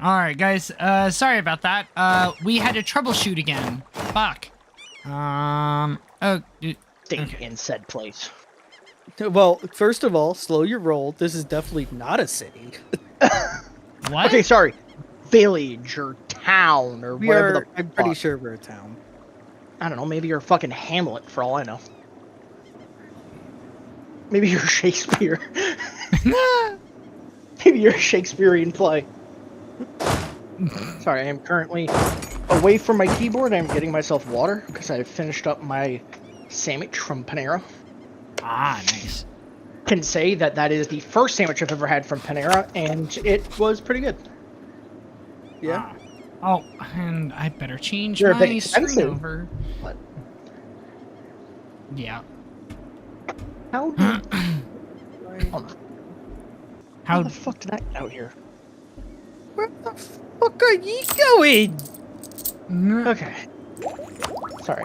Alright, guys. Sorry about that. We had to troubleshoot again. Fuck. Stay Okay. in said place. Well, first of all, slow your roll. This is definitely not a city. What? Okay, sorry. Village or town or whatever the I'm pretty fuck. sure we're a town. I don't know, maybe you're a fucking Hamlet for all I know. Maybe you're Shakespeare. Maybe you're a Shakespearean play. Sorry, I am currently away from my keyboard. I'm getting myself water because I finished up my sandwich from Panera. Ah, nice. Can say that that is the first sandwich I've ever had from Panera, and it was pretty good. Yeah. Oh, and I better change They're a bit my expensive, screen over. but- Yeah. How did... Hold on. How How? the fuck did I get out here? Where the fuck are you going? Okay. Sorry.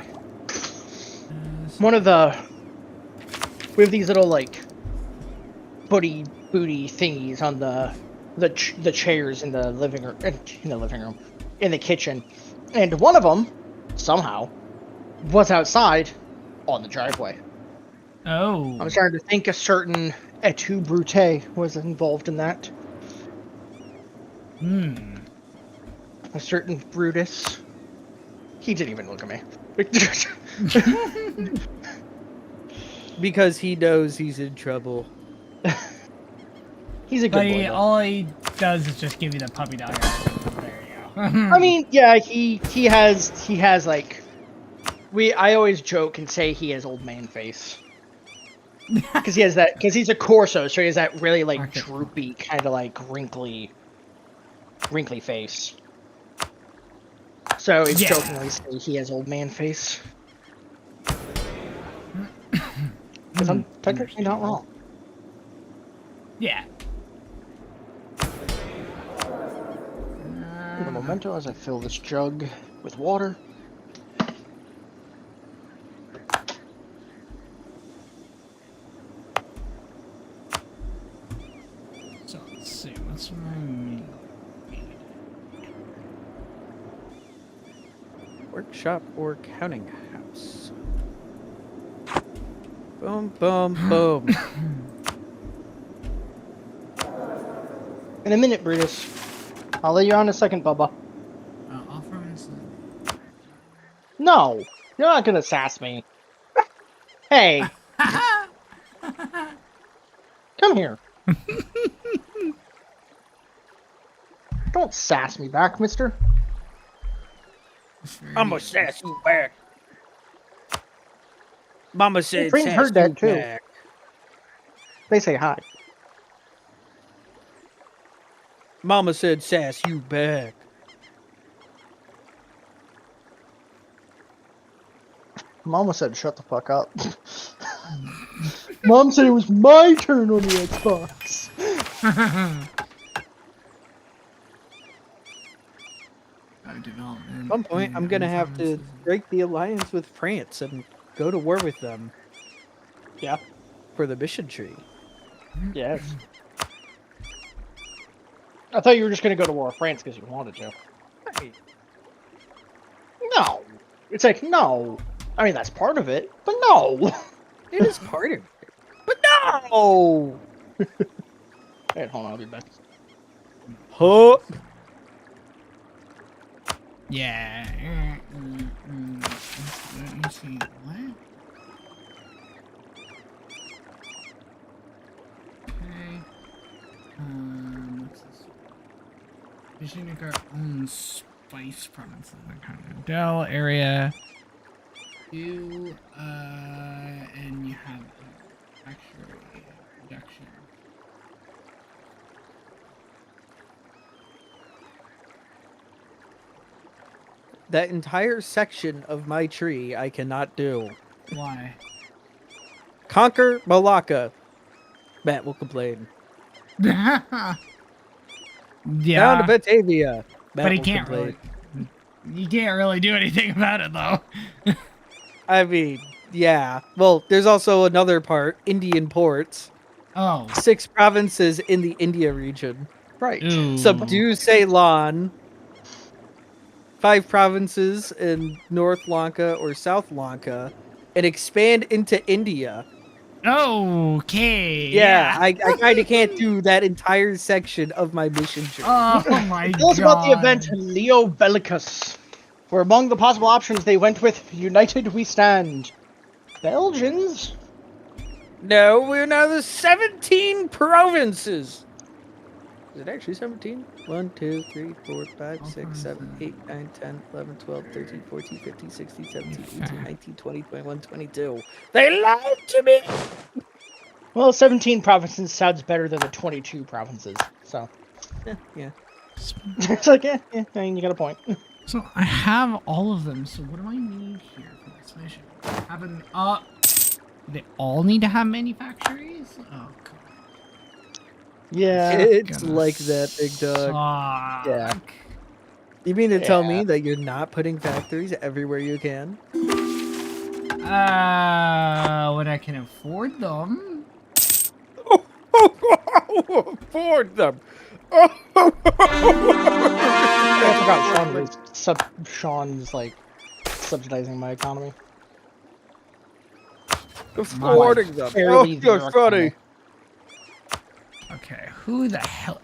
One of the... We have these little, like, booty thingies on the chairs in the living room, in the kitchen, and one of them, somehow, was outside on the driveway. Oh. I'm starting to think a certain Etu Brute was involved in that. A certain Brutus. He didn't even look at me. Because he knows he's in trouble. He's a good But boy. Though. all he does is just give you the puppy dog. There you go. I mean, yeah, he has like I always joke and say he has old man face. Because he's a Corso, so he has that really like droopy, kind of like wrinkly face. So it's jokingly say he has old man face. Because I'm technically not wrong. Yeah. A memento as I fill this jug with water. So let's see. What's my meal? Workshop or counting house. Boom, boom, boom. In a minute, Brutus. I'll let you on in a second, Bubba. Offer instance. No, you're not gonna sass me. Hey, come here. Don't sass me back, mister. I'm gonna sass you back. Mama said friends sass heard that, you too. back. They say hi. Mama said sass you back. Mama said shut the fuck up. Mom said it was my turn on the Xbox. At some point, I'm gonna have to break the alliance with France and go to war with them. Yeah. For the mission tree. Yes. I thought you were just gonna go to war with France because you wanted to. Hey, No. It's like, no. I mean, that's part of it, but no. it is part of it. But no! Hey, hold on, I'll be back. Huh? Yeah. Let me see. What? Okay. What's this? Vijayanagar owns spice provinces. Kind of Dell area. You and you have actually production. That entire section of my tree I cannot do. Why? Conquer Malacca. Matt will complain. Yeah. Down to Batavia. Matt But he will can't complain. really. You can't really do anything about it, though. I mean, yeah. Well, there's also another part, Indian ports. Oh. 6 provinces in the India region. Right. Ooh. subdue Ceylon, 5 provinces in North Lanka or South Lanka, and expand into India. Okay. Yeah, I kind of can't do that entire section of my mission tree. Oh my Tell us about the God. event Leo Bellicus. For among the possible options, they went with United We Stand. Belgians? No, we're now the 17 provinces. Is it actually 17? 1, 2, 3, 4, 5, 6, 7, 8, 9, 10, 11, 12, 13, 14, 15, 16, 17, 18, 19, 20, 21, 22. They lied to me! Well, 17 provinces sounds better than the 22 provinces, so. Yeah. It's like, yeah, I mean, you got a point. So I have all of them. So what do I need here for this mission? Have an they all need to have manufactories? Oh God. Yeah. It's Gonna like that, big dog. suck. Yeah. You mean to tell Yeah. me that you're not putting factories everywhere you can? When I can afford them. Afford them! I forgot Sean's like subsidizing my economy. Affording them. Barely You're their funny. economy. Okay, who the hell?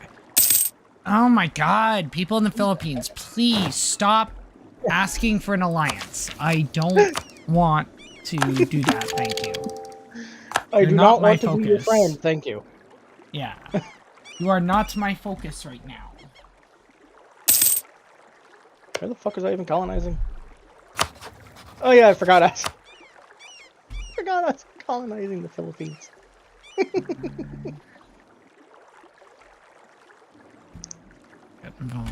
Oh my God, people in the Philippines, please stop asking for an alliance. I don't want to do that. Thank you. I You're do not not my want to be your focus. friend, thank you. Yeah, you are not my focus right now. Where the fuck was I even colonizing? Oh yeah, I forgot us. Forgot us colonizing the Philippines. Get involved.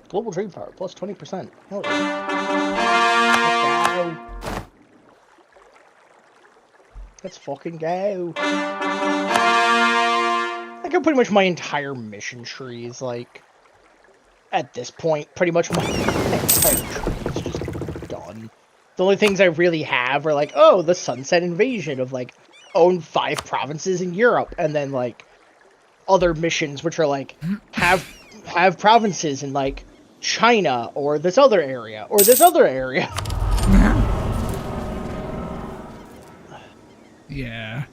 Global trade power plus 20%. Hell yeah. Let's fucking go. I got pretty much my entire mission tree is like, at this point, pretty much my entire tree is just done. The only things I really have are like, oh, the Sunset Invasion of like, own 5 provinces in Europe, and then like, other missions which are like, have provinces in like, China, or this other area, or this other area. Yeah.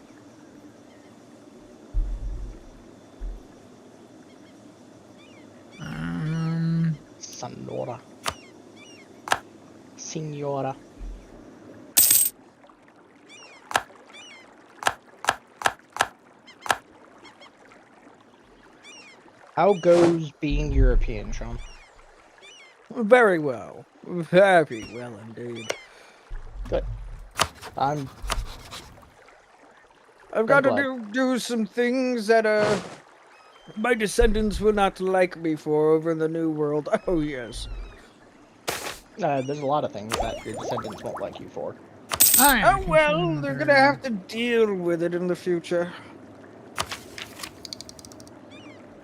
Sonora. Senora. How goes being European, Sean? Very well. Very well indeed. Good. I've got glad. to do some things that my descendants will not like me for over in the New World. Oh yes. There's a lot of things that your descendants won't like you for. Oh well, they're gonna have to deal with it in the future.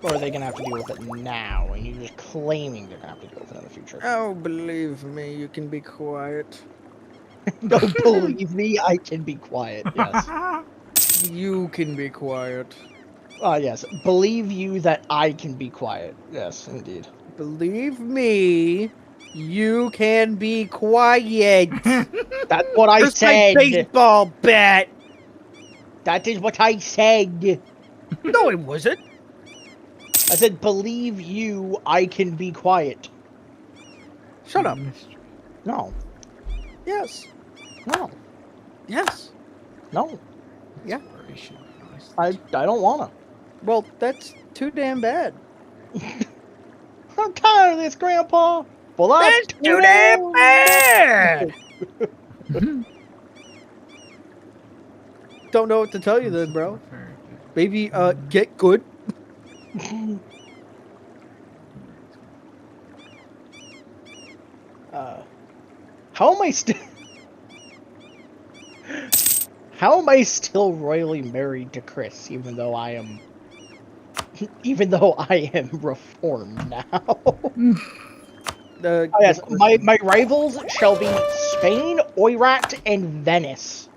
Or are they gonna have to deal with it now, and you're just claiming they're gonna have to deal with it in the future? Oh, believe me, you can be quiet. No, believe me, I can be quiet, yes. You can be quiet. Yes. Believe you that I can be quiet. Yes, indeed. Believe me, you can be quiet. That's what I Where's my said! baseball bat? That is what I said! No, it wasn't. I said, believe you, I can be quiet. Shut up. No. Yes. No. Yes. No. Yeah. I don't wanna. Well, that's too damn bad. I'm tired of this, Grandpa! Well, that's too damn bad! Don't know what to tell you then, bro. Maybe, get good. How am I still royally married to Chris, even though I am reformed now? Oh, yes, my rivals shall be Spain, Oirat, and Venice.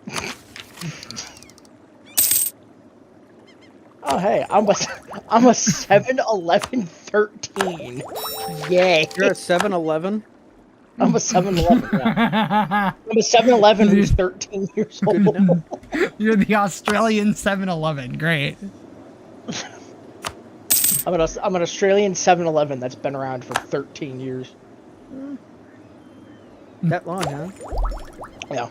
Oh hey, I'm a 7-11 13. Yay! You're at 7-Eleven? I'm a 7-11. Yeah. I'm a 7-11 who's 13 years old. You're the Australian 7-Eleven. Great. I'm an Australian 7-Eleven that's been around for 13 years. That long, huh? Yeah.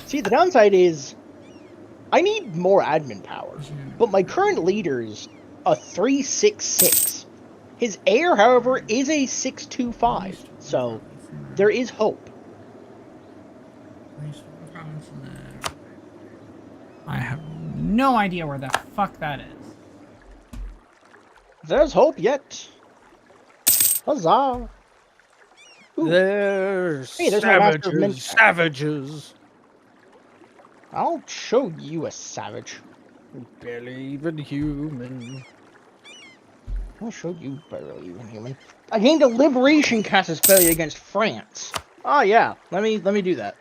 See, the downside is I need more admin power, but my current leader's a 366. His heir, however, is a 625, so there is hope. I have no idea where the fuck that is. There's hope yet. Huzzah! Ooh. There's Hey, there's my master of savages. Savages. I'll show you a savage. Barely even human. I'll show you barely even human. I gained a liberation cast failure against France. Oh yeah, let me do that.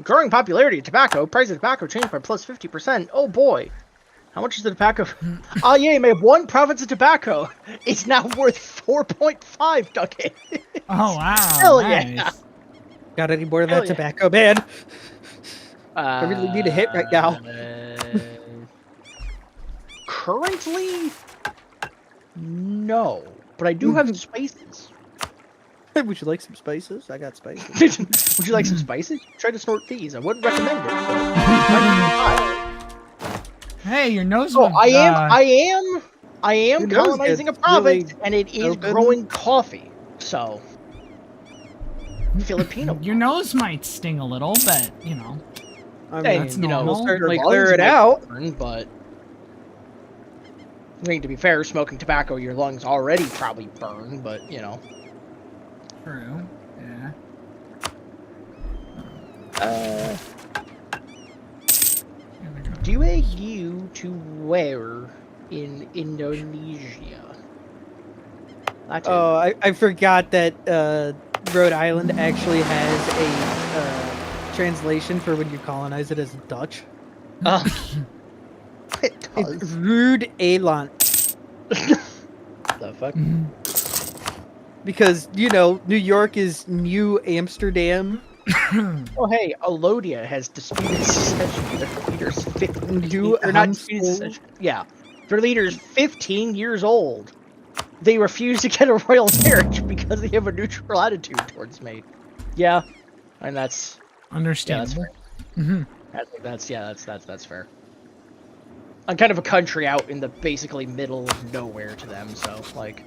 Growing popularity of tobacco. Price of tobacco changed by plus 50%. Oh boy. How much is the tobacco? Oh yeah, you may have one province of tobacco. It's now worth 4.5 ducats. Oh wow. Hell nice. yeah. Got any more of Hell that yeah. tobacco, man? I really need a hit right now. Currently, no. But I do have spices. Would you like some spices? I got spices. Would you like some spices? Try to snort these. I wouldn't recommend it. Hey, your nose. Oh, went, I am Your nose colonizing a gets province, really and it is open. growing coffee. So, Filipino. Your nose might sting a little, but you know. I Hey, mean, that's you know, normal. we'll certainly your clear lungs it might out. burn, but I mean, to be fair, smoking tobacco, your lungs already probably burn. But you know, True. Yeah. do you to where in Indonesia? Oh, I forgot that Rhode Island actually has a translation for when you colonize it as Dutch. It does. It's Rude Eiland. The fuck? Because, you know, New York is New Amsterdam. Oh, hey, Alodia has disputed succession. Their leader's 15. New Or not disputed Amsterdam. succession. Yeah. Their leader's 15 years old. They refuse to get a royal marriage because they have a neutral attitude towards me. Yeah. And that's Understandable. fair. That's fair. I'm kind of a country out in the basically middle of nowhere to them, so like.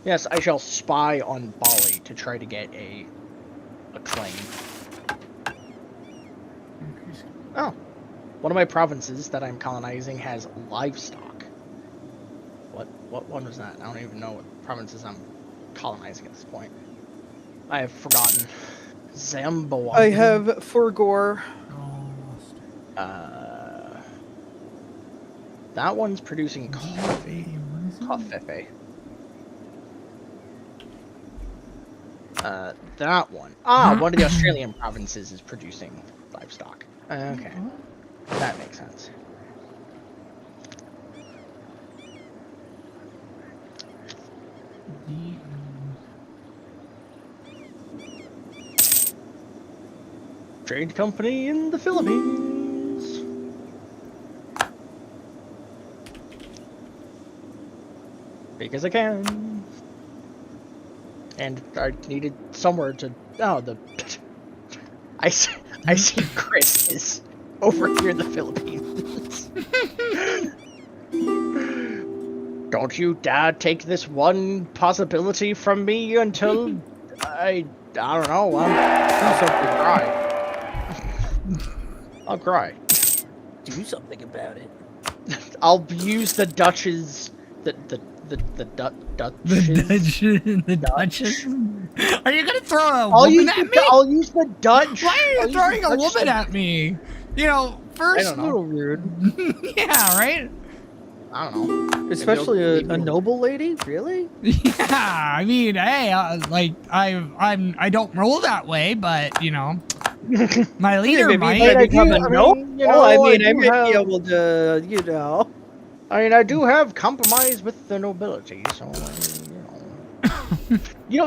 Yes, I shall spy on Bali to try to get a claim. Oh, one of my provinces that I'm colonizing has livestock. What one was that? I don't even know what provinces I'm colonizing at this point. I have forgotten. Zamboanga. I have Forgore. That one's producing coffee. Coffee. That one. One of the Australian provinces is producing livestock. Okay. That makes sense. Trade company in the Philippines. Because I can. And I needed somewhere to. Oh, I see Chris is over here in the Philippines. Don't you dare take this one possibility from me until I don't know. I'll cry. I'll cry. Do something about it. I'll use the Dutch's the Duchess. Are you gonna throw a I'll woman use at me? I'll use the Dutch. Why are I'll you use throwing the a Dutch woman at me? You know, first. I don't know. A little rude. Yeah, right. I don't know. Especially Maybe a noble lady? Really? Yeah, I mean, hey, like I don't roll that way, but you know, My leader Maybe might. I I become do- a I noble. mean, you know, I I mean, I do may have- be able to, I do have compromise with the nobility, so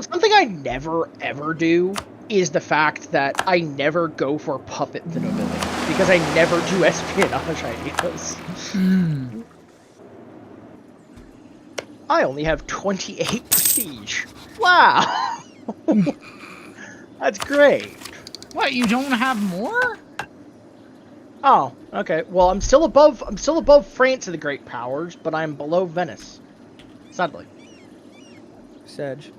something I never ever do is the fact that I never go for puppet the nobility because I never do espionage ideas. Mm. I only have 28 prestige. Wow, that's great. What? You don't have more? Oh, okay. Well, I'm still above France and the Great Powers, but I'm below Venice. Sadly. Sedge.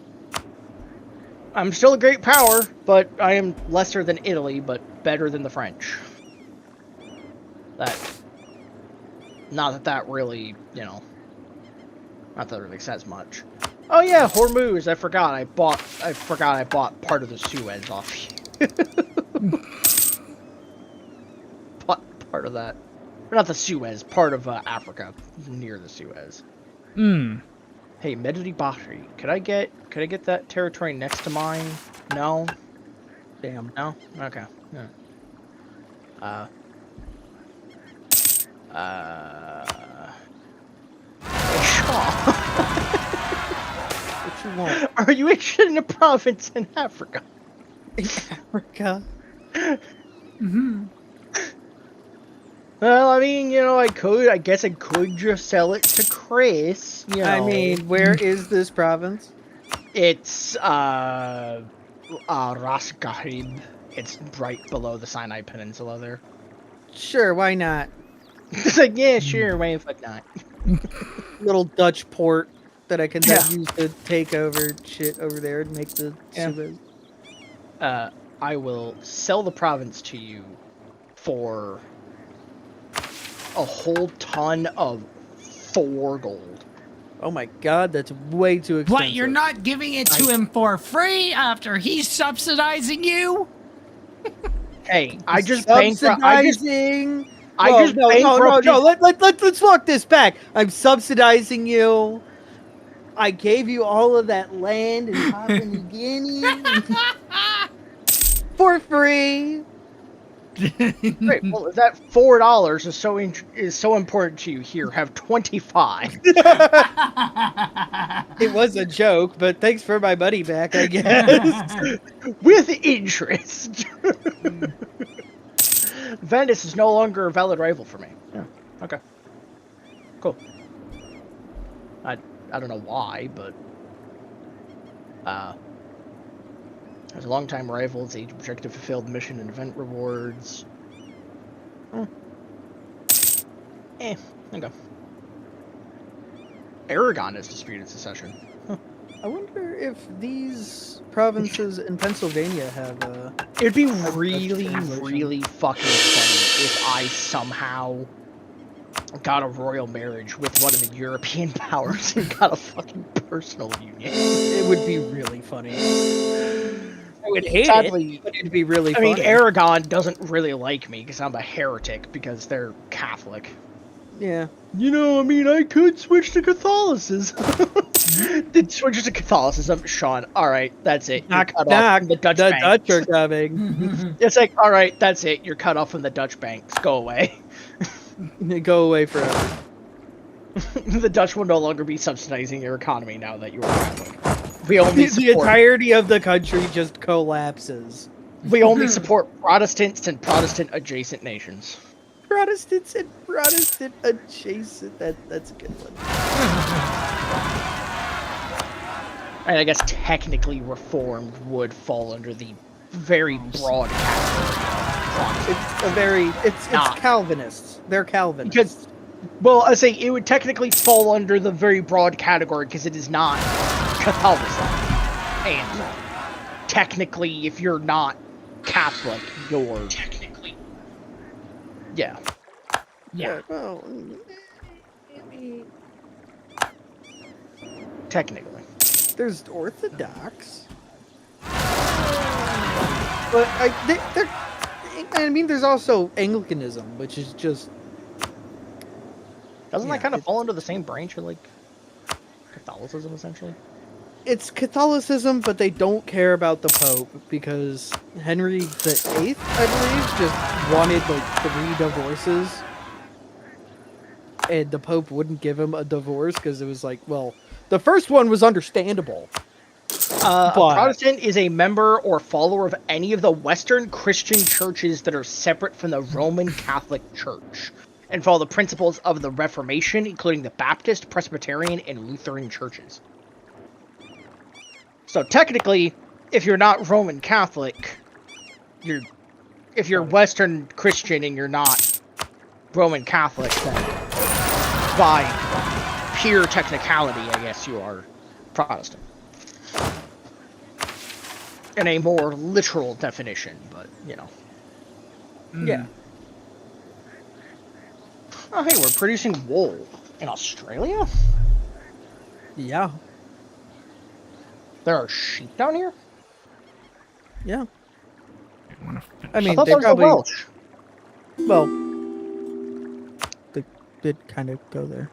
I'm still a great power, but I am lesser than Italy, but better than the French. Not that really, not that really says much. Oh yeah, Hormuz. I forgot I bought part of the Suez off you. part of that. Or not the Suez, part of Africa near the Suez. Hmm. Hey, Medjugorje Bahri. Could I get that territory next to mine? No. Damn. No? Okay. Yeah. Hey, Shaw. What you want? Are you interested in a province in Africa? In Africa? Mm-hmm. Well, I mean, I guess I could just sell it to Chris, I mean, where is this province? It's, Ras Gharib. It's right below the Sinai Peninsula there. Sure, why not? It's like, yeah, sure, why the fuck not? Little Dutch port that I can then Yeah. use to take over shit over there and make the Yeah. Suez. I will sell the province to you for a whole ton of 4 gold. Oh my god, that's way too expensive. What? You're not giving it to him for free after he's subsidizing you? Hey, I just bankrupt. Let's walk this back. I'm subsidizing you. I gave you all of that land in Papua New Guinea for free. Great. Well, if that $4 is so important to you, here, have 25. It was a joke, but thanks for my money back, I guess. With interest. Venice is no longer a valid rival for me. Yeah. Okay. Cool. I don't know why, but as a longtime rival, it's age objective fulfilled mission and event rewards. Okay. Aragon has disputed secession. I wonder if these provinces in Pennsylvania have It'd be really, really fucking funny if I somehow got a royal marriage with one of the European powers and got a fucking personal union. It would be really funny. I would hate Sadly, it, but it'd be really I funny. mean, Aragon doesn't really like me because I'm a heretic because they're Catholic. Yeah. I could switch to Catholicism. Did switch to Catholicism, Sean. All right, that's it. You're cut off from the Dutch banks. Dutch are coming. It's like, all right, that's it. You're cut off from the Dutch banks. Go away. They go away forever. The Dutch will no longer be subsidizing your economy now that you are Catholic. We only The support, entirety of the country just collapses. we only support Protestants and Protestant adjacent nations. Protestants and Protestant adjacent. That's a good one. And I guess technically Reformed would fall under the very broad category of It's Calvinists. They're Calvinists. Because, well, I say it would technically fall under the very broad category because it is not Catholicism. And technically, if you're not Catholic, you're technically, yeah. Well, Technically. there's Orthodox. But there's also Anglicanism, which is just. Doesn't Yeah, that kind of fall under the same branch of, like, Catholicism, essentially? it's Catholicism, but they don't care about the Pope because Henry VIII, I believe, just wanted like 3 divorces, and the Pope wouldn't give him a divorce because it was like, well, the first one was understandable. A But- Protestant is a member or follower of any of the Western Christian churches that are separate from the Roman Catholic Church and follow the principles of the Reformation, including the Baptist, Presbyterian, and Lutheran churches. So technically, if you're not Roman Catholic, if you're Western Christian and you're not Roman Catholic, then by pure technicality, I guess you are Protestant. In a more literal definition, but, you know. Yeah. Oh, hey, we're producing wool in Australia? Yeah. There are sheep down here? Yeah. I I mean, thought they those were probably, Welsh. well, they did kind of go there.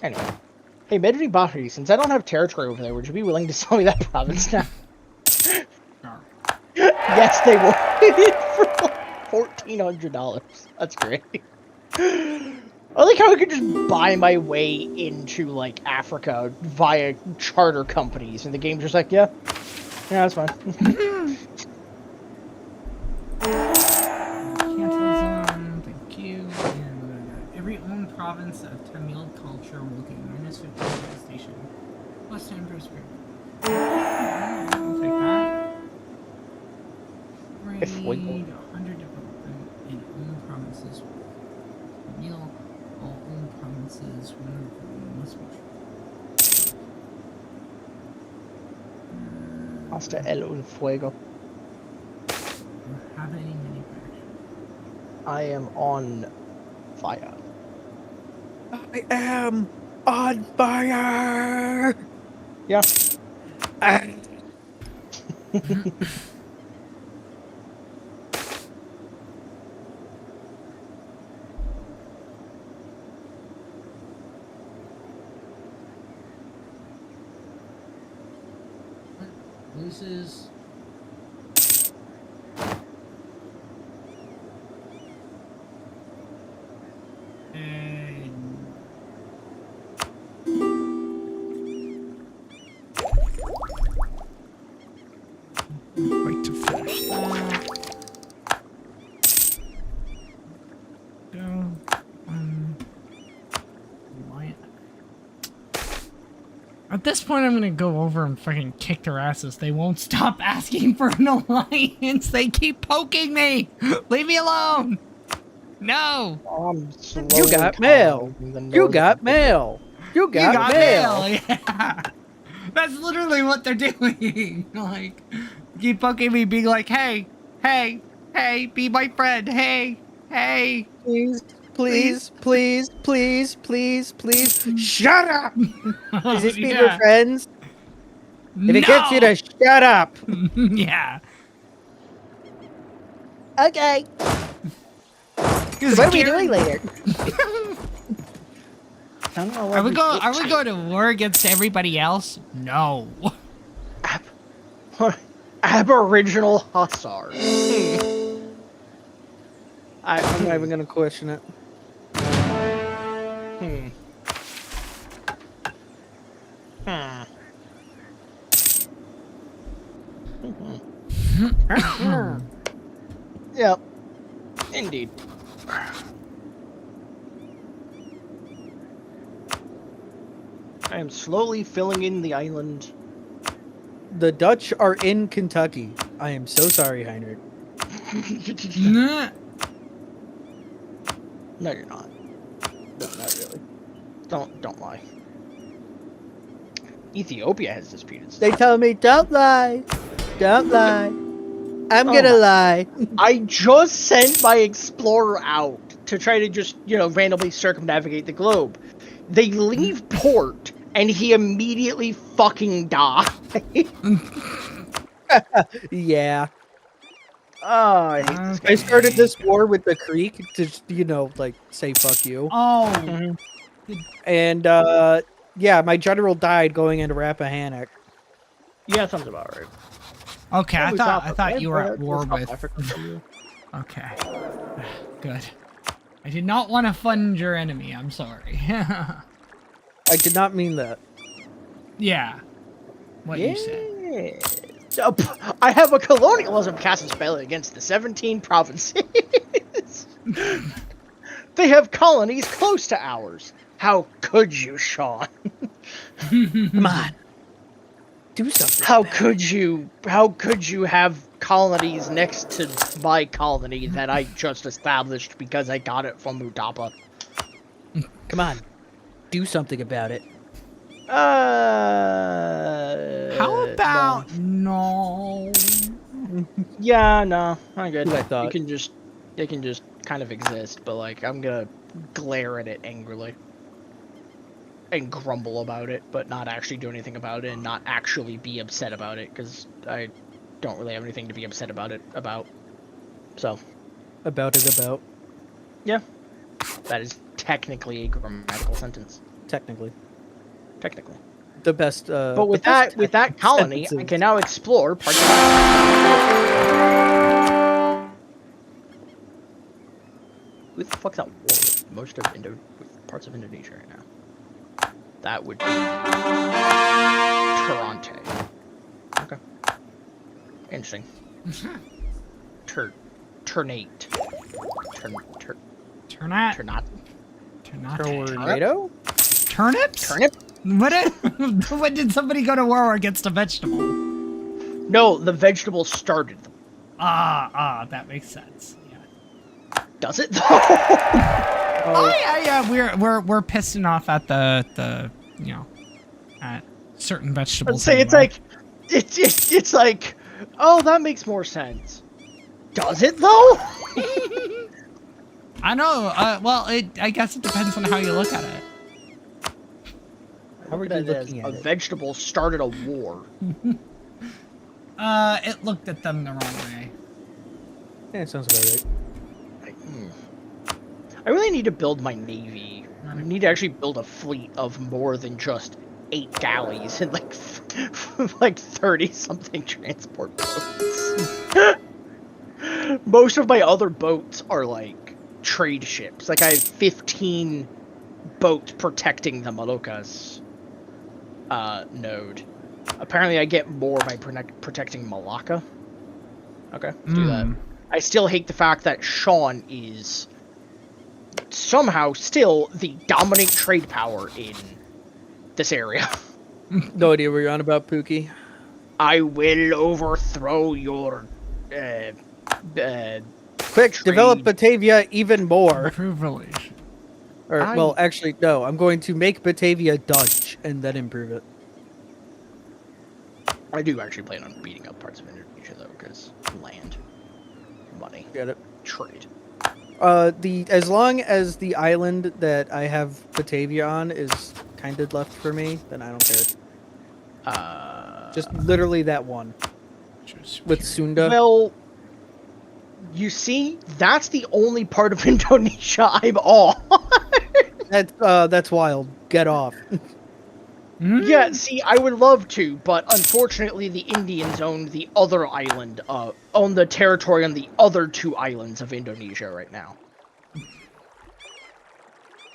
Anyway. Hey, Medri Bahri, since I don't have territory over there, would you be willing to sell me that province now? Yes, they would. For like $1,400. That's great. I like how I could just buy my way into, like, Africa via charter companies, and the game's just like, yeah, that's fine. Capitalism, thank you. And every own province of Tamil culture will get minus 15 devastation. Plus 10 perspective. I'll take that. If we- Raid 100 development in own provinces. Tamil, all own provinces, one of them must be Hasta el un fuego. have any manufacturing. I am on fire. I am on fire! Yeah. Loses. And wait to finish that. Go. Lion. At this point, I'm gonna go over and fucking kick their asses. They won't stop asking for an alliance. They keep poking me. Leave me alone. No. I'm You got mail! You got mail! You got mail! Yeah. That's literally what they're doing. Like, keep poking me, being like, hey, hey, hey, be my friend. Hey, hey. Please, please, please, please, please, please, shut up! Does this mean we're friends? If it gets you to shut up! Yeah. Okay. What What are we doing later? Are we going to war against everybody else? No. Aboriginal Hussars. I'm not even gonna question it. Yep. Indeed. I am slowly filling in the island. The Dutch are in Kentucky. I am so sorry, Heinrich. Nah. No, you're not. No, not really. Don't lie. Ethiopia has disputed. They tell me, don't lie. Don't lie. I'm gonna lie. I just sent my explorer out to try to just, randomly circumnavigate the globe. They leave port, and he immediately fucking died. Yeah. Oh, I hate this I game. started this war with the Creek to, like, say fuck you. Oh, Mhm. And, yeah, my general died going into Rappahannock. Yeah, sounds about right. okay. Oh, I we thought South- you were at war South with. Africa from you. Okay, good. I did not want to fund your enemy. I'm sorry. I did not mean that. Yeah, what you said. Yeah. I have a colonialism casting spell against the 17 provinces. They have colonies close to ours. How could you, Sean? Come on. Do something. How could you? How could you have colonies next to my colony that I just established because I got it from Mutapa? Come on. Do something about it. How about no? Yeah, no, I'm good. What I thought. It can just kind of exist, but like I'm gonna glare at it angrily and grumble about it, but not actually do anything about it, and not actually be upset about it because I don't really have anything to be upset about it about. So About. yeah, that is technically a grammatical sentence. Technically. Technically, The best, but with the best that colony, I sentences. can now explore parts of. Who the fuck's at war with most of with parts of Indonesia right now? That would be Toronto. Okay. Interesting. Ternate. Turnat. Ternate. Tornado? Turnips? Turnip? When did somebody go to war against a vegetable? No, the vegetable started them. That makes sense. Yeah. Does it though? Oh yeah. We're pissing off at the at certain vegetables. Let's say it's anyway. like, it's like, oh, that makes more sense. Does it though? I know. Well, I guess it depends on how you look at it. How are you That is, looking a at it? vegetable started a war. It looked at them the wrong way. Yeah, it sounds about right. I really need to build my navy. I need to actually build a fleet of more than just 8 galleys and like 30 something transport boats. Most of my other boats are like trade ships. Like I have 15 boats protecting the Moluccas node. Apparently I get more by protecting Malacca. Okay, let's do that. I still hate the fact that Sean is somehow still the dominant trade power in this area. No idea where you're on about, Pookie. I will overthrow your Quick, develop Batavia even more. Improve relations. Or, well, actually, no. I'm going to make Batavia Dutch and then improve it. I do actually plan on beating up parts of Indonesia though, because land, money, Get it? trade. As long as the island that I have Batavia on is kind of left for me, then I don't care. Just literally that one. With Sunda. Well, you see, that's the only part of Indonesia I'm on. That's wild. Get off. Yeah, see, I would love to, but unfortunately the Indians own the other island, own the territory on the other 2 islands of Indonesia right now.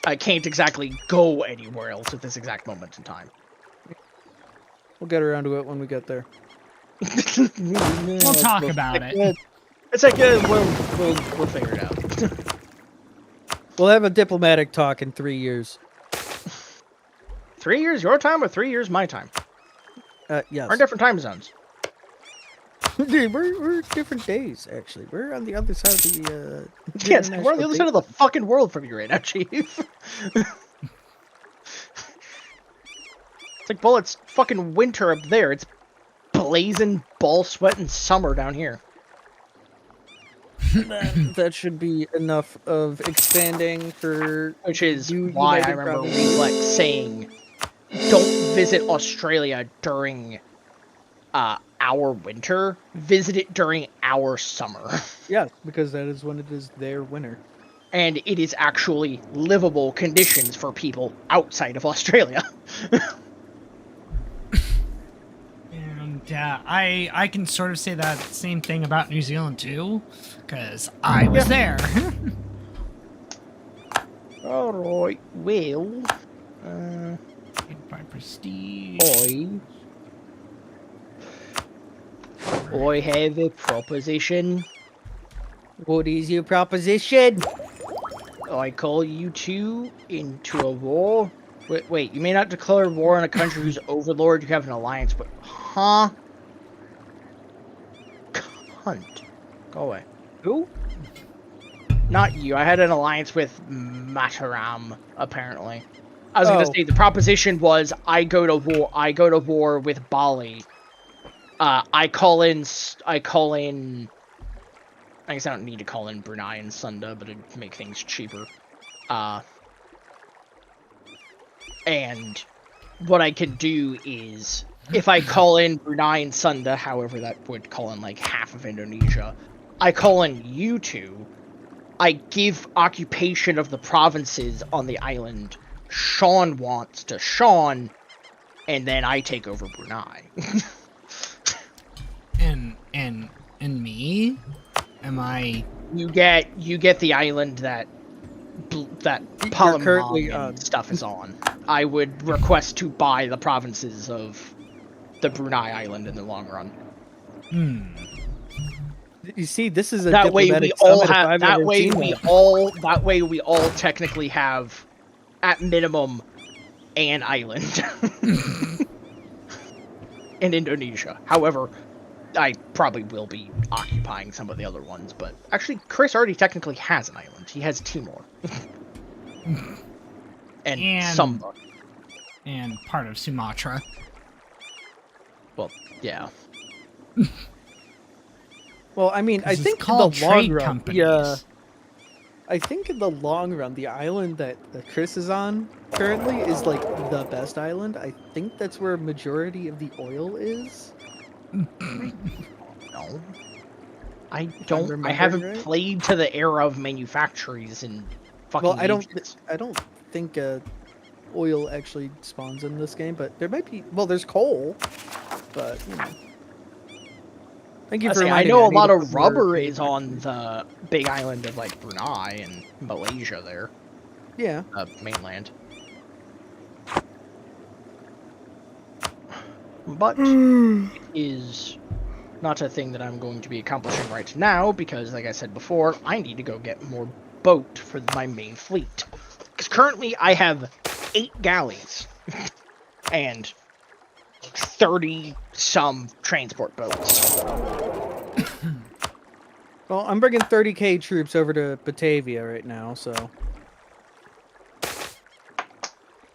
I can't exactly go anywhere else at this exact moment in time. We'll get around to it when we get there. We'll talk about it. It's like, we'll figure it out. We'll have a diplomatic talk in 3 years. 3 years your time or 3 years my time? Yes. We're in different time zones. Dude, we're different days, actually. We're on the other side of the, Yes, we're on the other side of the fucking world from you right now, Chief. It's like, well, it's fucking winter up there. It's blazing, ball sweating summer down here. That should be enough of expanding for... Which is you why I United remember Provinces. Reflex saying, don't visit Australia during our winter, visit it during our summer. Yeah, because that is when it is their winter. And it is actually livable conditions for people outside of Australia. And I can sort of say that same thing about New Zealand too, because I was there. Alright, well, By prestige. I have a proposition. What is your proposition? I call you two into a war. Wait, you may not declare war on a country whose overlord you have an alliance with. Huh? Cunt. Go away. Who? Not you. I had an alliance with Mataram, apparently. I was gonna say the proposition was I go to war with Bali. I call in I guess I don't need to call in Brunei and Sunda, but it'd make things cheaper. And what I could do is, if I call in Brunei and Sunda, however that would call in like half of Indonesia, I call in you two, I give occupation of the provinces on the island Sean wants to Sean, and then I take over Brunei. and me? Am I? You get the island that currently Palamon stuff is on. I would request to buy the provinces of the Brunei island in the long run. You see, this is a that way we diplomatic all summit if have I've that ever way seen we one. all technically have at minimum an island in Indonesia. However, I probably will be occupying some of the other ones, but actually Chris already technically has an island. He has Timor. and Sumba. And part of Sumatra. Well, yeah. Well, I mean, I think in the long run, yeah. I think in the long run, the island that Chris is on currently is like the best island. I think that's where a majority of the oil is. No. I don't. I haven't played to the era of manufactories in fucking. Well, I don't think oil actually spawns in this game, but there might be. Well, there's coal, but you know. Thank you for reminding me. I know a lot of rubber is on the big island of like Brunei and Malaysia there. Yeah. Mainland. But it is not a thing that I'm going to be accomplishing right now because, like I said before, I need to go get more boat for my main fleet. Because currently I have 8 galleys and 30-some transport boats. Well, I'm bringing 30k troops over to Batavia right now, so...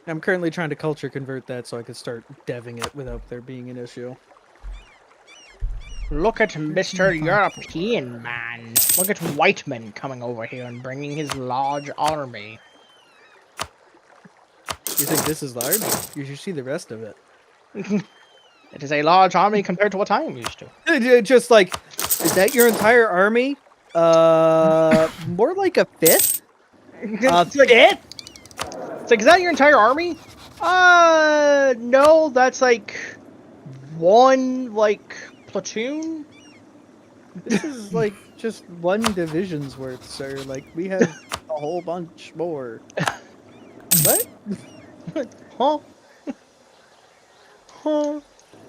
I'm currently trying to culture convert that so I could start deving it without there being an issue. Look at Mr. European man. Look at Whiteman coming over here and bringing his large army. You think this is large? You should see the rest of it. It is a large army compared to what I am used to. Just like, is that your entire army? More like a fifth? Fifth? It's like, is that your entire army? No, that's like one, like, platoon? This is like just one division's worth, sir. Like, we have a whole bunch more. What? Huh? Huh?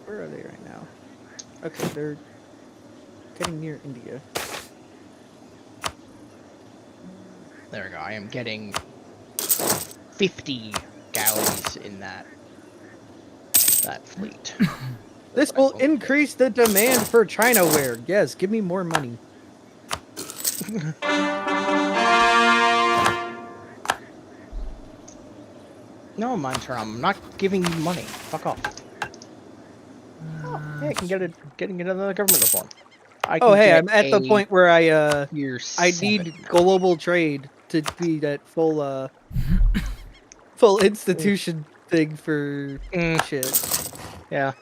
Where are they right now? Okay, they're getting near India. There we go. I am getting 50 galleys in that fleet. This will increase the demand for China ware. Yes, give me more money. No, Monteram, I'm not giving you money. Fuck off. Yeah, I can get another government reform. I'm at the point where I need global trade to be that full full institution thing for shit. Yeah.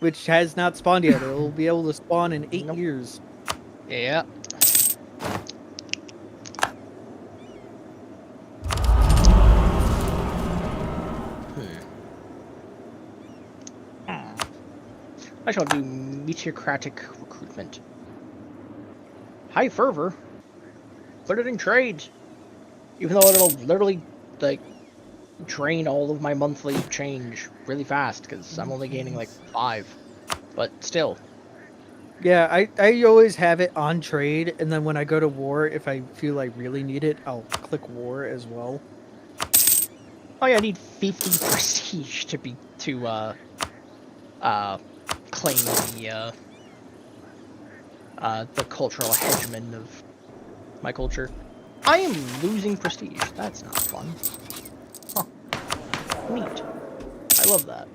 which has not spawned yet. It'll be able to spawn in 8 Nope. years. Yeah. I shall do meteocratic recruitment. High fervor. Put it in trade. Even though it'll literally, like, drain all of my monthly change really fast, because I'm only gaining, like, 5. But still. Yeah, I always have it on trade, and then when I go to war, if I feel I really need it, I'll click war as well. Oh yeah, I need 50 prestige to claim the cultural hegemon of my culture. I am losing prestige. That's not fun. Huh. Neat. I love that.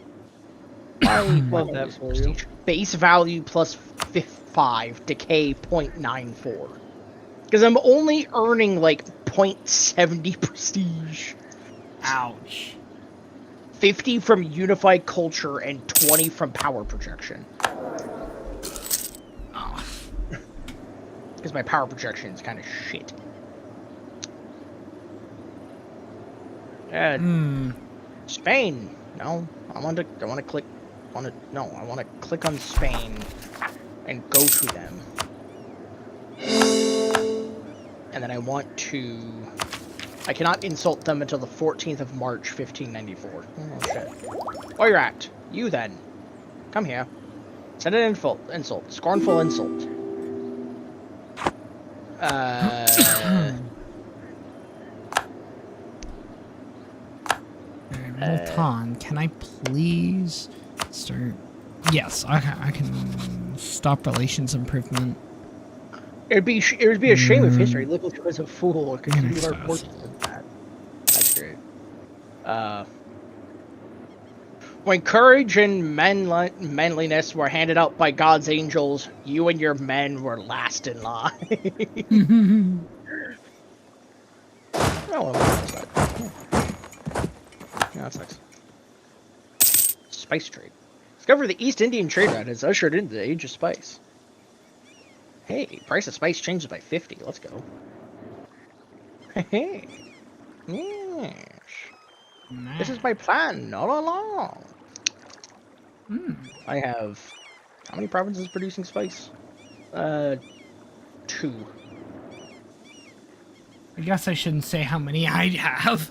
I Love that for you. prestige. Base value plus 5, decay 0.94. Because I'm only earning like 0.70 prestige. Ouch. 50 from unified culture and 20 from power projection. Oh. Because my power projection is kind of shit. Spain. No, I want to click. I want to click on Spain and go to them. And then I want to. I cannot insult them until the 14th of March, 1594. Oh shit. Where you're at? You then. Come here. Send an insult. Scornful insult. Milton, can I please start? Yes, I can stop relations improvement. It would be a shame if history lived as a fool or continued our fortunes with that. That's great. When courage and manliness were handed out by God's angels, you and your men were last in line. Oh, yeah, that sucks. Spice trade. Discover the East Indian trade route has ushered into the age of spice. Hey, price of spice changes by 50. Let's go. Hey. Yes. This is my plan all along. I have... How many provinces producing spice? 2. I guess I shouldn't say how many I have.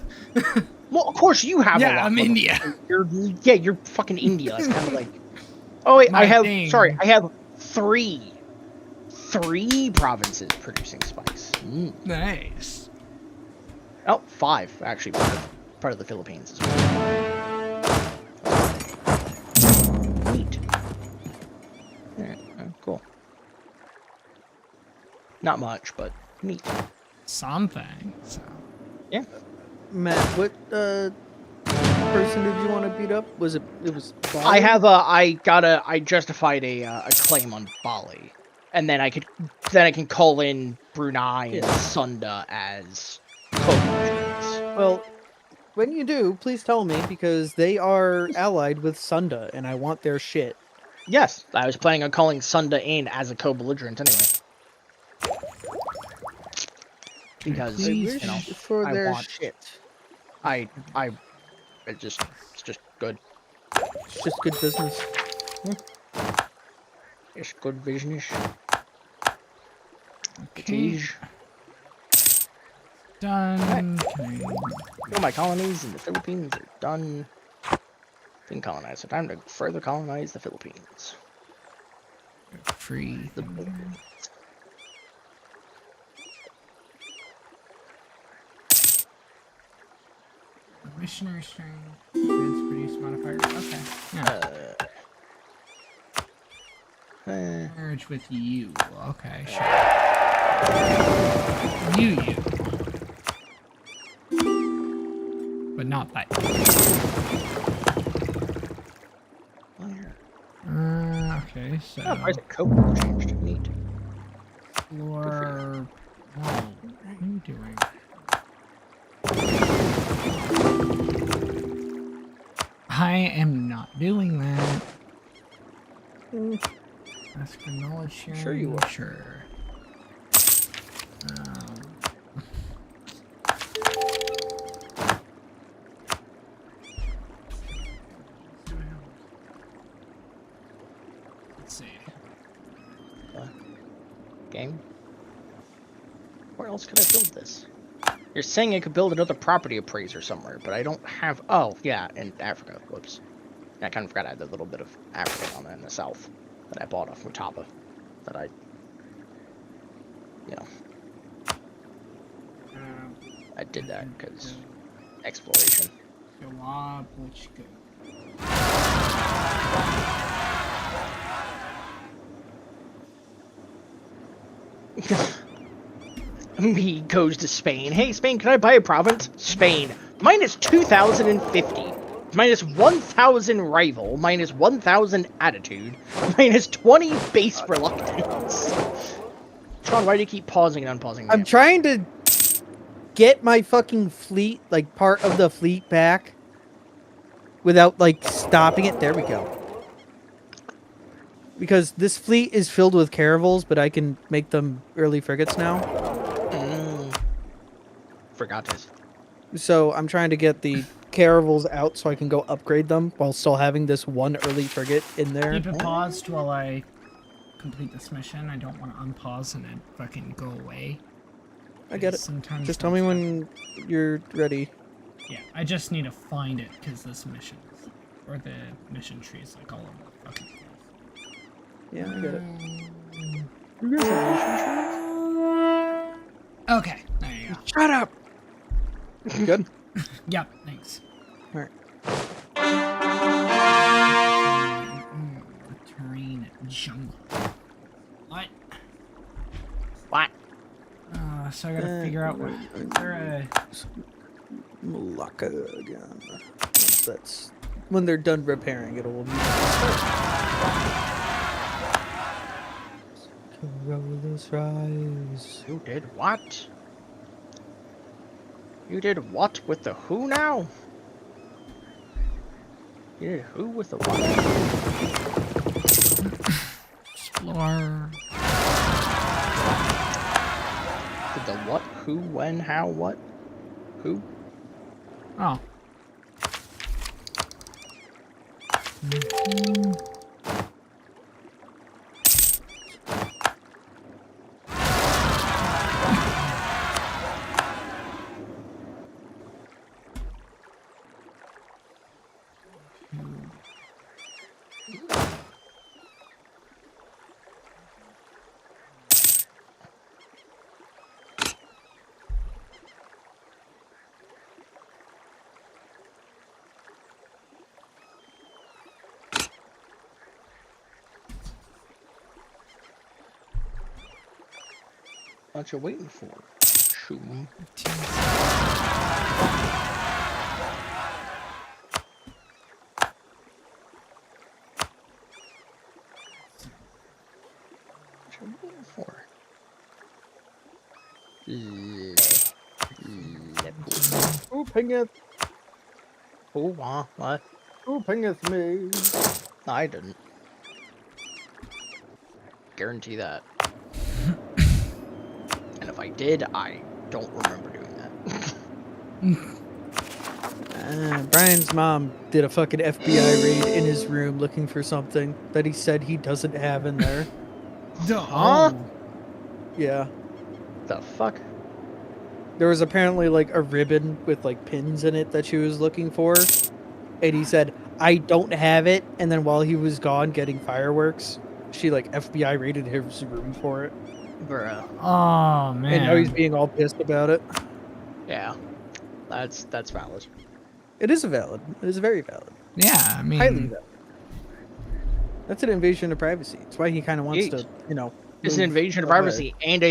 Well, of course you have a lot. Yeah, I'm India. You're fucking India. It's kind of like... Oh, wait, I have... Sorry, I have 3. 3 provinces producing spice. Nice. Oh, 5, actually, part of the Philippines as well. Neat. Yeah, cool. Not much, but neat. Something. So. Yeah. Matt, what person did you want to beat up? Was it was Bali? I justified a claim on Bali. And then I can call in Brunei and Sunda as co-belligerents. Well, when you do, please tell me, because they are allied with Sunda, and I want their shit. Yes, I was planning on calling Sunda in as a co-belligerent anyway. Because for their shit. It's just good. It's just good business. It's good business. Okay. Done. Okay. All my colonies in the Philippines are done. Been colonized, so time to further colonize the Philippines. Free. Missionary string. Goods produce modifiers. Okay. Yeah. Merge with you. Okay, sure. You. But not that. Okay, so. Oh, price of coke changed. Neat. Explore. Oh, what are you doing? I am not doing that. Ask for knowledge sharing. Sure you will. Sure. Let's see. Game. Where else could I build this? You're saying I could build another property appraiser somewhere, but I don't have... Oh, yeah, in Africa. Whoops. I kind of forgot I had a little bit of Africa on that in the south that I bought off Mutaba. That I... You know. I did that because... Exploration. Let's go. Me goes to Spain. Hey, Spain, can I buy a province? Spain. Minus 2,050. Minus 1,000 rival. Minus 1,000 attitude. Minus 20 base reluctance. Sean, why do you keep pausing and unpausing? I'm trying to get my fucking fleet, like part of the fleet back without like stopping it. There we go. Because this fleet is filled with caravels, but I can make them early frigates now. Forgot this. So I'm trying to get the caravels out so I can go upgrade them while still having this one early frigate in there. Keep it paused while I complete this mission. I don't want to unpause and it fucking go away. I get it. Sometimes just tell me when you're ready. Yeah, I just need to find it because this mission, or the mission tree is like all over the fucking place. Yeah, I get it. You guys have mission trees? Okay, there you go. Shut up! Good? Yep, thanks. Alright. Terrain jungle. What? What? So I gotta figure out what. Is there a... Malacca again. That's when they're done repairing, it'll. Carolus rise. You did what? You did what with the who now? You did who with the what? Explore. Did the what, who, when, how, what? Who? Oh. What you waiting for? Shoom. What you waiting for? Who pingeth? Who, what? Who pingeth me? I didn't. Guarantee that. And if I did, I don't remember doing that. Brian's mom did a fucking FBI raid in his room looking for something that he said he doesn't have in there. Huh? Yeah. The fuck? There was apparently like a ribbon with like pins in it that she was looking for. And he said, I don't have it. And then while he was gone getting fireworks, she like FBI raided his room for it. Bruh. Oh man. And now he's being all pissed about it. Yeah. That's valid. It is valid. It is very valid. Yeah, I mean. Highly valid. That's an invasion of privacy. That's why he kind of wants to, you know. It's an move invasion of away. privacy and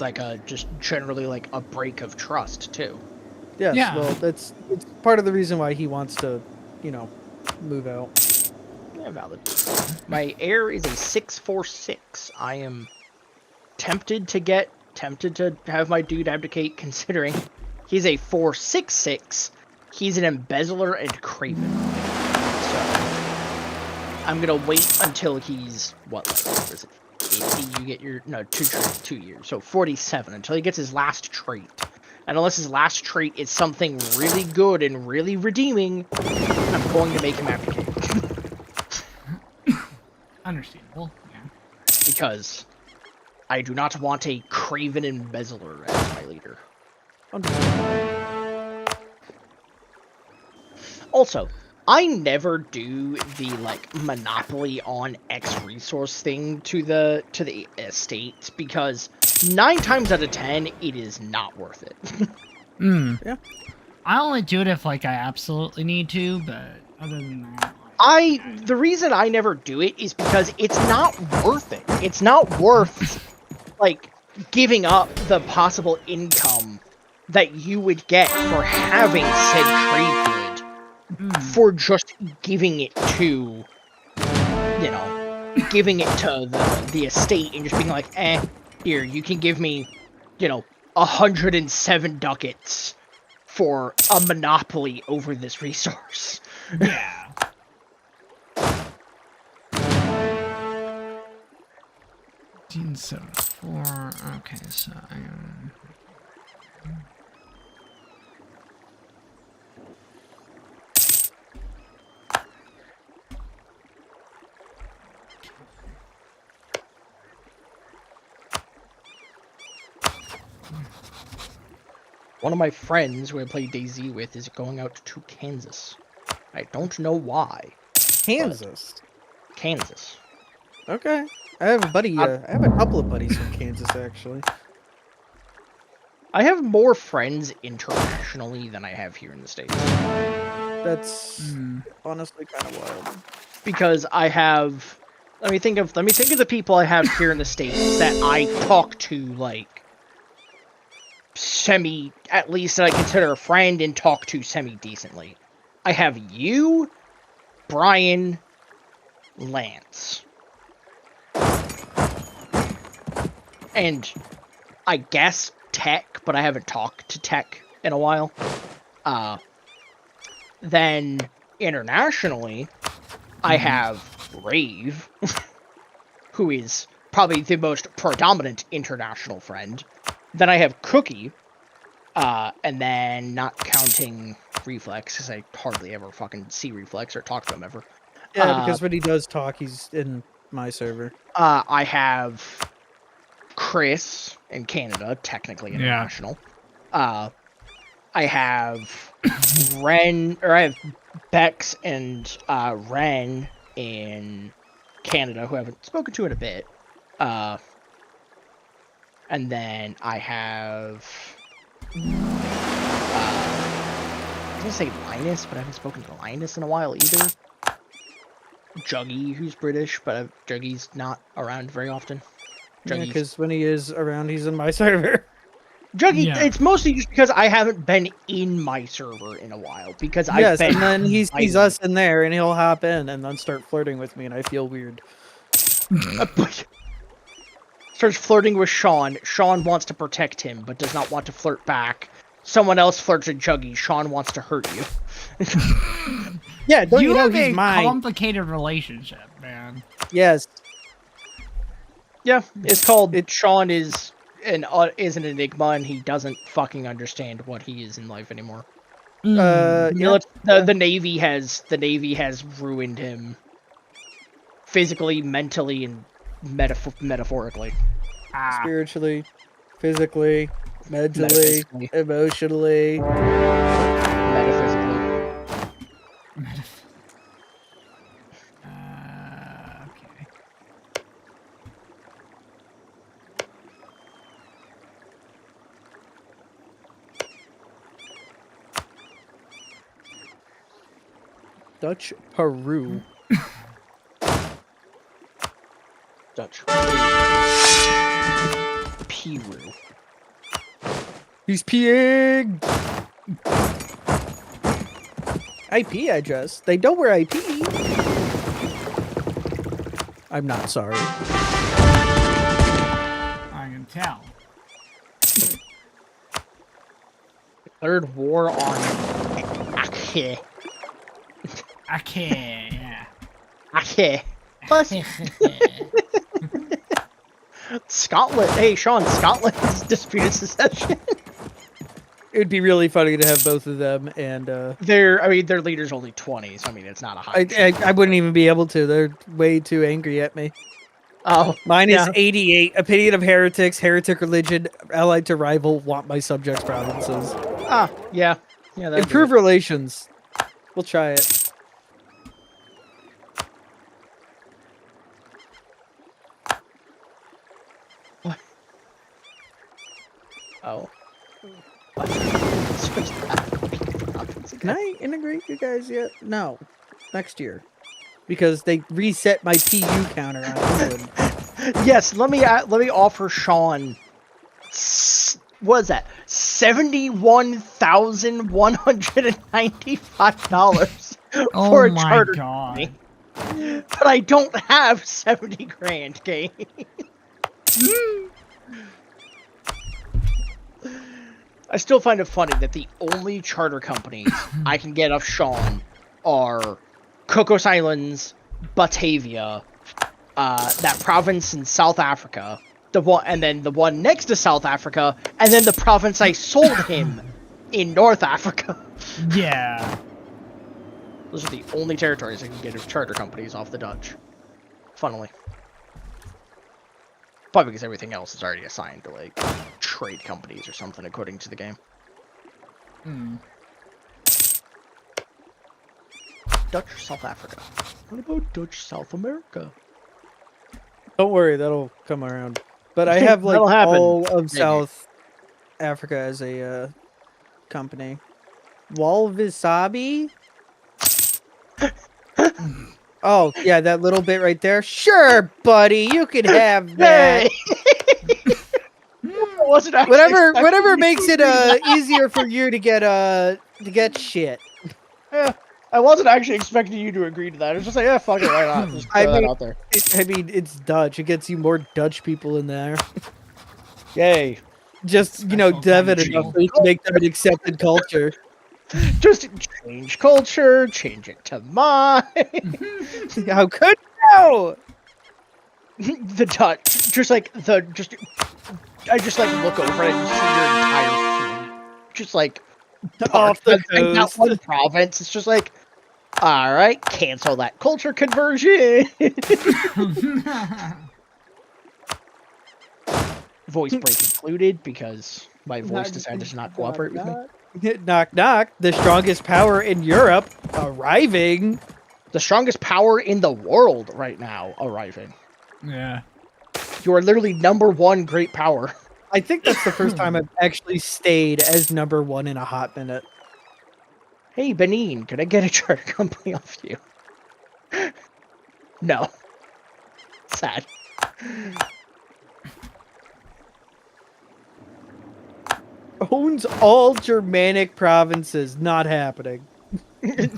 like a just generally like a break of trust too. Yes, Yeah. well, it's part of the reason why he wants to, you know, move out. Yeah, valid. My heir is a 646. I am tempted to have my dude abdicate, considering he's a 466. He's an embezzler and craven. So I'm gonna wait until he's what is it? 80, you get your 2 years, so 47 until he gets his last trait. And unless his last trait is something really good and really redeeming, I'm going to make him abdicate. Understandable. Yeah. Because I do not want a craven embezzler as my leader. Also, I never do the like monopoly on X resource thing to the estate because 9 times out of 10 it is not worth it. Yeah. I only do it if like I absolutely need to, but other than that, like, The reason I never do it is because it's not worth it. It's not worth like giving up the possible income that you would get for having said trade good for just giving it to, giving it to the estate and just being like, here, you can give me, 107 ducats for a monopoly over this resource. yeah. 1974. Okay, so I am. One of my friends who I play DayZ with is going out to Kansas. I don't know why. Kansas. Kansas. Okay. I have a buddy. I have a couple of buddies from Kansas, actually. I have more friends internationally than I have here in the States. That's honestly kind of wild. Because I have, let me think of the people I have here in the States that I talk to like at least that I consider a friend and talk to semi-decently. I have you, Brian, Lance. And I guess Tech, but I haven't talked to Tech in a while. Then internationally, I have Rave, who is probably the most predominant international friend. Then I have Cookie, and then not counting Reflex, because I hardly ever fucking see Reflex or talk to him ever. Yeah, because when he does talk, he's in my server. I have Chris in Canada, technically international. Yeah. I have I have Bex and Ren in Canada, who I haven't spoken to in a bit. And then I have I was gonna say Linus, but I haven't spoken to Linus in a while either. Juggy, who's British, but Juggy's not around very often. Yeah, because when he is around, he's in my server. Juggy, it's mostly just because I haven't been in my server in a while. Because I've been. And then he sees us in there, and he'll hop in and then start flirting with me, and I feel weird. Starts flirting with Sean. Sean wants to protect him, but does not want to flirt back. Someone else flirts with Juggy. Sean wants to hurt you. Yeah, don't you know have he's a mine? complicated relationship, man. Yes. Yeah, it's called. Sean is an enigma, and he doesn't fucking understand what he is in life anymore. The Navy has ruined him physically, mentally, and metaphorically. Spiritually, physically, mentally, emotionally, metaphysically. Okay. Dutch Peru. Dutch. Peru. He's peeing! IP address. They know where IP. I'm not sorry. I can tell. Third war on Aceh. Okay, yeah. Okay. Plus, Scotland. Hey, Sean, Scotland is disputed succession. It would be really funny to have both of them, and Their leader's only 20, so I mean, it's not a high. I wouldn't even be able to. They're way too angry at me. Oh, Mine is yeah. 88. Opinion of heretics, heretic religion, allied to rival, want my subjects provinces. Ah, yeah. Yeah, that'd Improve relations. We'll try it. What? Oh. Can I integrate you guys yet? No. Next year. Because they reset my PU counter on England. Yes, let me offer Sean. What is that? $71,195 Oh for a my charter god. company. But I don't have 70 grand, game. I still find it funny that the only charter companies I can get off Sean are Cocos Islands, Batavia, that province in South Africa, and then the one next to South Africa, and then the province I sold him in North Africa. Yeah. Those are the only territories I can get of charter companies off the Dutch. Funnily. Probably because everything else is already assigned to, like, trade companies or something, according to the game. Dutch South Africa. What about Dutch South America? Don't worry, that'll come around. But I have, like, That'll happen. all of Maybe. South Africa as a company. Walvisabi? Oh, yeah, that little bit right there. Sure, buddy, you can have that. Wasn't actually Whatever makes it easier for you to get shit. Yeah, I wasn't actually expecting you to agree to that. It was just like, yeah, fuck it, why not? Just throw that out there. I mean, it's Dutch. It gets you more Dutch people in there. Yay. Just, Devin enough to make them an accepted culture. Just change culture, change it to mine. How could you? The Dutch, I just like look over and see your entire team. Just like Off the that coast. one province. It's just like, all right, cancel that culture conversion. Voice break included because my voice decided to not cooperate with me. Knock, knock. The strongest power in Europe arriving. The strongest power in the world right now arriving. Yeah. You are literally #1 great power. I think that's the first time I've actually stayed as #1 in a hot minute. Hey, Benin, could I get a charter company off you? No. Sad. Owns all Germanic provinces. Not happening.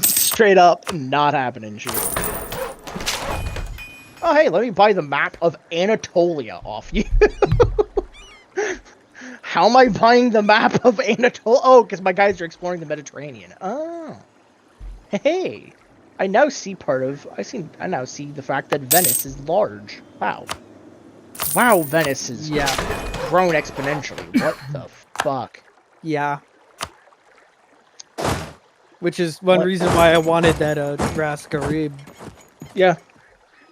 Straight up, not happening, shit. Oh, hey, let me buy the map of Anatolia off you. How am I buying the map of Anatolia? Oh, because my guys are exploring the Mediterranean. Oh. Hey. I now see I now see the fact that Venice is large. Wow. Wow, Venice has grown exponentially. What the fuck? Yeah. Which is one reason why I wanted that Ras Garib. Yeah.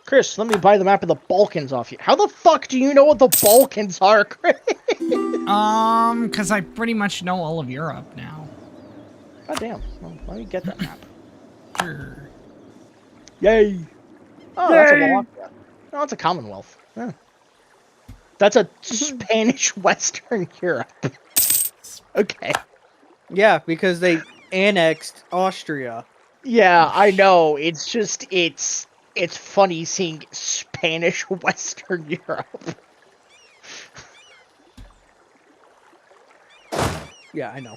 Chris, let me buy the map of the Balkans off you. How the fuck do you know what the Balkans are, Chris? Because I pretty much know all of Europe now. God damn. Well, let me get that map. Sure. Yay. Oh, that's a Wallachia. No, it's a Commonwealth. Yeah. That's a Spanish Western Europe. Okay. Yeah, because they annexed Austria. Yeah, I know. It's just, it's funny seeing Spanish Western Europe. Yeah, I know.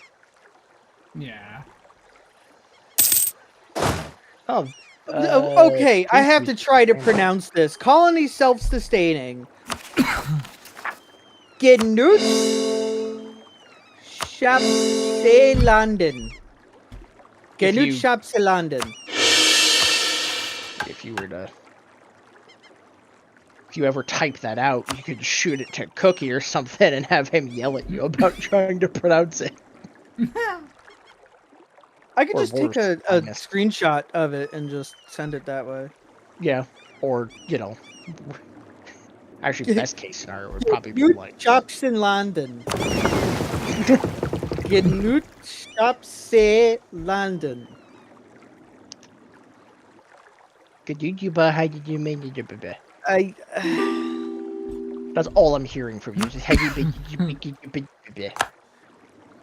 Yeah. Oh. Okay, I have to try to pronounce this. Colony self-sustaining. Genut Schapselanden. Genut Schapselanden. if you ever type that out, you could shoot it to Cookie or something and have him yell at you about trying to pronounce it. I could Or just take worse, a I guess. screenshot of it and just send it that way. Yeah, or actually, best case scenario would probably be like shops in London. Genut shops in London. I That's all I'm hearing from you.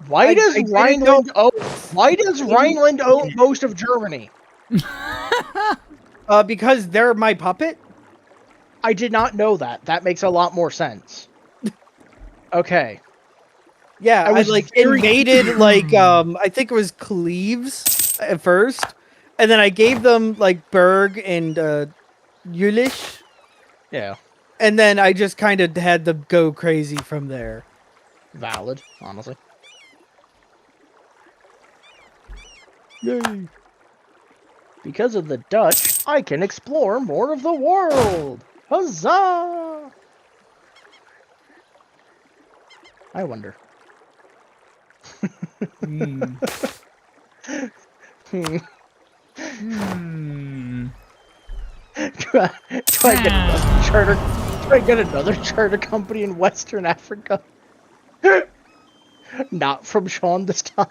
Why does Rhineland own most of Germany? because they're my puppet. I did not know that. That makes a lot more sense. Okay. Yeah, I was very- invaded I think it was Cleves at first, and then I gave them like Berg and Jülich, Yeah, and then I just kind of had them go crazy from there. valid, honestly. Yay. Because of the Dutch, I can explore more of the world. Huzzah! I wonder. Hmm. Hmm. Hmm. Do I get another charter? Do I get another charter company in Western Africa? Not from Sean this time.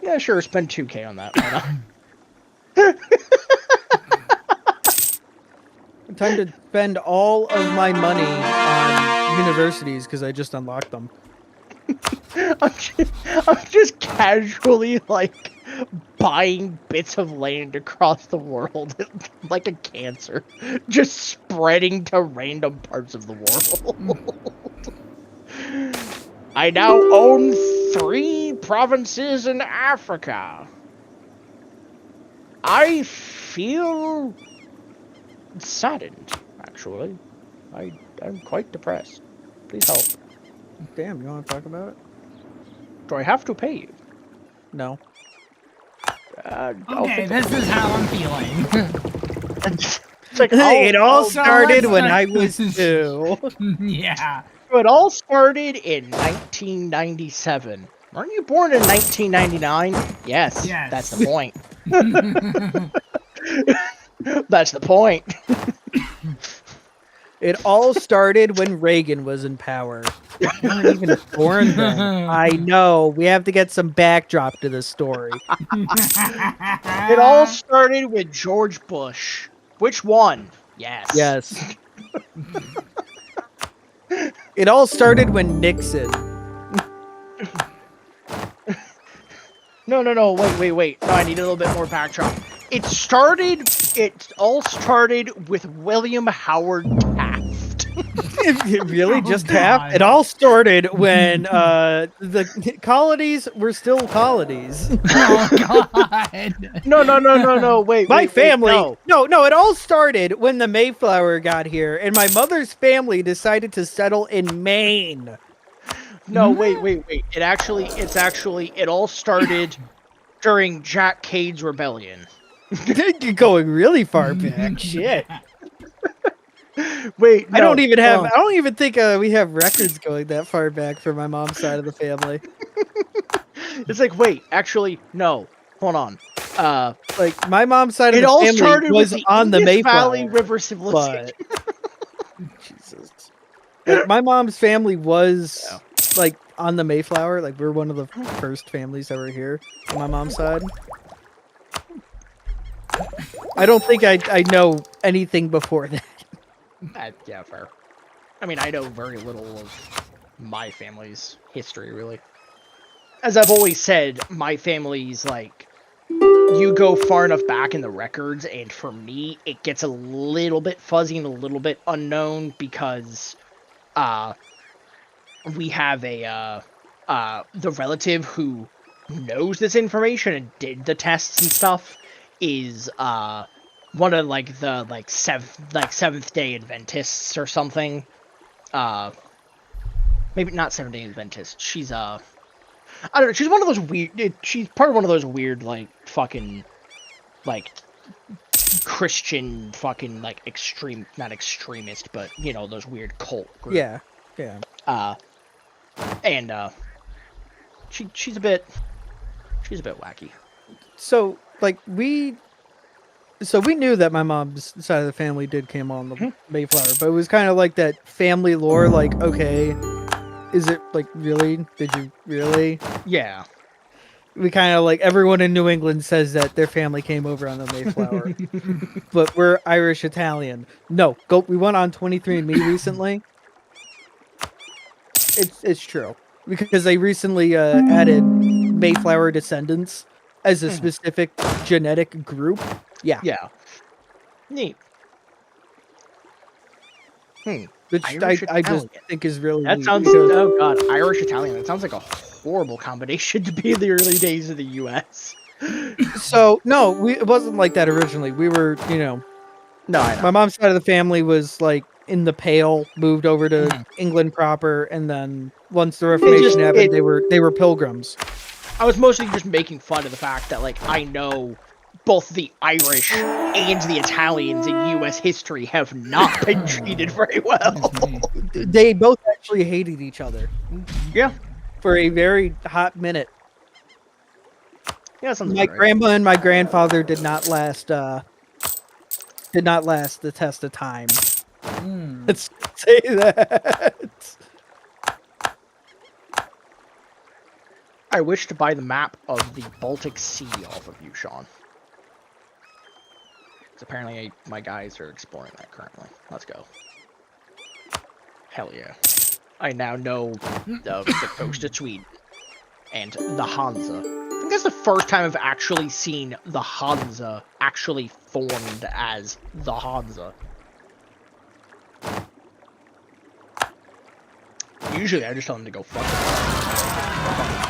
Yeah, sure. Spend 2K on that. Why not? Time to spend all of my money on universities because I just unlocked them. I'm just casually like buying bits of land across the world like a cancer, just spreading to random parts of the world. I now own 3 provinces in Africa. I feel saddened, actually. I'm quite depressed. Please help. Damn, you want to talk about it? Do I have to pay you? No. Okay, this is how I'm feeling. It's like, It all so started let's when start- I was 2. Yeah. It all started in 1997. Weren't you born in 1999? Yes. Yes. That's the point. That's the point. It all started when Reagan was in power. You weren't even born then. I know. We have to get some backdrop to this story. It all started with George Bush. Which one? Yes. Yes. It all started when Nixon. No, wait. No, I need a little bit more backdrop. It all started with William Howard Taft. Really? Oh, Just God. half? It all started when the colonies were still colonies. Oh God. No, wait. My wait, family. no. No, it all started when the Mayflower got here and my mother's family decided to settle in Maine. No, wait. It all started during Jack Cade's rebellion. You're going really far back. Shit. Wait, no, I don't even think we have records going that far back for my mom's side of the family. It's like, wait, actually, no. Hold on. Like my mom's side of It the all family started was with the on the Indus Mayflower. Valley River civilization. Jesus. Like, my mom's family was like on the Mayflower. Like we're one of the first families that were here on my mom's side. I don't think I know anything before that. Yeah, fair. I mean, I know very little of my family's history, really. As I've always said, my family's like, you go far enough back in the records, and for me, it gets a little bit fuzzy and a little bit unknown because, we have the relative who knows this information and did the tests and stuff is, one of the Seventh Day Adventists or something. Maybe not Seventh Day Adventist. She's I don't know. She's one of those weird. She's part of one of those weird, like fucking, like Christian fucking like extreme, not extremist, but you know those weird cult groups. Yeah. And she's a bit wacky. So like we knew that my mom's side of the family did came on the Mayflower, but it was kind of like that family lore. Like, okay, is it like really? Did you really? Yeah. We kind of like everyone in New England says that their family came over on the Mayflower, but we're Irish Italian. No, we went on 23andMe recently. It's true because they recently added Mayflower descendants as a specific genetic group. Yeah. Neat. Which I just think is really that neat sounds because- oh god, Irish Italian. That sounds like a horrible combination to be in the early days of the U.S. So no, it wasn't like that originally. We were, No, I know. my mom's side of the family was like in the Pale, moved over to England proper, and then once the Reformation happened, they were pilgrims. I was mostly just making fun of the fact that like I know both the Irish and the Italians in U.S. history have not been treated very well. They both actually hated each other. Yeah. For a very hot minute. Yeah, sounds My right. grandma and my grandfather did not last the test of time. Let's say that. I wish to buy the map of the Baltic Sea off of you, Sean. Because apparently my guys are exploring that currently. Let's go. Hell yeah. I now know the coast of Sweden and the Hansa. I think that's the first time I've actually seen the Hansa actually formed as the Hansa. Usually I just tell them to go fuck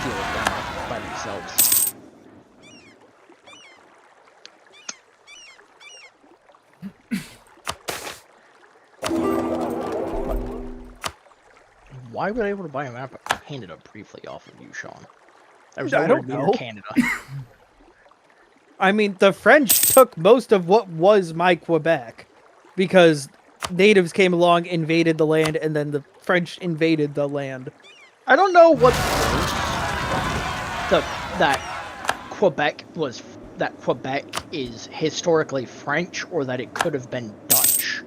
deal with them by themselves. Why were I able to buy a map of Canada briefly off of you, Sean? I don't know. Canada. I mean, the French took most of what was my Quebec because natives came along, invaded the land, and then the French invaded the land. I don't know what's worse. That Quebec is historically French, or that it could have been Dutch.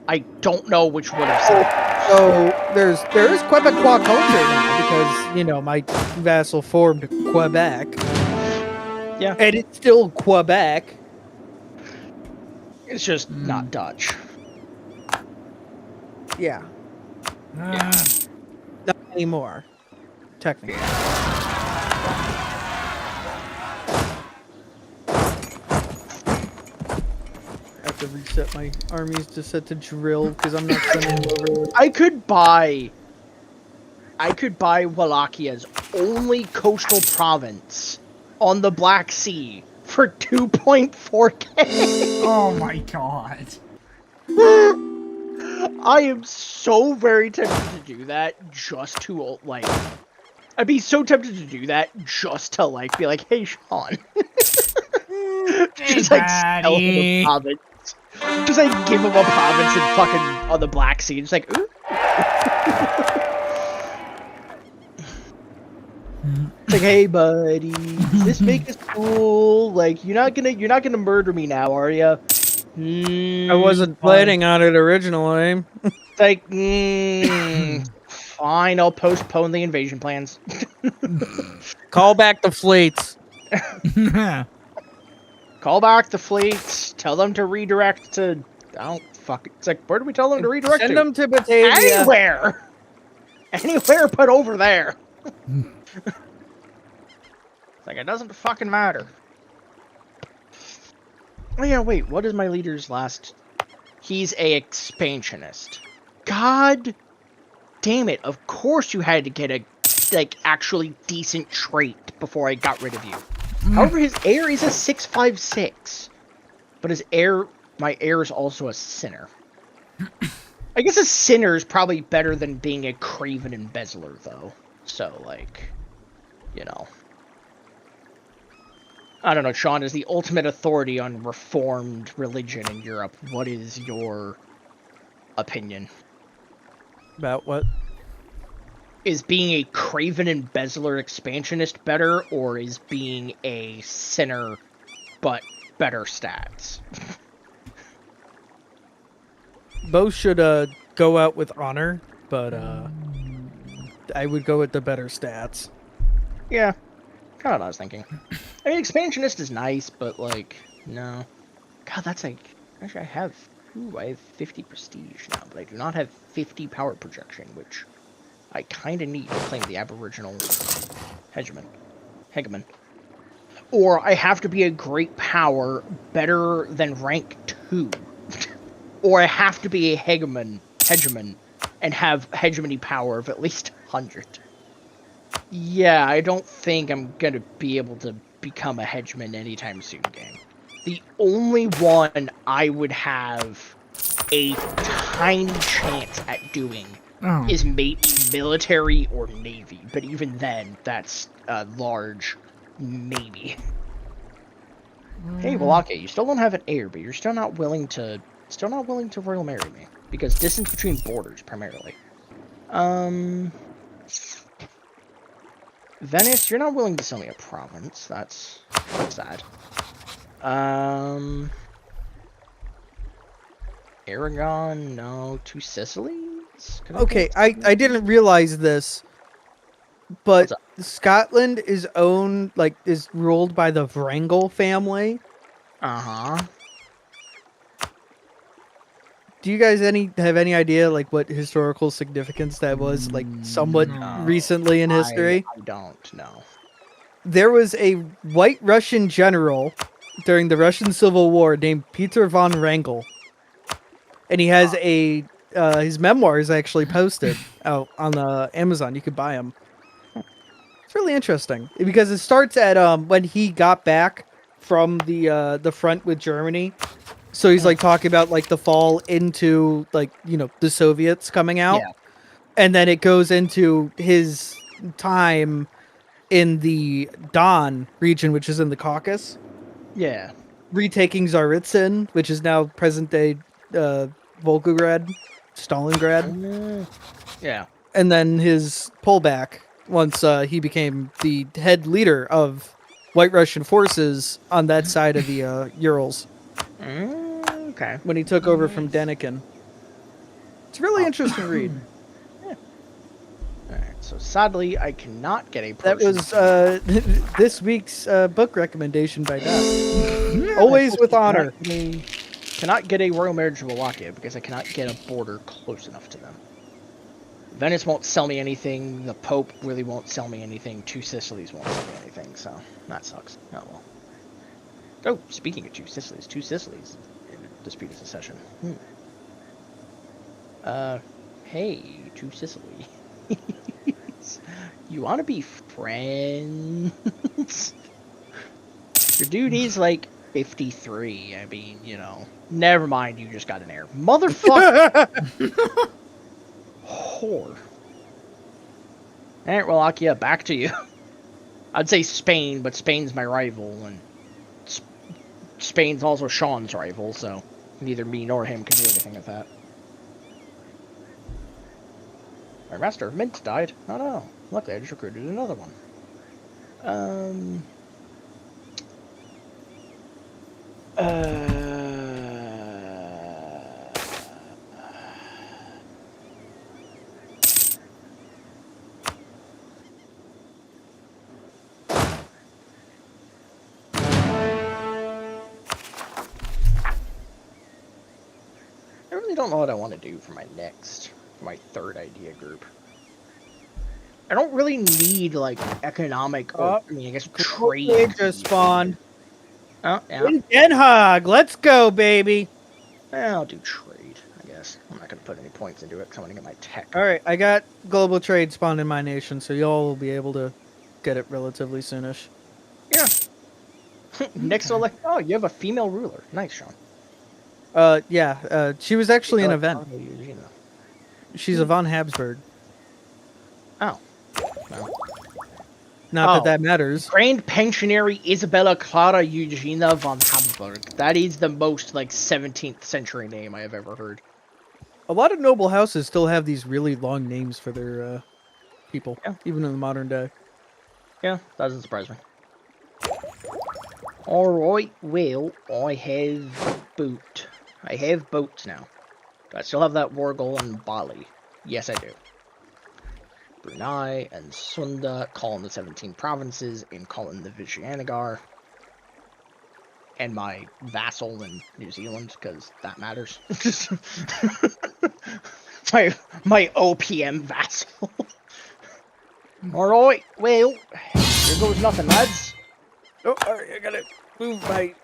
I don't know which would have said. So there is Quebecois culture now because, you know, my vassal formed Quebec. Yeah. And it's still Quebec. It's just not Dutch. Yeah. Not anymore. Technically. I have to reset my armies to set to drill because I'm not sending them over. I could buy Wallachhia's only coastal province on the Black Sea for 2.4k. Oh my god. I am so very tempted to do that just to, like... I'd be so tempted to do that just to, like, be like, hey, Sean. Just, like, sell him a province. Just, like, give him a province in fucking on the Black Sea. Just like, ooh. It's like, hey, buddy, does this make us cool? Like, you're not gonna murder me now, are you? I wasn't planning on it originally. It's like, fine, I'll postpone the invasion plans. Call back the fleets. Call back the fleets. Tell them to redirect to. I don't fuck. It's like, where do we tell them to redirect? Send them to Batavia. Anywhere. Anywhere but over there. It's like, it doesn't fucking matter. Oh yeah, wait, what is my leader's last? He's a expansionist. God damn it, of course you had to get a, like, actually decent trait before I got rid of you. However, his heir is a 656. But my heir is also a sinner. I guess a sinner is probably better than being a craven embezzler, though. So, like... you know. I don't know, Sean, as the ultimate authority on reformed religion in Europe, what is your opinion? About what? Is being a craven embezzler expansionist better, or is being a sinner but better stats? Both should go out with honor, but I would go with the better stats. Yeah, kind of what I was thinking. I mean, expansionist is nice, but like, no. God, that's like, actually I have 50 prestige now, but I do not have 50 power projection, which I kind of need to claim the aboriginal hegemon. Or I have to be a great power better than rank 2. Or I have to be a hegemon, and have hegemony power of at least 100. Yeah, I don't think I'm gonna be able to become a hegemon anytime soon, game. The only one I would have a tiny chance at doing is maybe military or navy, but even then, that's a large maybe. Hey, Wallachia, you still don't have an heir, but you're still not willing to royal marry me because distance between borders primarily. Venice, you're not willing to sell me a province. That's sad. Aragon, no. 2 Sicilies? Okay, I didn't realize this, but Scotland is ruled by the Wrangel family. Uh-huh. Do you guys have any idea like what historical significance that was, like somewhat recently in history? I don't know. There was a White Russian general during the Russian Civil War named Peter von Wrangel, and he has his memoirs actually posted out on the Amazon. You could buy them. It's really interesting because it starts at when he got back from the front with Germany. So he's like talking about like the fall into like, you know, the Soviets coming out. Yeah. And then it goes into his time in the Don region, which is in the Caucasus. Yeah. Retaking Tsaritsyn, which is now present day Volgograd, Stalingrad. Yeah. And then his pullback once he became the head leader of White Russian forces on that side of the Urals. Okay. When he took over from Denikin. It's a really interesting read. Yeah. Alright, so sadly, I cannot get a That Persian. was this week's book recommendation by Doc. Always with honor. Cannot get a royal marriage of Wallachia because I cannot get a border close enough to them. Venice won't sell me anything. The Pope really won't sell me anything. 2 Sicilies won't sell me anything, so that sucks. Oh well. Oh, speaking of 2 Sicilies, 2 Sicilies in disputed succession. Hey, 2 Sicily. You want to be friends? Your dude is like 53. I mean, you know. Never mind, you just got an heir. Motherfucker! Whore. Alright, Wallachia, back to you. I'd say Spain, but Spain's my rival, and Spain's also Sean's rival, so neither me nor him can do anything with that. Our Master of Mint died. Oh no. Luckily, I just recruited another one. I really don't know what I want to do for my third idea group. I don't really need, like, economic, or, I mean, I guess trade. Just spawned. Oh, yeah. In Den Haag, let's go, baby. I'll do trade, I guess. I'm not going to put any points into it because I want to get my tech. Alright, I got global trade spawned in my nation, so y'all will be able to get it relatively soonish. Yeah. Next, like, oh, you have a female ruler. Nice, Sean. Yeah, she was actually an event. You know. She's a von Habsburg. Oh. Well. Not that matters. Grand Pensionary Isabella Clara Eugenia von Habsburg. That is the most, like, 17th century name I have ever heard. A lot of noble houses still have these really long names for their people, Yeah. even in the modern day. Yeah, doesn't surprise me. Alright, well, I have boot. I have boats now. Do I still have that Wargle and Bali? Yes, I do. Brunei and Sunda, call in the 17 provinces, and call in the Vijayanagar. And my vassal in New Zealand, because that matters. my OPM vassal. Alright, well, here goes nothing, lads. Oh, alright, I gotta move my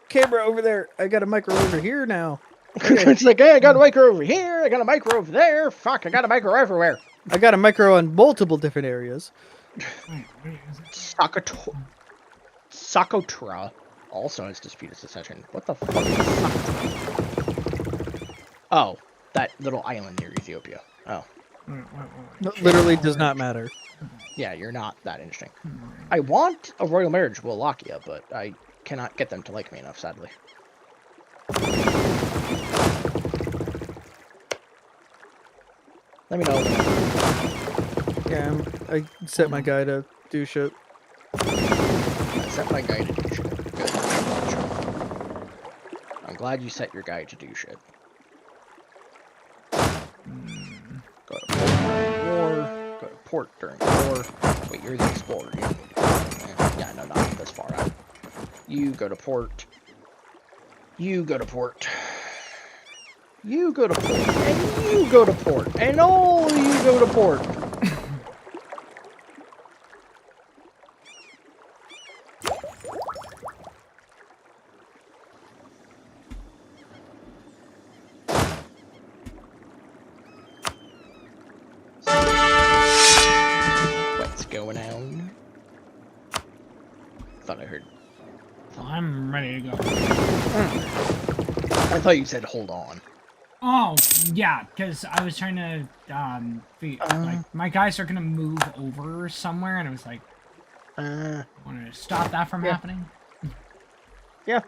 camera over there. I got a micro over here now. It's like, hey, I got a micro over here, I got a micro over there. Fuck, I got a micro everywhere. I got a micro on multiple different areas. Wait, is it? Socotra also has disputed succession. What the fuck is Socotra? Oh, that little island near Ethiopia. Oh. Literally does not matter. Yeah, you're not that interesting. I want a royal marriage with Wallachia, but I cannot get them to like me enough, sadly. Let me know. Yeah, I set my guy to do shit. I set my guy to do shit. Good. I'm glad you set your guy to do shit. Go to port during war. Go to port during war. Wait, you're the explorer. You don't need to go. Yeah, no, not this far out. You go to port. You go to port. You go to port. And you go to port. And all you go to port. What's going on? Thought I heard. I'm ready to go. I thought you said hold on. Oh, yeah, because I was trying to, like, my guys are gonna move over somewhere, and I was like, want to stop that from happening? Yeah.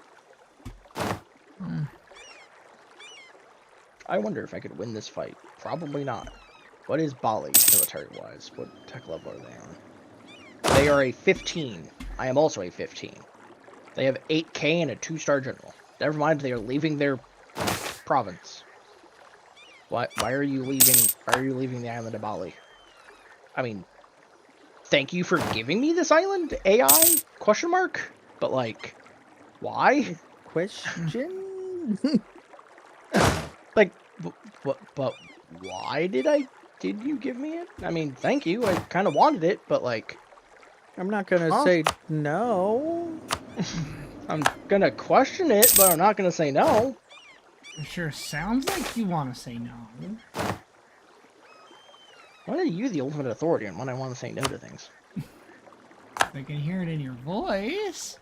I wonder if I could win this fight. Probably not. What is Bali, military-wise? What tech level are they on? They are a 15. I am also a 15. They have 8K and a 2-star general. Never mind, they are leaving their province. Why are you leaving? Why are you leaving the island of Bali? I mean, thank you for giving me this island, AI? Question mark? But like, why? Question? Like, but why did you give me it? I mean, thank you. I kind of wanted it, but like, I'm not gonna say no. I'm gonna question it, but I'm not gonna say no. It sure sounds like you want to say no. Why are you the ultimate authority on when I want to say no to things? I can hear it in your voice.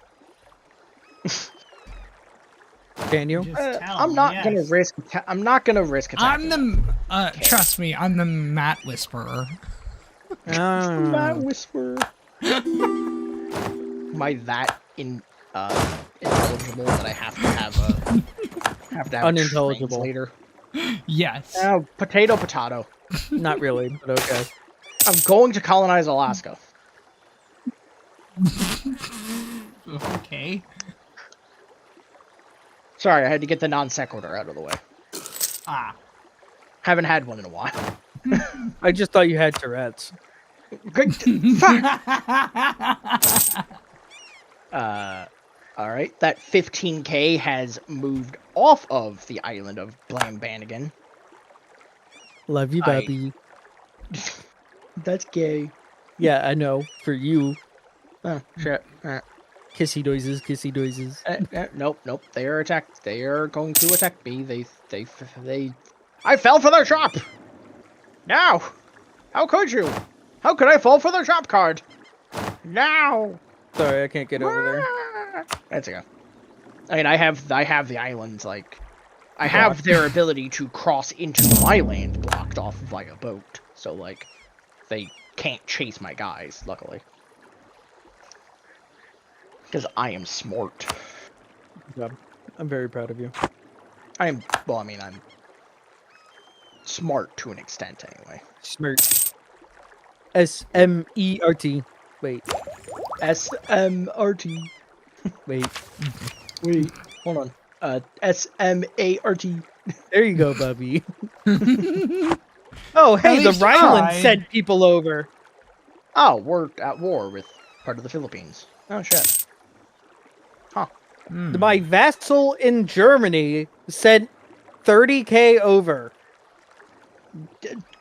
Can you? Just tell I'm me, not yes. gonna risk. I'm not gonna risk attacking. I'm the, trust me, I'm the Matt Whisperer. That whisper. Am I that intelligible that I have to have a Unintelligible. translator? Yes. Oh, potato. Not really, but okay. I'm going to colonize Alaska. Okay. Sorry, I had to get the non sequitur out of the way. Ah. Haven't had one in a while. I just thought you had Tourette's. Alright, that 15K has moved off of the island of Blanbannigan. Love you, Bobby. That's gay. Yeah, I know. For you. Oh, shit. Kissy noises, kissy noises. Nope. They are attacked. They are going to attack me. They. I fell for their trap! No! How could you? How could I fall for their trap card? No! Sorry, I can't get over there. That's okay. I mean, I have the islands, like... I have their ability to cross into my land blocked off via boat. So, like, they can't chase my guys, luckily. Because I am smart. Yeah, I'm very proud of you. I'm smart to an extent anyway. Smert. S-M-E-R-T. Wait. S-M-R-T. Wait. Hold on. S-M-A-R-T. There you go, Bubby. Oh, hey, the least you Rhineland tried. sent people over. Oh, we're at war with part of the Philippines. Oh, shit. Huh. My vassal in Germany sent 30K over.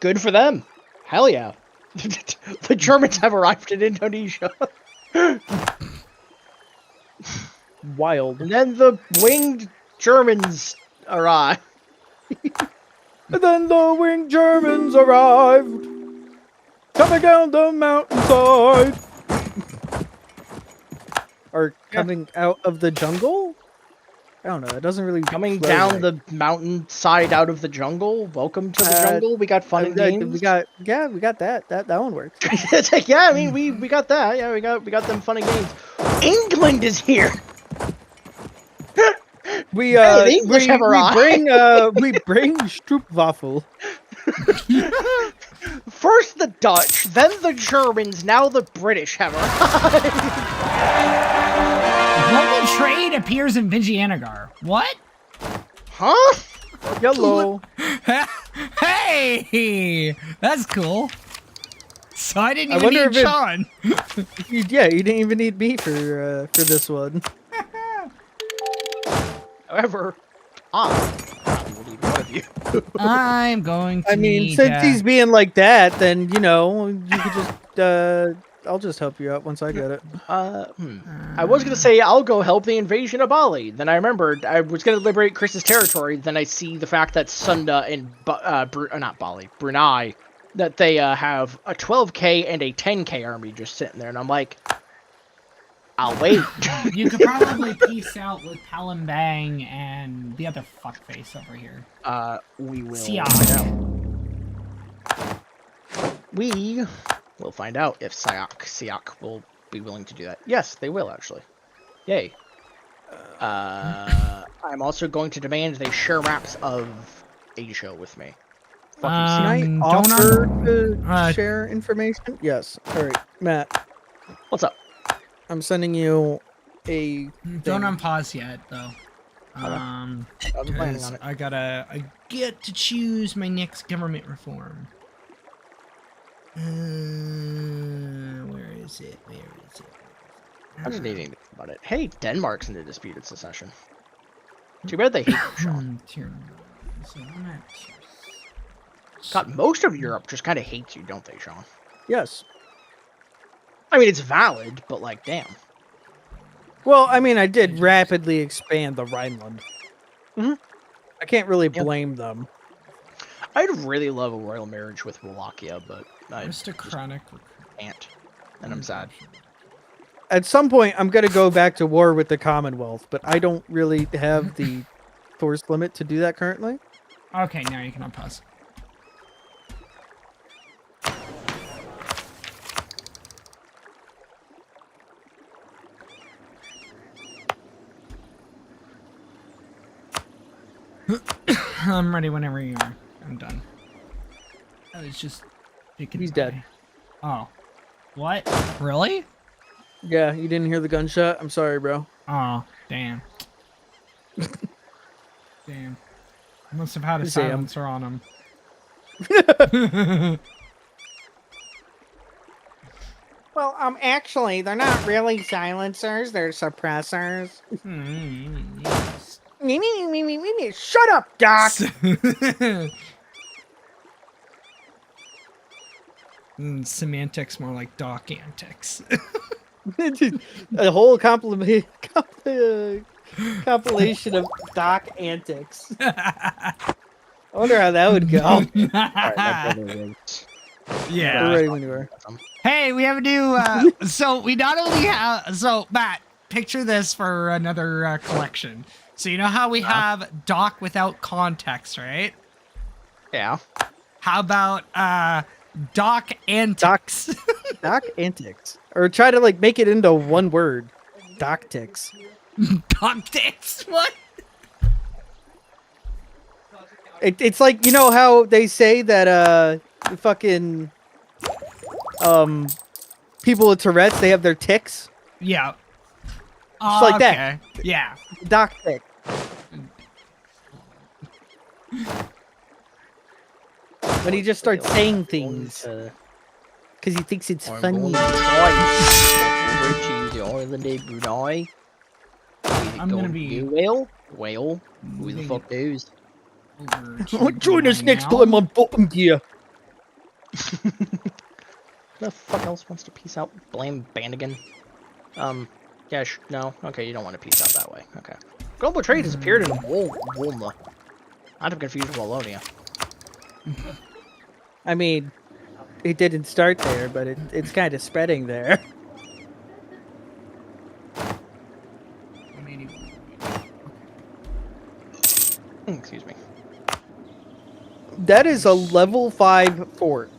Good for them. Hell yeah. The Germans have arrived in Indonesia. Wild. And then the winged Germans arrive. And then the winged Germans arrived, coming down the mountainside. Or coming out of the jungle? I don't know. It doesn't really Coming flow down right. the mountainside out of the jungle. Welcome to the jungle. We got fun and games. We got that. That one works. It's like, yeah, I mean, we got that. Yeah, we got them fun and games. England is here. We Hey, the English have we arrived. bring Stroopwafel. First the Dutch, then the Germans, now the British have arrived. Global trade appears in Vijayanagar. What? Huh? Hello. Hey, that's cool. So I didn't I even wonder need if it- Sean. Yeah, you didn't even need me for this one. However, I will need one of you. I'm going to. I mean, need, since he's being like that, then you know you could just I'll just help you out once I get it. I was gonna say I'll go help the invasion of Bali. Then I remembered I was gonna liberate Chris's territory. Then I see the fact that Sunda and not Bali, Brunei, that they have a 12K and a 10K army just sitting there, and I'm like, I'll wait. You could probably peace out with Palembang and the other fuckface over here. We will Siak. find out. We will find out if Siak will be willing to do that. Yes, they will actually. Yay. I'm also going to demand they share maps of Asia with me. Fuck you, Can I Don't offer un- to share information? Yes. All right, Matt. Siak. What's up? I'm sending you a. Don't thing. unpause yet, though. I was planning 'cause on it. I get to choose my next government reform. Where is it? I'm just needing to think about it. Hey, Denmark's in a disputed secession. Too bad they hate you, Sean. So I'm at tier God, most of Europe just kind of hates you, don't they, Sean? Yes. I mean, it's valid, but like, damn. Well, I mean, I did rapidly expand the Rhineland. Mhm. I can't really Yeah. blame them. I'd really love a royal marriage with Wallachia, but I aristocratic. can't. And I'm sad. At some point, I'm gonna go back to war with the Commonwealth, but I don't really have the force limit to do that currently. Okay, now you can unpause. I'm ready whenever you are. I'm done. I was just picking. He's dead. Oh. What? Really? Yeah, you didn't hear the gunshot? I'm sorry, bro. Oh, damn. Damn. I must have had a Damn. silencer on him. Well, actually, they're not really silencers. They're suppressors. Yes. Shut up, Doc! Semantics more like doc antics. A whole compilation of Doc antics. I wonder how that would go. Alright, my brother is. Yeah. We're ready when you are. Hey, we have a new. So we not only have. So Matt, picture this for another collection. So you know how we have doc without context, right? Yeah. How about doc antics? Doc antics. Or try to like make it into one word. Dock ticks. Tactics? What? It's like, you know how they say that fucking people with Tourette's, they have their ticks? Yeah. Just like that. Okay. Yeah. Dock tick. When he just starts saying things because he thinks it's funny. Over to the island of Brunei. I'm gonna be Whale? Whale? Who the fuck knows? Join us next now. time on Bottom Gear. Who the fuck else wants to peace out? Blame Bandigan. Yeah, no. Okay, you don't want to peace out that way. Okay. Global trade has appeared in Wolna. I'd have confused Wallonia. I mean, it didn't start there, but it's kind of spreading there. Excuse me. That is a level 5 fort.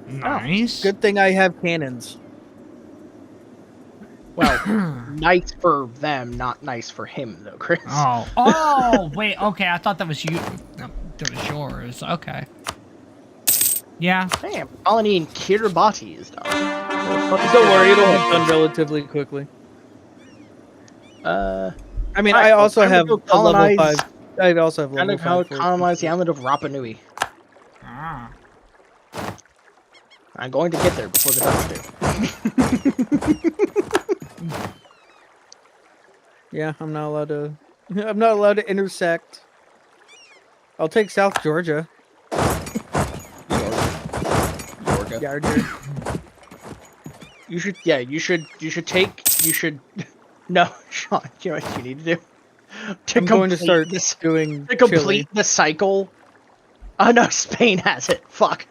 Nice. Good thing I have cannons. Well, nice for them, not nice for him, though, Chris. Oh, wait. Okay, I thought that was you. No, that was yours. Okay. Yeah. Damn, colony in Kiribati is done. Don't worry, it'll be done relatively quickly. I mean, Alright, I also time to have go a level colonize- 5. I also have Kind level of how 5 forts. colonize the island of Rapa Nui. Ah. I'm going to get there before the Dutch do. Yeah, I'm not allowed to. I'm not allowed to intersect. I'll take South Georgia. Georgia. Yarder. You should, yeah, you should no, Sean, you know what you need to do? I'm going to start this, doing to complete Chile. the cycle. Oh no, Spain has it. Fuck.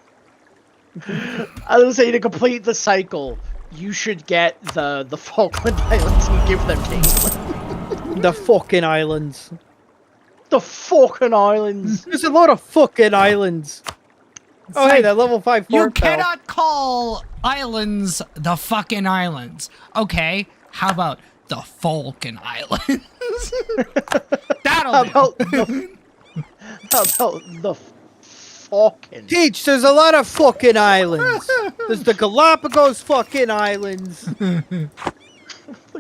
I was saying to complete the cycle, you should get the Falkland Islands and give them to England. The fucking islands. The fucking islands. There's a lot of fucking islands. Oh, hey, like, that level 5 You fort fell. cannot call islands the fucking islands. Okay, how about the Falkland Islands? That'll How do. about the fucking Teach, there's a lot of fucking islands. There's the Galapagos fucking islands. the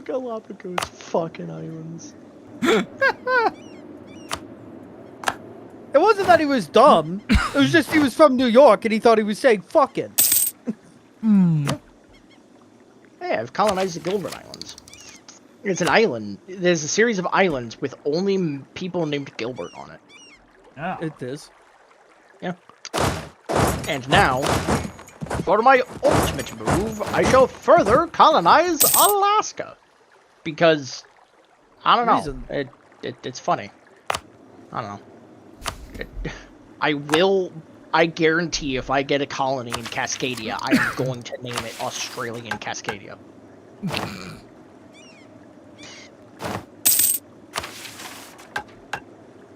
Galapagos fucking islands? It wasn't that he was dumb. It was just he was from New York and he thought he was saying fucking. Hey, I've colonized the Gilbert Islands. It's an island. There's a series of islands with only people named Gilbert on it. Oh. It is. Yeah. And now, for my ultimate move, I shall further colonize Alaska. Because, I don't know, Reason. it's funny. I don't know. I guarantee if I get a colony in Cascadia, I am going to name it Australian Cascadia.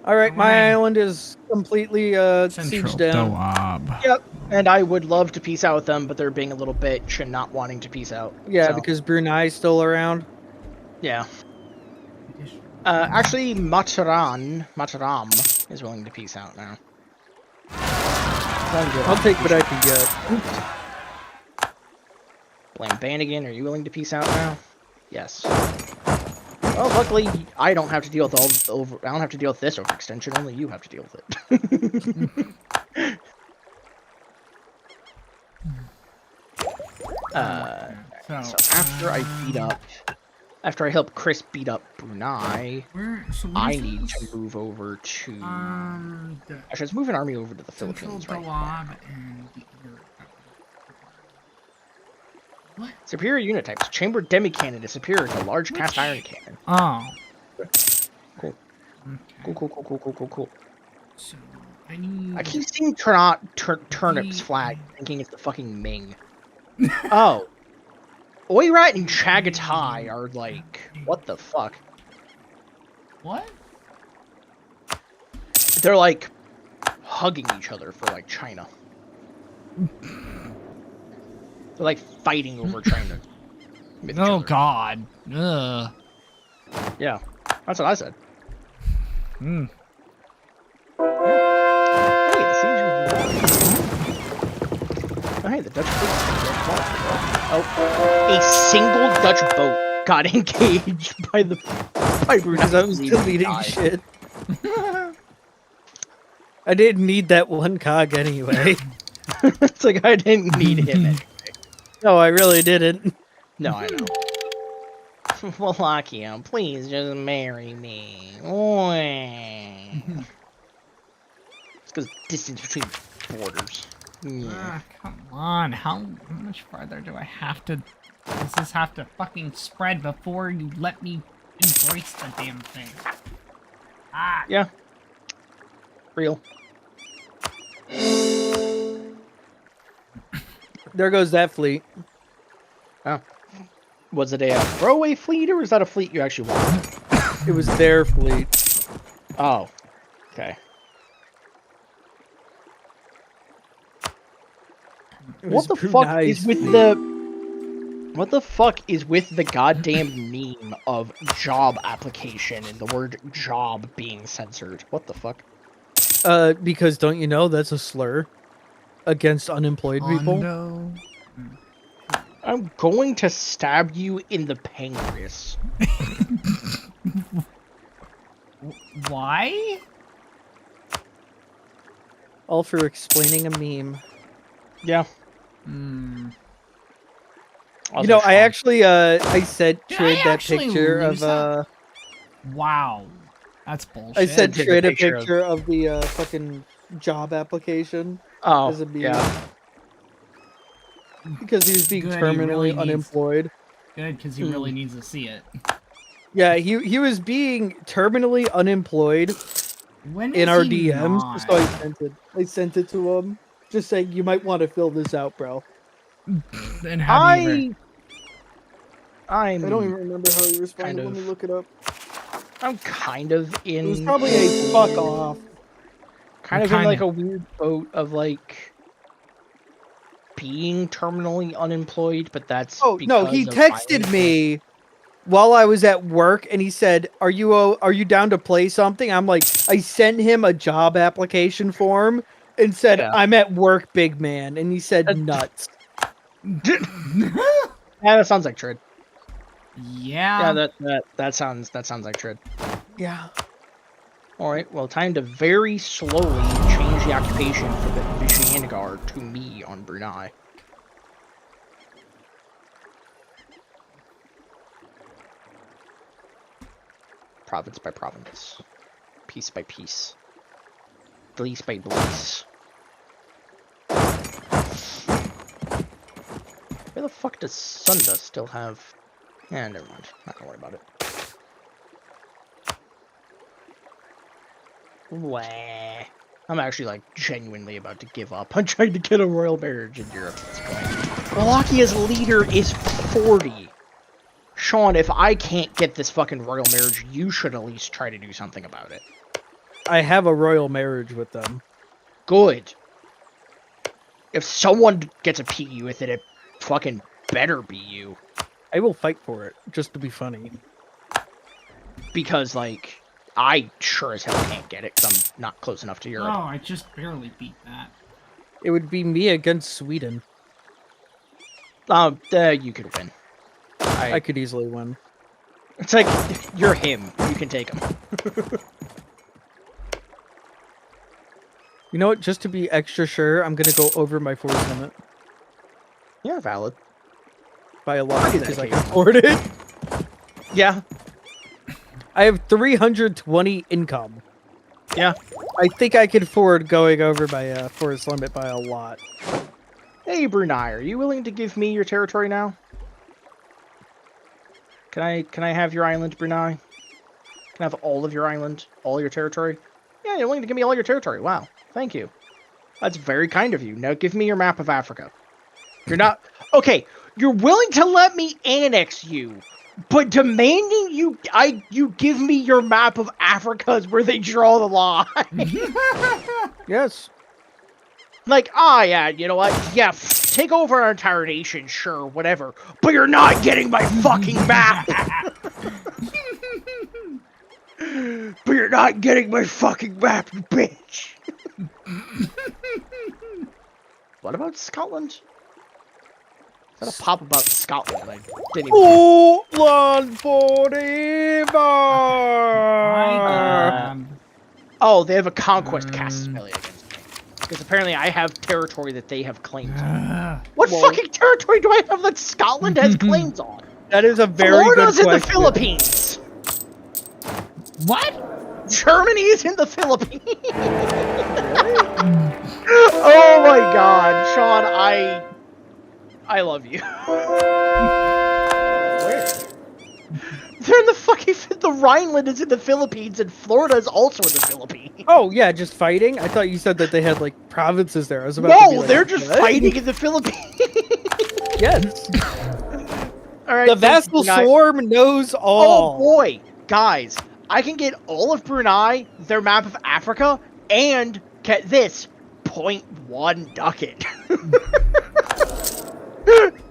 Alright, my Okay. island is completely sieged down. Doab. Yep. And I would love to peace out with them, but they're being a little bitch and not wanting to peace out. Yeah, so, because Brunei's still around. yeah. Actually, Mataram is willing to peace out now. I'll take what I can get. Blame Bannigan, are you willing to peace out now? Yes. Well, luckily, I don't have to deal with I don't have to deal with this overextension. Only you have to deal with it. So after after I help Chris beat up Brunei, I need to move over to. Actually, let's move an army over to the Philippines right now. What? Superior unit types. Chambered demi-cannon is superior to large cast iron cannon. Oh. Cool. Okay. Cool. So I need. I keep seeing Turnip's flag, thinking it's the fucking Ming. Oh. Oirat and Chagatai are like, what the fuck? What? They're like hugging each other for like China. They're like fighting over China. Myth Oh children. God. Ugh. Yeah, that's what I said. Hmm. Hey, the siege of... Oh, hey, the Dutch boat. Oh, a single Dutch boat got engaged by the... Because I was deleting shit. I didn't need that one cog anyway. It's like I didn't need him anyway. No, I really didn't. No, I know. Wallachia, please just marry me. It's because distance between borders. Yeah. Ah, come on. How much farther do I have to... Does this have to fucking spread before you let me embrace the damn thing? Ah. Yeah. Real. There goes that fleet. Oh. Was it a throwaway fleet, or was that a fleet you actually wanted? It was their fleet. Oh. Okay. What the fuck is with the... What the fuck is with the goddamn meme of job application and the word job being censored? What the fuck? Because don't you know that's a slur against unemployed people? Hondo. I'm going to stab you in the pancreas. Why? All for explaining a meme. Yeah. Hmm. You know, I actually I sent Did Trid I that actually picture lose of Wow. That's bullshit. I sent Did a Trid a picture picture of the fucking job application Oh, as a meme. yeah. Because he was being Good, he terminally really needs- unemployed. Good, because he really needs to see it. Yeah, he was being terminally unemployed When in is our he DMs, not? so I sent it to him, just saying you might want to fill this out, bro. And how do you... I don't even remember how he responded. Let me look it up. I'm kind of in... It was probably a fuck off. Kind of in like a weird boat of like being terminally unemployed, but that's Oh no, he because of texted violence. me while I was at work, and he said, "Are you down to play something?" I'm like, I sent him a job application form and said, Yeah. "I'm at work, big man," and he said, "Nuts." Yeah, that sounds like Trid. Yeah. Yeah, that sounds like Trid. Yeah. All right, well, time to very slowly change the occupation for the Vijayanagar to me on Brunei. Province by province, piece by piece, police by police. Where the fuck does Sunda still have? Yeah, never mind. Not gonna worry about it. Wah. I'm actually like genuinely about to give up on trying to get a royal marriage in Europe at this point. Wallach's leader is 40. Sean, if I can't get this fucking royal marriage, you should at least try to do something about it. I have a royal marriage with them. Good. If someone gets a PE with it, it fucking better be you. I will fight for it, just to be funny. Because, like, I sure as hell can't get it because I'm not close enough to Oh, Europe. I just barely beat that. It would be me against Sweden. You could win. I could easily win. It's like, you're him. You can take him. You know what? Just to be extra sure, I'm gonna go over my force limit Yeah, valid. by a lot do that because I can occasionally. afford it. Yeah. I have 320 income. Yeah. I think I could afford going over my force limit by a lot. Hey, Brunei, are you willing to give me your territory now? Can I have your island, Brunei? Can I have all of your island? All your territory? Yeah, you're willing to give me all your territory. Wow. Thank you. That's very kind of you. Now give me your map of Africa. You're not... Okay, you're willing to let me annex you, but demanding you give me your map of Africa is where they draw the line. Yes. Like, yeah, you know what? Yeah, take over our entire nation, sure, whatever. But you're not getting my fucking map! But you're not getting my fucking map, you bitch! What about Scotland? Is that a pop about Scotland? I didn't even... Scotland forever! Oh, they have a conquest cast spell against me. Because apparently I have territory that they have claims on. What fucking territory do I have that Scotland has claims on? That is a very Florida's good in the question. Philippines! What? Germany is in the Philippines! Oh my god, Sean, I love you. Where? They're in the fucking... The Rhineland is in the Philippines, and Florida is also in the Philippines. Oh, yeah, just fighting? I thought you said that they had, like, provinces there. I was about to be No, like, they're just what? fighting in the Philippines. Yes. All right, The vassal swarm knows all. Oh boy, guys, I can get all of Brunei, their map of Africa, and get this 0.1 ducat.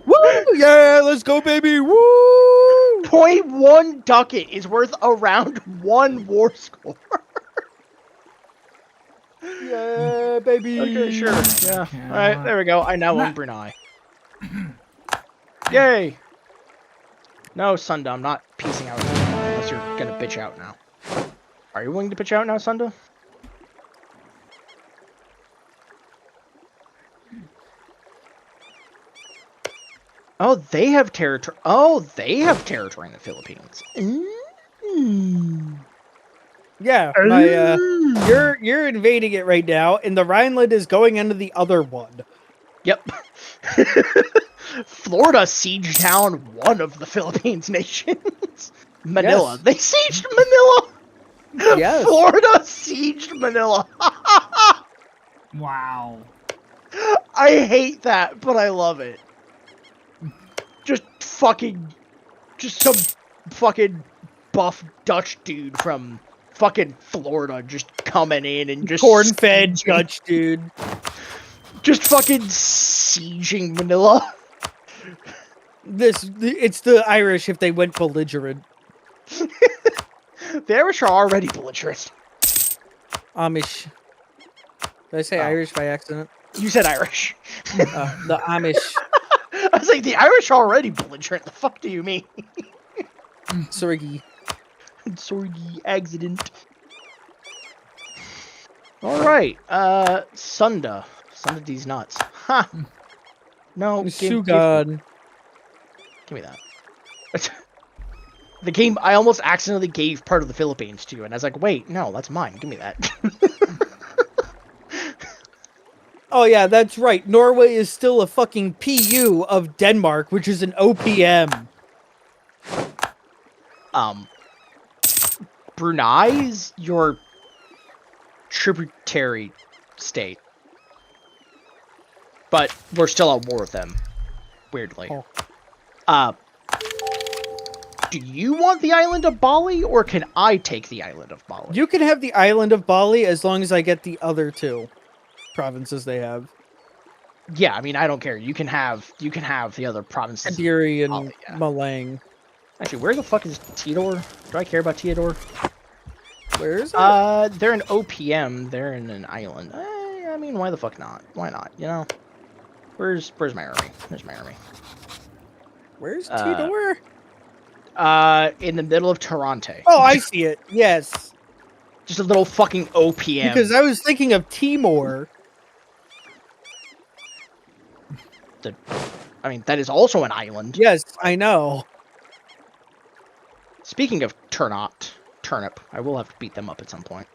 Woo! Yeah, let's go, baby! Woo! 0.1 ducat is worth around 1 war score. Yeah, baby! Okay, sure. Yeah. Okay, All right, there we go. I now own Brunei. Yay! No, Sunda, I'm not peacing out unless you're gonna bitch out now. Are you willing to bitch out now, Sunda? Oh, they have territory. Oh, they have territory in the Philippines. Yeah, my you're invading it right now, and the Rhineland is going into the other one. Yep. Florida sieged down one of the Philippines nations. Manila. Yes. They sieged Manila. Yes. Florida sieged Manila. Wow. I hate that, but I love it. Just some fucking buff Dutch dude from fucking Florida just coming in and just Corn-fed Dutch dude. just fucking sieging Manila. It's the Irish if they went belligerent. The Irish are already belligerent. Amish. Did I say Oh. Irish by accident? You said Irish. The Amish. I was like, the Irish are already belligerent. The fuck do you mean? Sorry. Sorry, accident. Alright, Sunda. Sunda these nuts. Ha! No, Sugan. give me that. The game, I almost accidentally gave part of the Philippines to you, and I was like, wait, no, that's mine. Give me that. Oh yeah, that's right. Norway is still a fucking PU of Denmark, which is an OPM. Brunei's your tributary state. But we're still at war with them. Weirdly. Oh. Do you want the island of Bali, or can I take the island of Bali? You can have the island of Bali as long as I get the other two provinces they have. Yeah, I mean, I don't care. You can have the other provinces. Kadiri and Bali, yeah. Malang. Actually, where the fuck is Teodor? Do I care about Teodor? Where is it? They're an OPM. They're in an island. I mean, why the fuck not? Why not? You know? Where's my army? There's my army. Where's Tidor? In the middle of Toronto. Oh, I see it. Yes. Just a little fucking OPM. Because I was thinking of Timor. I mean, that is also an island. Yes, I know. Speaking of turnip, I will have to beat them up at some point.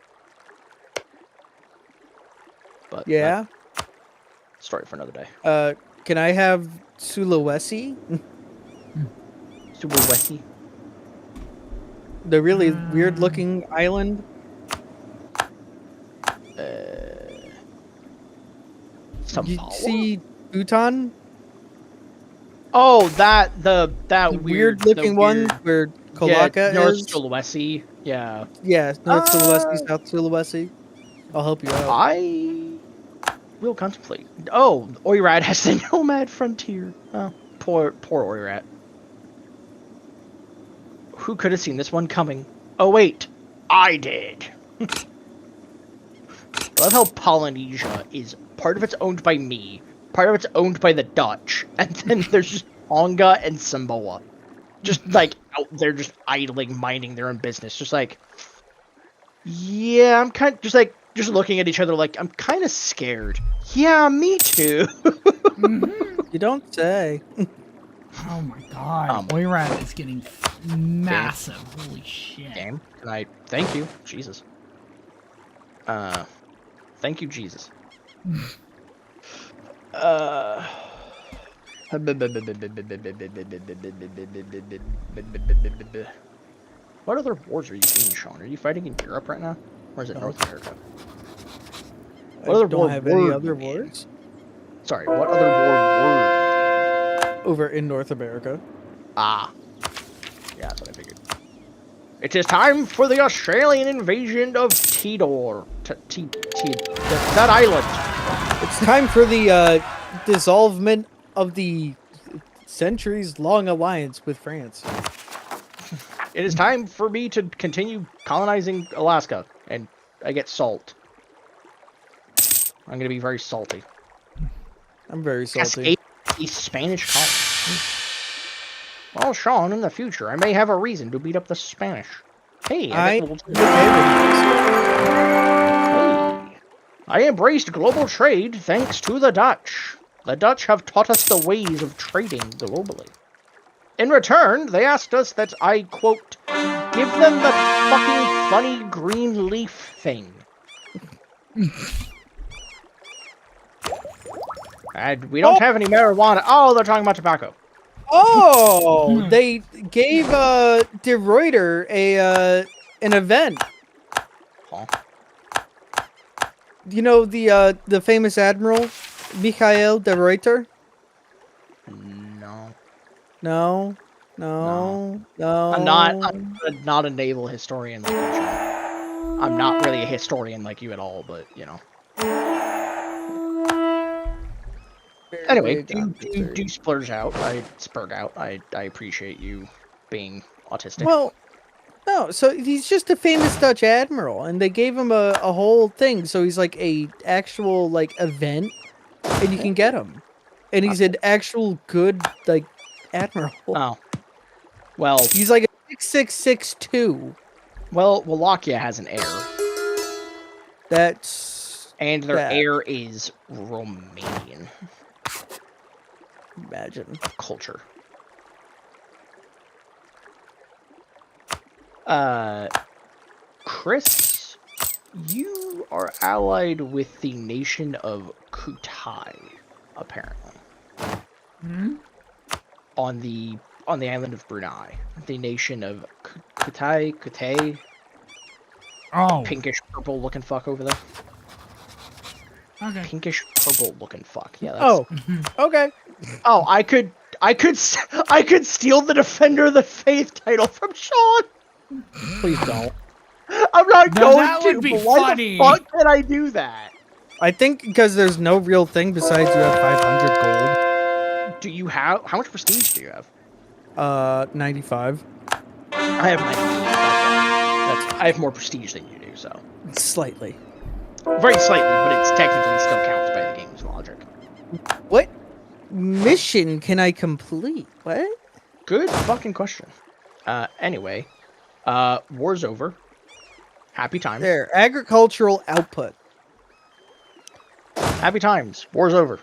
But Yeah. story for another day. Can I have Sulawesi? Sulawesi. The really weird-looking island. You Samoa? see Bhutan? Oh, that Weird-looking one where Kolaka North is. Sulawesi. Yeah. Yeah, North Sulawesi, South Sulawesi. I'll help you out. We'll contemplate. Oh, Oirat has the nomad frontier. Oh, poor Oirat. Who could have seen this one coming? Oh wait, I did. I love how Polynesia is part of it's owned by me, part of it's owned by the Dutch, and then there's just Tonga and Samoa, just like out there, just idling, minding their own business, just like, yeah, I'm kind of just looking at each other like I'm kind of scared. Yeah, me too. You don't say. Oh my god. Oirat is getting massive. Holy shit. Game, can I thank you, Jesus. Thank you, Jesus. What other wars are you in, Sean? Are you fighting in Europe right now? Or is it North America? What other don't war have were any you other in? wars Sorry, what other war were over in North America. you in? Ah. Yeah, that's what I figured. It is time for the Australian invasion of Tidor. That island. It's time for the dissolvement of the centuries-long alliance with France. It is time for me to continue colonizing Alaska, and I get salt. I'm gonna be very salty. I'm very salty. Escape the Spanish colony. Well, Sean, in the future, I may have a reason to beat up the Spanish. Hey, I embraced global trade thanks to the Dutch. The Dutch have taught us the ways of trading globally. In return, they asked us that I, quote, give them the fucking funny green leaf thing. And we don't have any marijuana. Oh, they're talking about tobacco. Oh, they gave De Ruyter an event. Huh? You know the famous admiral, Michael De Ruyter? No. No. I'm not a naval historian like you, Sean. I'm not really a historian like you at all, but, you know. Anyway, do splurge out. I appreciate you being autistic. Well, no, so he's just a famous Dutch admiral, and they gave him a whole thing, so he's like a actual, like, event, and you can get him. And he's an actual good, like, admiral. Oh. Well... He's like a 6662. Well, Wallachia has an heir. And their heir is Romanian. Imagine. Culture. Chris, you are allied with the nation of Kutai, apparently. Hmm? On the island of Brunei. The nation of Kutai. Oh. Pinkish purple looking fuck over there. Okay. Pinkish purple looking fuck. Yeah, that's... Okay. Oh, I could steal the Defender of the Faith title from Sean. Please don't. I'm not going that to. Would be but why funny. the fuck can I do that? I think because there's no real thing besides you have 500 gold. Do you have... How much prestige do you have? 95. I have 90. I have more prestige than you do, so... Slightly. Very slightly, but it's technically still counts by the game's logic. What mission can I complete? What? Good fucking question. Anyway. War's over. Happy times. There, agricultural output. Happy times. War's over.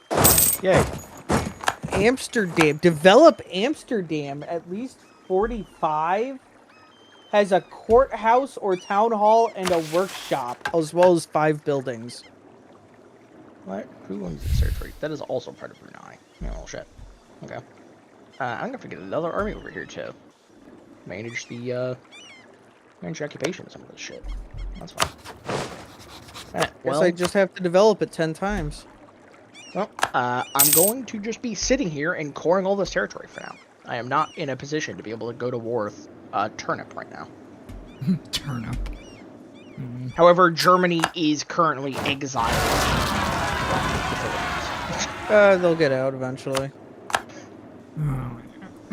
Yay. Amsterdam. Develop Amsterdam at least 45. Has a courthouse or town hall and a workshop, as well as 5 buildings. What? Who owns this territory? That is also part of Brunei. Oh, shit. Okay. I'm gonna get another army over here to manage the, occupation of some of this shit. That's fine. Guess I just have to develop it 10 times. Well, I'm going to just be sitting here and coring all this territory for now. I am not in a position to be able to go to war with Turnip right now. Turnip. However, Germany is currently exiled They'll get out eventually. Oh,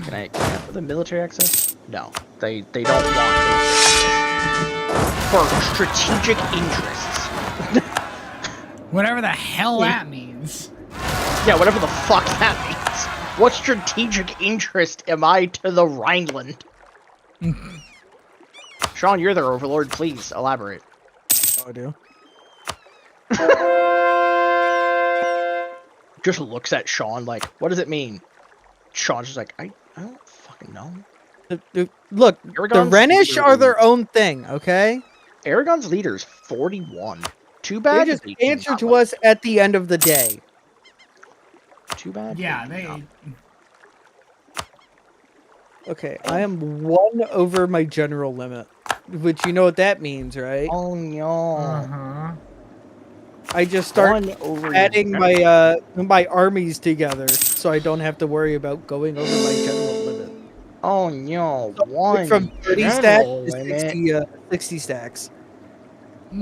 Can I have the military access? No, they don't want military access. For strategic interests. whatever the hell that means. Yeah, whatever the fuck that means. What strategic interest am I to the Rhineland? Sean, you're their overlord. Please elaborate. Oh, I do. Just looks at Sean like, what does it mean? Sean's just like, I don't fucking know. Look, Aragon's the Rhenish leader are is- their own thing, okay? Aragon's leader is 41. Too They bad. just they do answer not to like- us at the end of the day. Too bad. Yeah, do not- Okay, I am 1 over my general limit, which you know what that means, right? Oh no. Uh-huh. I just start One over adding your- my armies together, so I don't have to worry about going over my general limit. Oh no. So One from 30 stacks general to limit. 60 stacks.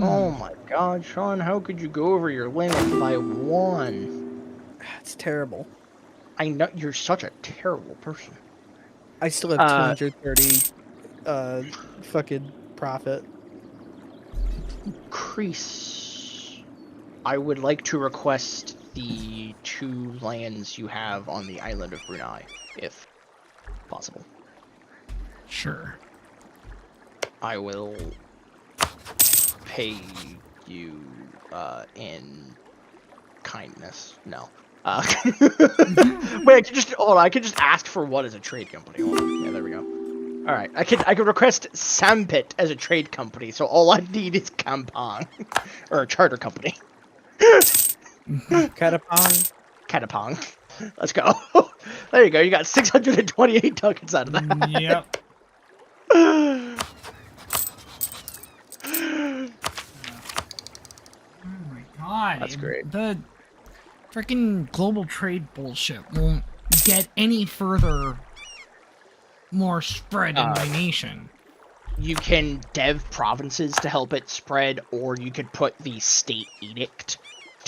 Oh my god, Sean, how could you go over your limit by 1? That's terrible. I know you're such a terrible person. I still have 230 fucking profit. Crease. I would like to request the 2 lands you have on the island of Brunei, if possible. Sure. I will pay you in kindness. No. Wait, I can just ask for what as a trade company. Hold on. Yeah, there we go. All right, I could request Sampit as a trade company. So all I need is Kampong, or a charter company. Catapong. Catapong. Let's go. There you go. You got 628 tokens out of that. Yep. Oh my god. That's great. The freaking global trade bullshit won't get any further more spread in my nation. You can dev provinces to help it spread, or you could put the state edict.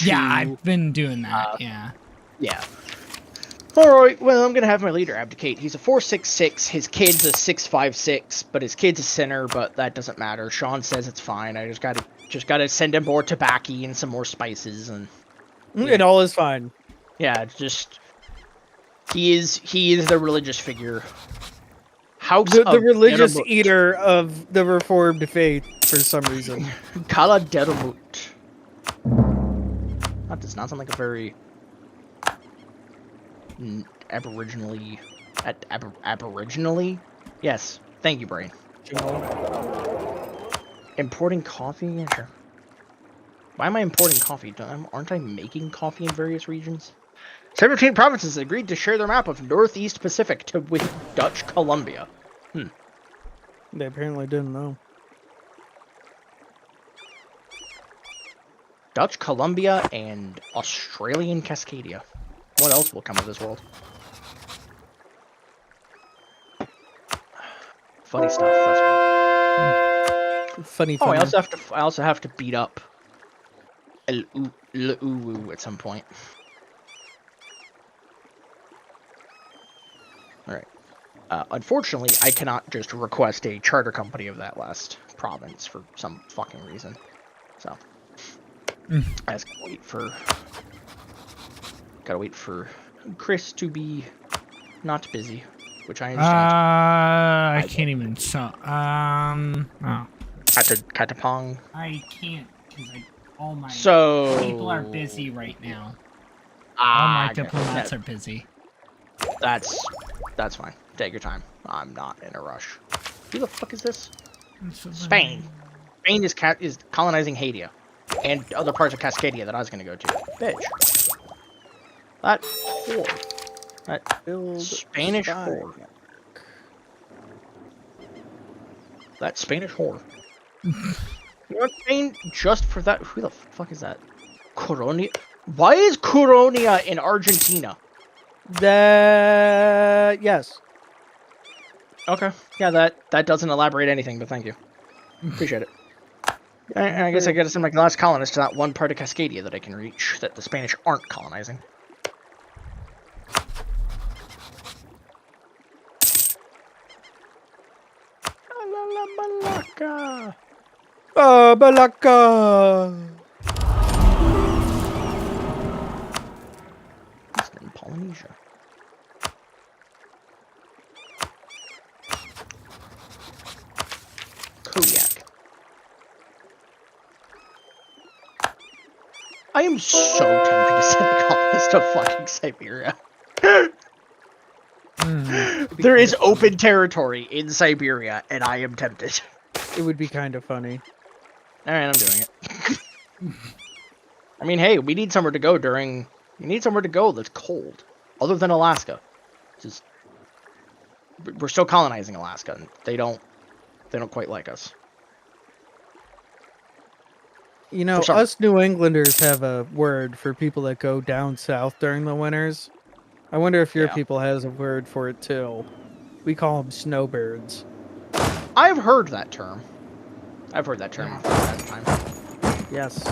Yeah, I've been doing that, yeah. Yeah. Alright, well, I'm gonna have my leader abdicate. He's a 466, his kid's a 656, but his kid's a sinner, but that doesn't matter. Sean says it's fine. I just gotta send him more tobacco and some more spices, and It all is fine. yeah, just he is the religious figure. House The of religious Dermot. eater of the Reformed faith for some reason. Kala Dermut. That does not sound like a very aboriginally aboriginally. Yes, thank you, brain. Importing coffee? Yeah, sure. Why am I importing coffee? Aren't I making coffee in various regions? 17 provinces agreed to share their map of Northeast Pacific with Dutch Columbia. They apparently didn't know. Dutch Columbia and Australian Cascadia. What else will come of this world? Funny stuff. That's what. Funny. Oh, I also have to beat up El Uwu at some point. All right. Unfortunately, I cannot just request a charter company of that last province for some fucking reason. So I just gotta wait for Chris to be not busy, which I understand. I can't even oh. Katapong. I can't because all my So people are busy right now. All my okay. diplomats are busy. That's fine. Take your time. I'm not in a rush. Who the fuck is this? Spain. Spain is colonizing Haiti and other parts of Cascadia that I was gonna go to. Bitch. That whore. That Build Spanish spy. whore. That Spanish whore. You know what, Spain? Just for that. Who the fuck is that? Coronia. Why is Coronia in Argentina? Yes. Okay. Yeah, that doesn't elaborate anything, but thank you. Appreciate it. I guess I gotta send my last colonist to that one part of Cascadia that I can reach that the Spanish aren't colonizing. Balaka. Balaka. Eastern Polynesia. Kodiak. I am so tempted to send a colonist to fucking Siberia. There is open territory in Siberia, and I am tempted. It would be kind of funny. Alright, I'm doing it. I mean, hey, we need somewhere to go during... We need somewhere to go that's cold. Other than Alaska. Just... We're still colonizing Alaska, and they don't quite like us. You know, some- us New Englanders have a word for people that go down south during the winters. I wonder if your Yeah. people has a word for it too. We call them snowbirds. I've heard that term. I've heard that term from time to time. Yes.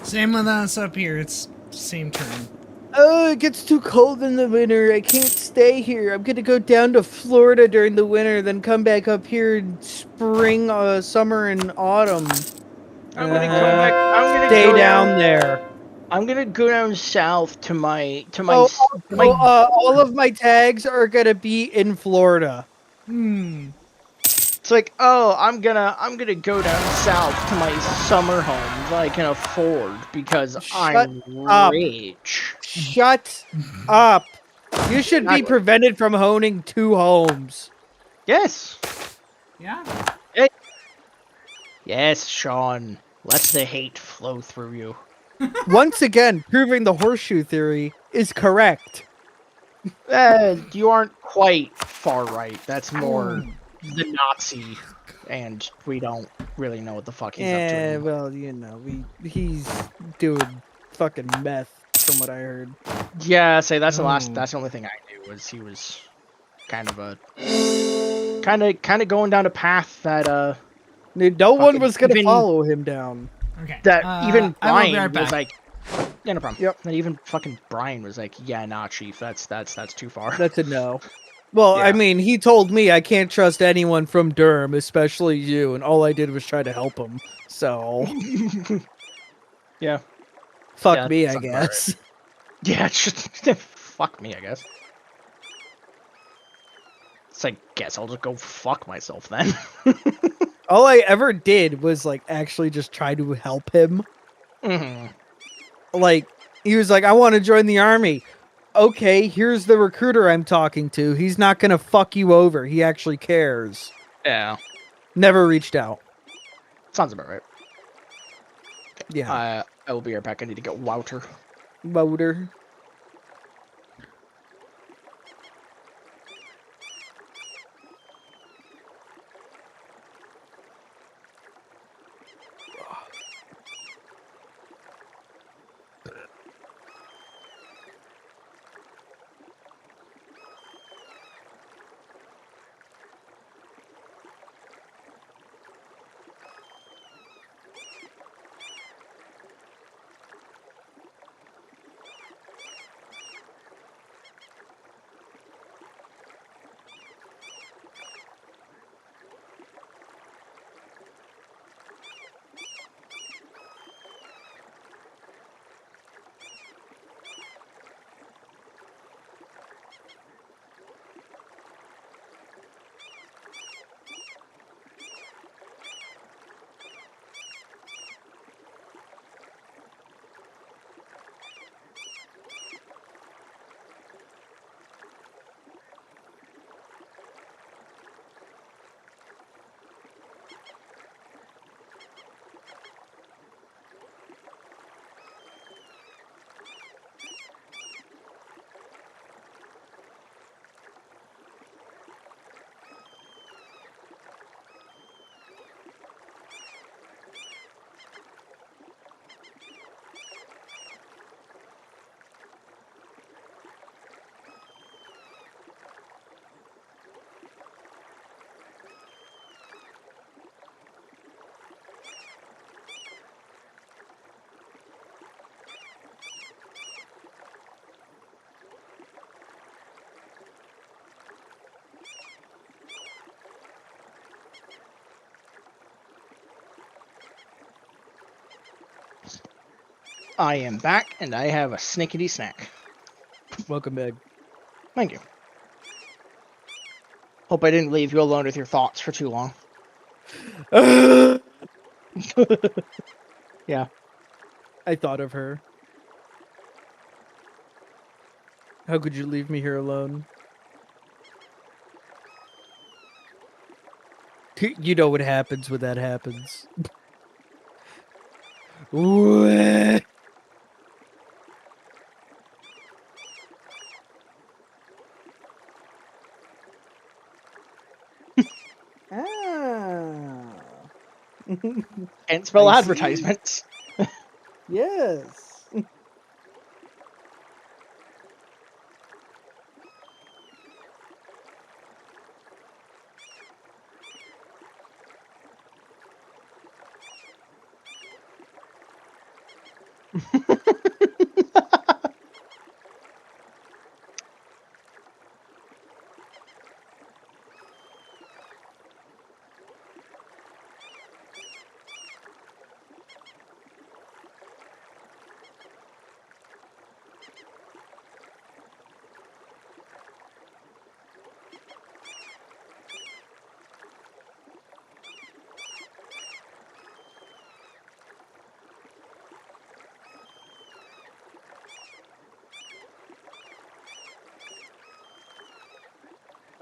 Same with us up here. It's same term. Oh, it gets too cold in the winter. I can't stay here. I'm gonna go down to Florida during the winter, then come back up here in spring, summer, and autumn. I'm gonna go back. I'm gonna Stay go down there. I'm gonna go down south to my All of my tags are gonna be in Florida. It's like, oh, I'm gonna go down south to my summer home that I can afford because I'm up. rich. Shut up. You should be Exactly. prevented from owning 2 homes. Yes. Yeah. Yes, Sean. Let the hate flow through you. Once again, proving the horseshoe theory is correct. You aren't quite far right. That's more the Nazi, and we don't really know what the fuck he's up to anymore. Well, you know, he's doing fucking meth, from what I heard. Yeah, say that's that's the only thing I knew was he was kind of going down a path that Dude, no one fucking was gonna even- follow him down. Okay. even I will be Brian right back. was like, yeah, no problem. Yep. That even fucking Brian was like, yeah, nah, chief, that's too far. That's a no. Well, I Yeah. mean, he told me I can't trust anyone from Durham, especially you, and all I did was try to help him. So, Yeah. fuck Yeah, me, I sounds about right. guess. Yeah, it's just fuck me, I guess. It's like, guess I'll just go fuck myself then. All I ever did was, like, actually just try to help him. Mhm. Like, he was like, I want to join the army. Okay, here's the recruiter I'm talking to. He's not gonna fuck you over. He actually cares. Yeah, Never reached out. sounds about right. Yeah. I will be right back. I need to get Wouter. Motor. I am back, and I have a snickety snack. Welcome back. Thank you. Hope I didn't leave you alone with your thoughts for too long. Yeah. I thought of her. How could you leave me here alone? You know what happens when that happens. Wah. Ah. Can't spell I see. advertisements. Yes.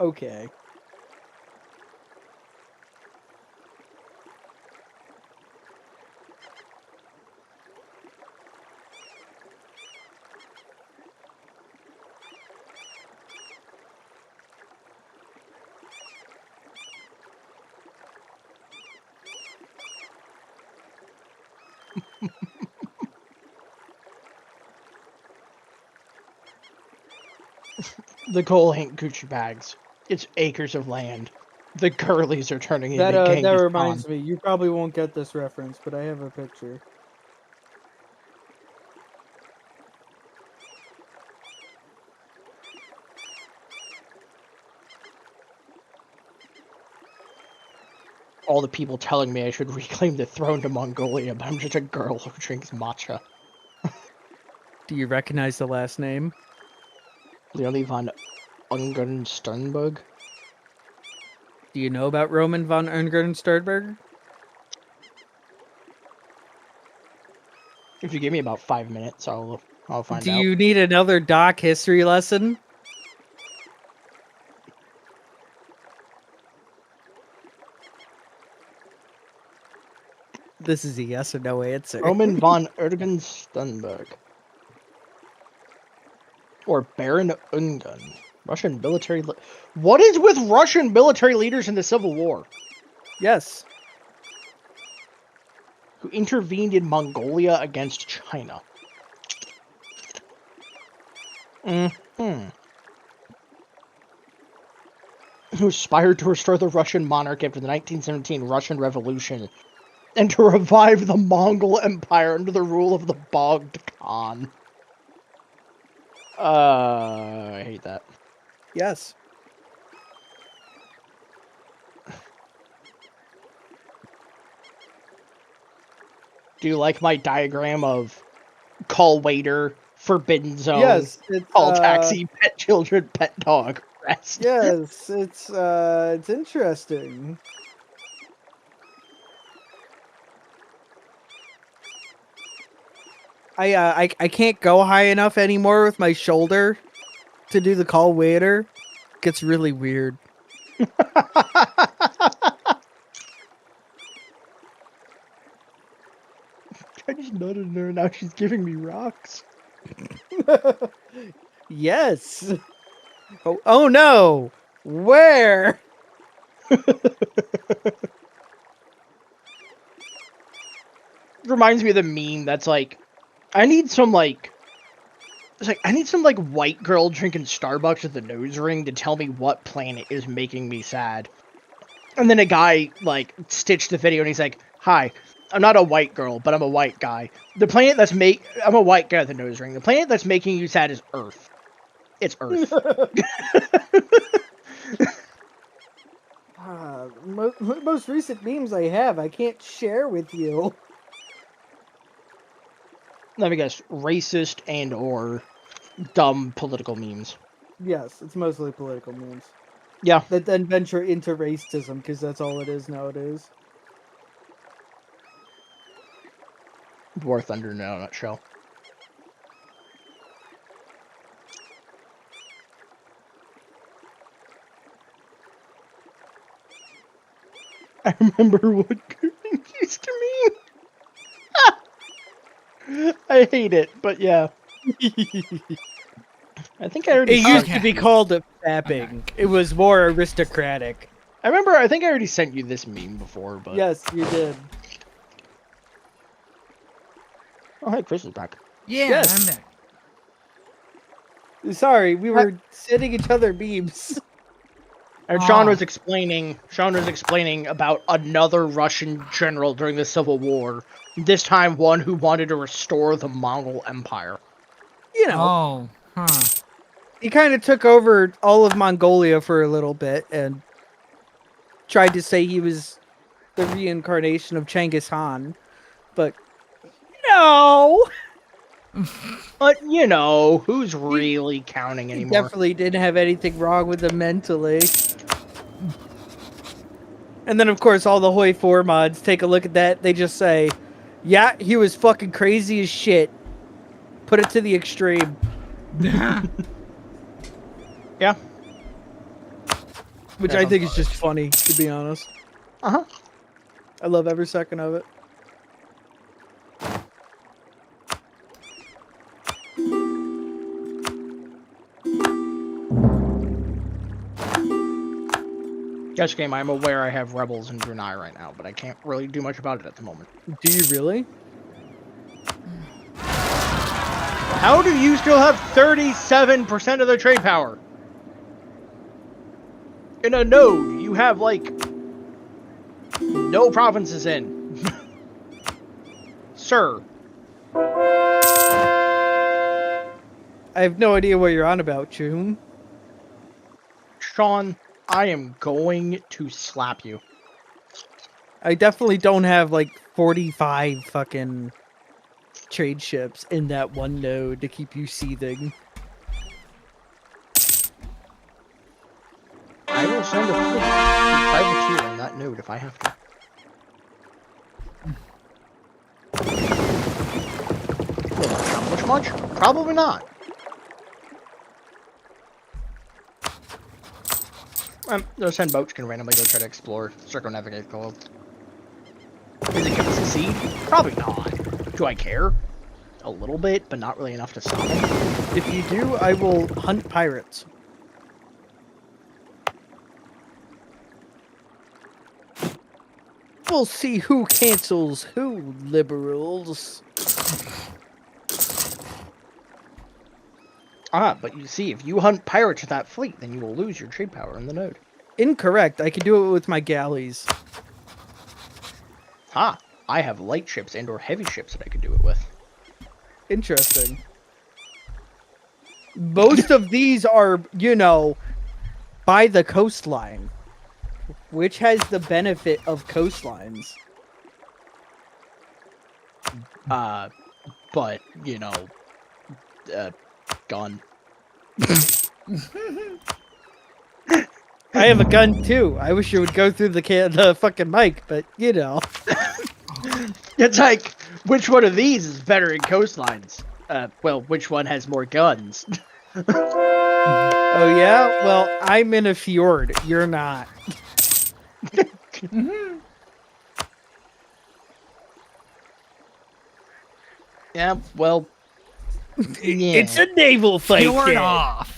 Okay. The goal ain't Gucci bags. It's acres of land. The girlies are turning into That Genghis Khan. reminds me. You probably won't get this reference, but I have a picture. All the people telling me I should reclaim the throne to Mongolia, but I'm just a girl who drinks matcha. Do you recognize the last name? Leonie von Ungern Sternberg? Do you know about Roman von Ungern Sternberg? If you give me about 5 minutes, I'll find Do out. you need another doc history lesson? This is a yes or no answer. Roman von Ungern Sternberg. Or Baron Ungern. Russian military... What is with Russian military leaders in the Civil War? Yes. Who intervened in Mongolia against China. Mm-hmm. Who aspired to restore the Russian monarch after the 1917 Russian Revolution and to revive the Mongol Empire under the rule of the Bogd Khan. I hate that. Yes. Do you like my diagram of call waiter, forbidden zone, Yes. It's call taxi, pet children, pet dog, rest? yes. It's interesting. I can't go high enough anymore with my shoulder to do the call waiter. It gets really weird. I just nutted her, now she's giving me rocks. Yes. Oh no. Where? Reminds me of the meme that's like, I need some like white girl drinking Starbucks at the nose ring to tell me what planet is making me sad. And then a guy like stitched the video and he's like, "Hi, I'm not a white girl, but I'm a white guy. The planet that's I'm a white guy with a nose ring. The planet that's making you sad is Earth. It's Earth." Most recent memes I have, I can't share with you. let me guess, racist and or dumb political memes. Yes, it's mostly political memes. Yeah. That then venture into racism, because that's all it is nowadays. War Thunder in a nutshell. I remember what Goodman used to mean. I hate it, but yeah. I think I already. It used to be called fapping. Okay. It was more aristocratic. I remember. I think I already sent you this meme before, but yes, you did. Oh, hey, Chris is back. Yeah, yes. I'm back. Sorry, we were sending each other memes. And Sean was explaining. About another Russian general during the Civil War. This time, one who wanted to restore the Mongol Empire. You know. Oh, huh. He kind of took over all of Mongolia for a little bit and tried to say he was the reincarnation of Genghis Khan, but no. But you know, who's really counting anymore? He definitely didn't have anything wrong with him mentally. And then, of course, all the Hoi 4 mods take a look at that. They just say, yeah, he was fucking crazy as shit. Put it to the extreme. Yeah. Which I think is just funny, to be honest. Uh-huh. I love every second of it. Yes, game, I'm aware I have rebels in Brunei right now, but I can't really do much about it at the moment. Do you really? How do you still have 37% of the trade power? In a node, you have, like, no provinces in. Sir. I have no idea what you're on about, June. Sean, I am going to slap you. I definitely don't have, like, 45 fucking trade ships in that one node to keep you seething. I will send a privateer in that node if I have to. Will it accomplish much? Probably not. Those 10 boats can randomly go try to explore, circumnavigate the globe. Is it going to succeed? Probably not. Do I care? A little bit, but not really enough to stop them. If you do, I will hunt pirates. We'll see who cancels who, liberals. But you see, if you hunt pirates with that fleet, then you will lose your trade power in the node. Incorrect. I can do it with my galleys. I have light ships and or heavy ships that I could do it with. Interesting. Most of these are, you know, by the coastline, which has the benefit of coastlines. But, you know, gun. I have a gun too. I wish it would go through the fucking mic, but you know. It's like, which one of these is better in coastlines? Well, which one has more guns? Oh yeah? Well, I'm in a fjord. You're not. Yeah, well... Yeah. It's a naval fight. Fjord off.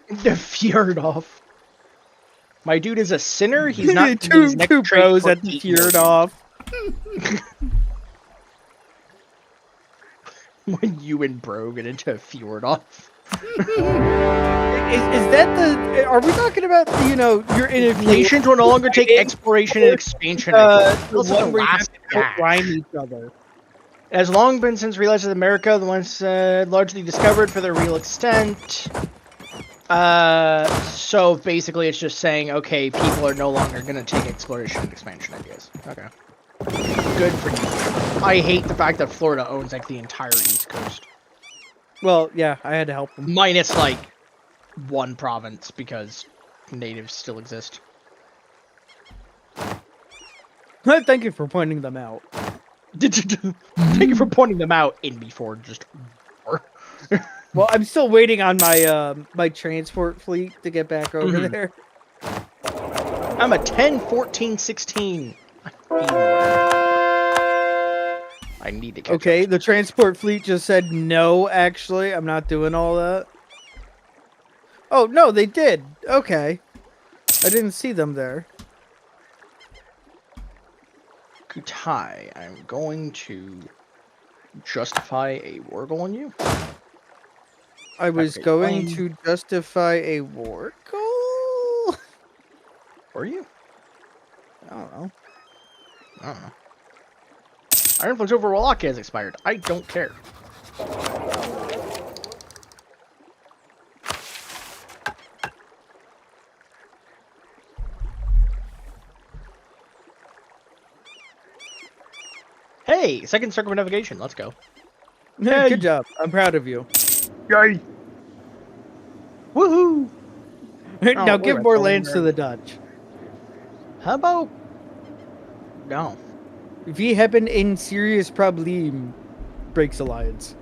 The fjord off. My dude is a sinner. He's not two pros at the fjord off. When you and bro get into a fjord off. Is that the? Are we talking about the, you know, you're in a nations will no longer take exploration and expansion. The one where you have to outrhyme each other. It has long been since realized that America, the ones largely discovered for their real extent. So basically it's just saying, okay, people are no longer going to take exploration and expansion ideas. Okay. Good for you. I hate the fact that Florida owns like the entire East Coast. Well, yeah, I had to help them. Minus like one province because natives still exist. Thank you for pointing them out. Thank you for pointing them out in before just war. Well, I'm still waiting on my my transport fleet to get back over there. I'm a 10, 14, 16. I need to catch Okay, up. the transport fleet just said no, actually. I'm not doing all that. Oh, no, they did. Okay. I didn't see them there. Kutai, I'm going to justify a wargle on you. I was Okay, going fine. to justify a war goal? Were you? I don't know. I don't know. Our influence over Wallachia has expired. I don't care. Hey, second circumnavigation. Let's go. Yay. Good job. I'm proud of you. Yay! Woohoo! Now wait, give wait, more so lands to we're- the Dutch. How about... No. We hebben een serious problem. Breaks alliance.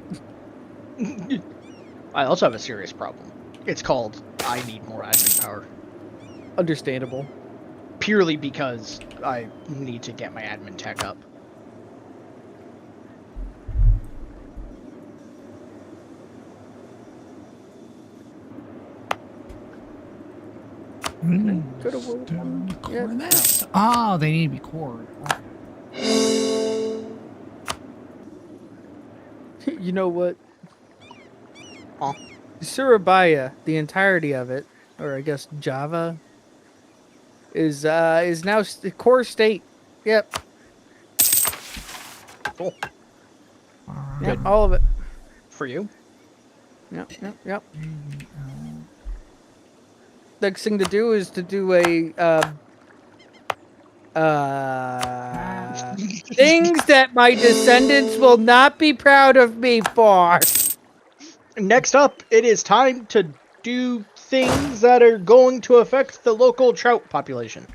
I also have a serious problem. It's called I need more admin power. Understandable. Purely because I need to get my admin tech up. Go to World War. Core this. Oh, they need to be cored. You know what? Huh? Surabaya, the entirety of it, or I guess Java, is now core state. Yep. Cool. Yep, all of it. For you? Yep. Next thing to do is to do a things that my descendants will not be proud of me for. Next up, it is time to do things that are going to affect the local trout population.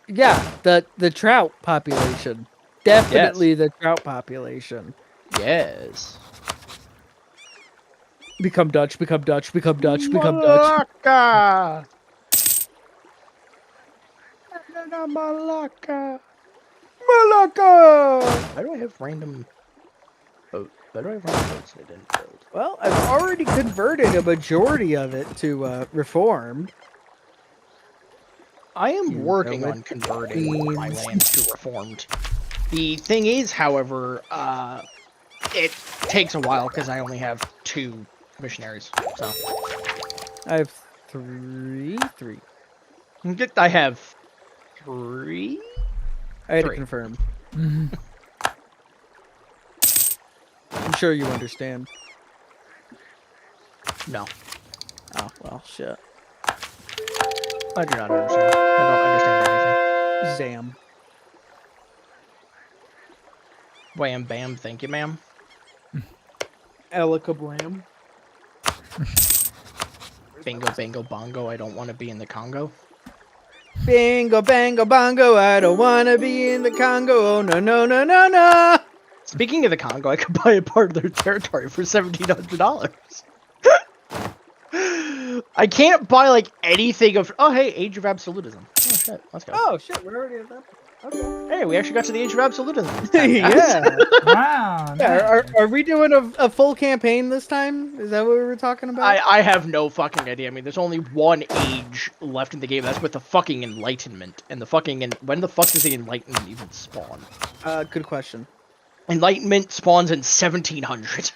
Yeah, the trout population. Definitely the trout population. Yes. Become Dutch, become Dutch, become Dutch, become Dutch. Malacca! Malacca! Malacca! Why do I have random boat? Why do I have random boats that I didn't build? Well, I've already converted a majority of it to reformed. I am You working know on it converting my means. lands to reformed. The thing is, however, it takes a while because I only have 2 missionaries. So I have three. I have 3. I had to 3. confirm. Mhm. I'm sure you understand. No, Oh, well, shit. I do not understand. I don't understand anything. Zam. Wham bam, thank you, ma'am. Alakablam. Bingo bango bongo, I don't want to be in the Congo. Bingo, bango, bongo. I don't want to be in the Congo. Oh, no, no, no, no, no. Speaking of the Congo, I could buy a part of their territory for $1,700. I can't buy like anything of. Oh hey, Age of Absolutism. Oh shit, let's go. Oh, shit. We're already at that. Okay. Hey, we actually got to the Age of Absolutism. This time, guys. Yeah. Wow. Yeah, nice. are we doing a full campaign this time? Is that what we were talking about? I have no fucking idea. I mean, there's only one age left in the game. That's with the fucking Enlightenment. And the fucking when the fuck does the Enlightenment even spawn? Good question. Enlightenment spawns in 1700.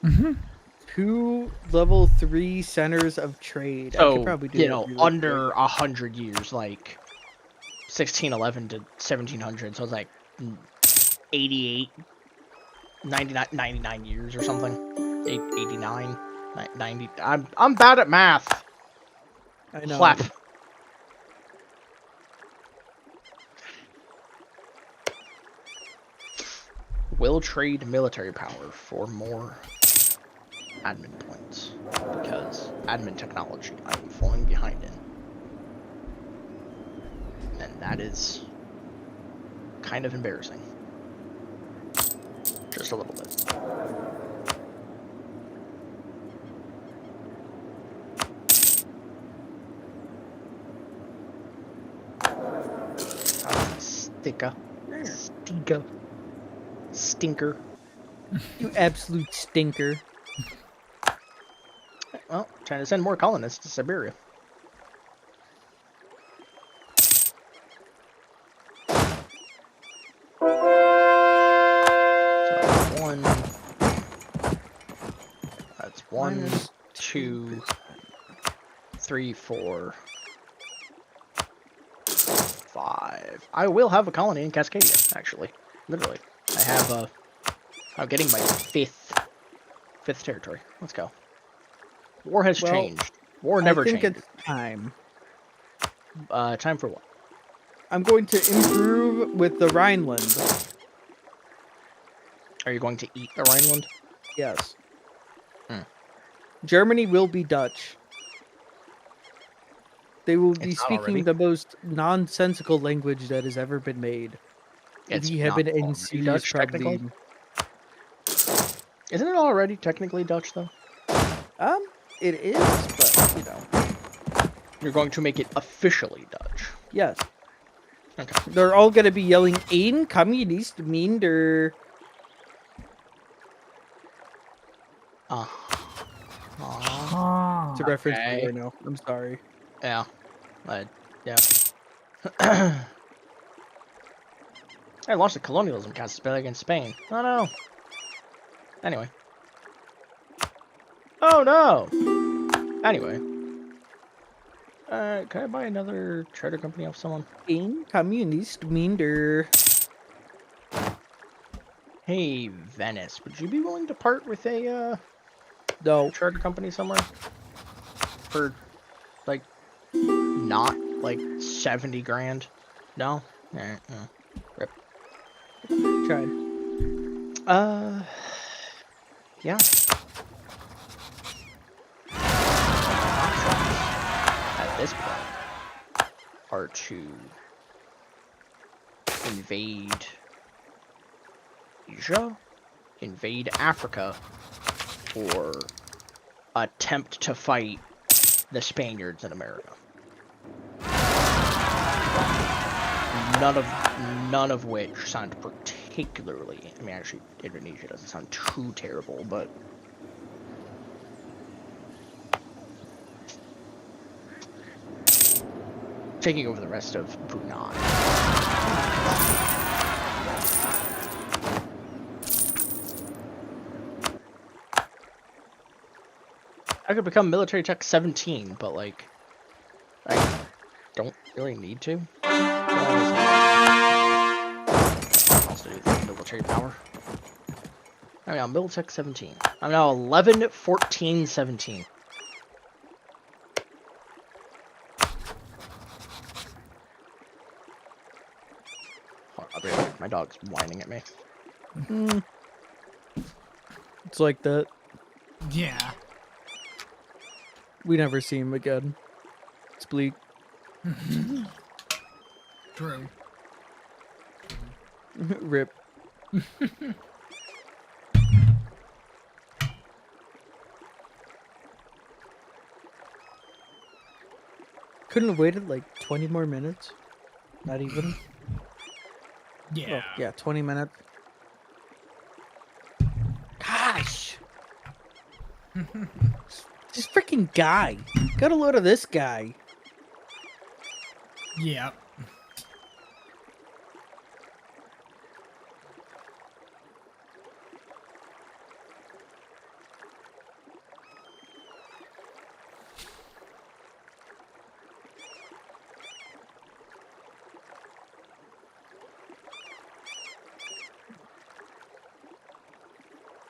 Mm-hmm. 2 level 3 centers of trade. I could So probably do you it know, really under quick. 100 years, like 1611 to 1700. So it's like 88, 99 years or something. 89, 90. I'm bad at math. I know. Clap. will trade military power for more admin points because admin technology I am falling behind in. And that is kind of embarrassing. Just a little bit. Stinker. Stinker. You absolute stinker. Well, trying to send more colonists to Siberia. That's one, Minus 2, 3, 4, 5. I will have a colony in Cascadia, actually. Literally. I have I'm getting my fifth territory. Let's go. War has changed. War never I think changes. it's time. Time for what? I'm going to improve with the Rhineland. Are you going to eat the Rhineland? Yes. Hmm. Germany will be Dutch. They will be It's not already. speaking the most nonsensical language that has ever been made. It's We have not an already serious Dutch, technically? problem. Isn't it already technically Dutch, though? It is, but you know. You're going to make it officially Dutch. Yes. Okay. They're all gonna be yelling "Een communist minder." It's a reference to war now. I'm sorry. Yeah. Yeah. I launched a colonialism campaign against Spain. Oh no. Anyway. Oh no! Anyway. Can I buy another charter company off someone? "Een communist minder." Hey, Venice, would you be willing to part with a No. charter company somewhere? For, like, not, like, 70 grand? No? Alright, no. Rip. Tried. Yeah. At this point, are to invade Asia, invade Africa, or attempt to fight the Spaniards in America. None of which sound particularly. I mean, actually, Indonesia doesn't sound too terrible, but taking over the rest of Brunei. I could become military tech 17, but like, I don't really need to. Also do the military power. I mean, I'm militech 17. I'm now 11, 14, 17. I'll be right back. My dog's whining at me. It's like that. Yeah. We never see him again. It's bleak. True. Rip. Couldn't have waited like 20 more minutes. Not even. Yeah. Oh, yeah, 20 minutes. Gosh. This freaking guy. Got a load of this guy. Yeah.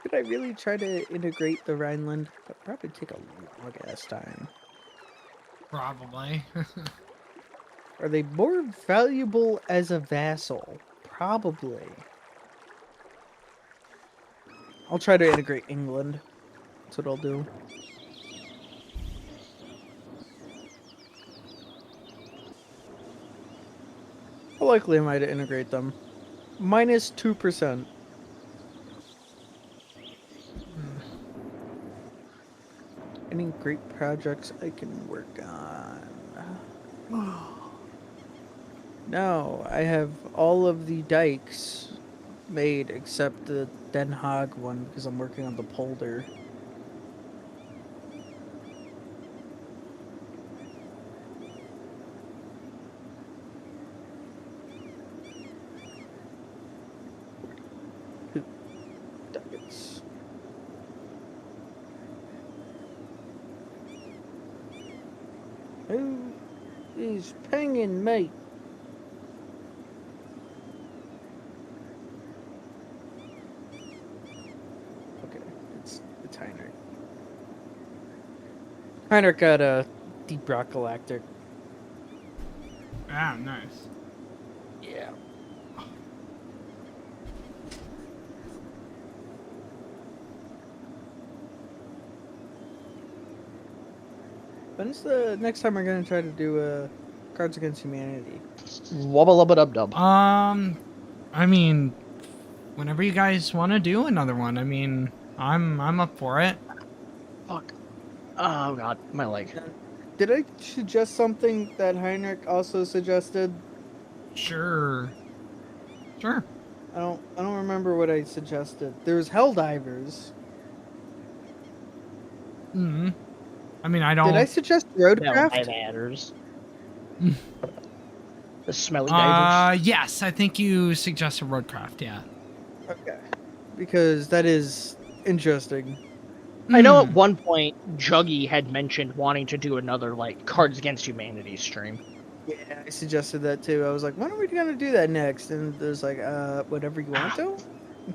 Could I really try to integrate the Rhineland? That'd probably take a long ass time. Probably. Are they more valuable as a vassal? Probably. I'll try to integrate England. That's what I'll do. How likely am I to integrate them? Minus 2%. Any great projects I can work on? No, I have all of the dikes made except the Den Haag one because I'm working on the polder. Dikes. Who is pinging me? Okay, it's Heinrich. Heinrich got a Deep Rock Galactic. Ah, nice. Yeah. When's the next time we're gonna try to do Cards Against Humanity? Wubba lubba dub dub. I mean, whenever you guys want to do another one, I mean, I'm up for it. Fuck. Oh god, my leg. Did I suggest something that Heinrich also suggested? Sure. Sure. I don't remember what I suggested. There's Helldivers. Hmm. I mean, I don't. Did I suggest No, Roadcraft? my matters. The smelly divers. Yes, I think you suggested Roadcraft, yeah. Okay. Because that is interesting. I know at Hmm. one point Juggy had mentioned wanting to do another like Cards Against Humanity stream. Yeah, I suggested that too. I was like, when are we gonna do that next? And there's like, whatever you want to.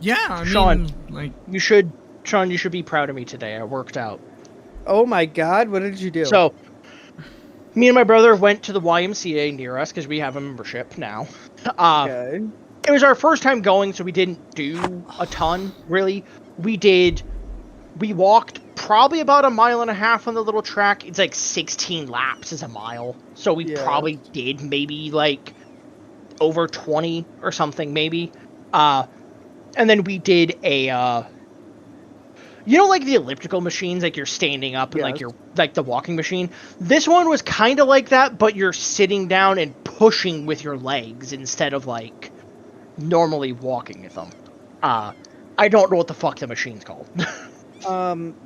Yeah, I Sean. mean, like, Sean, you should be proud of me today. I worked out. Oh my god, what did you do? So, me and my brother went to the YMCA near us because we have a membership now. Okay. It was our first time going, so we didn't do a ton, really. We walked probably about 1.5 miles on the little track. It's like 16 laps is a mile. So we Yeah. probably did maybe like over 20 or something, maybe. And then we did a, you know, like the elliptical machines, like you're standing up and like Yes. you're like the walking machine. This one was kind of like that, but you're sitting down and pushing with your legs instead of like normally walking with them. I don't know what the fuck the machine's called.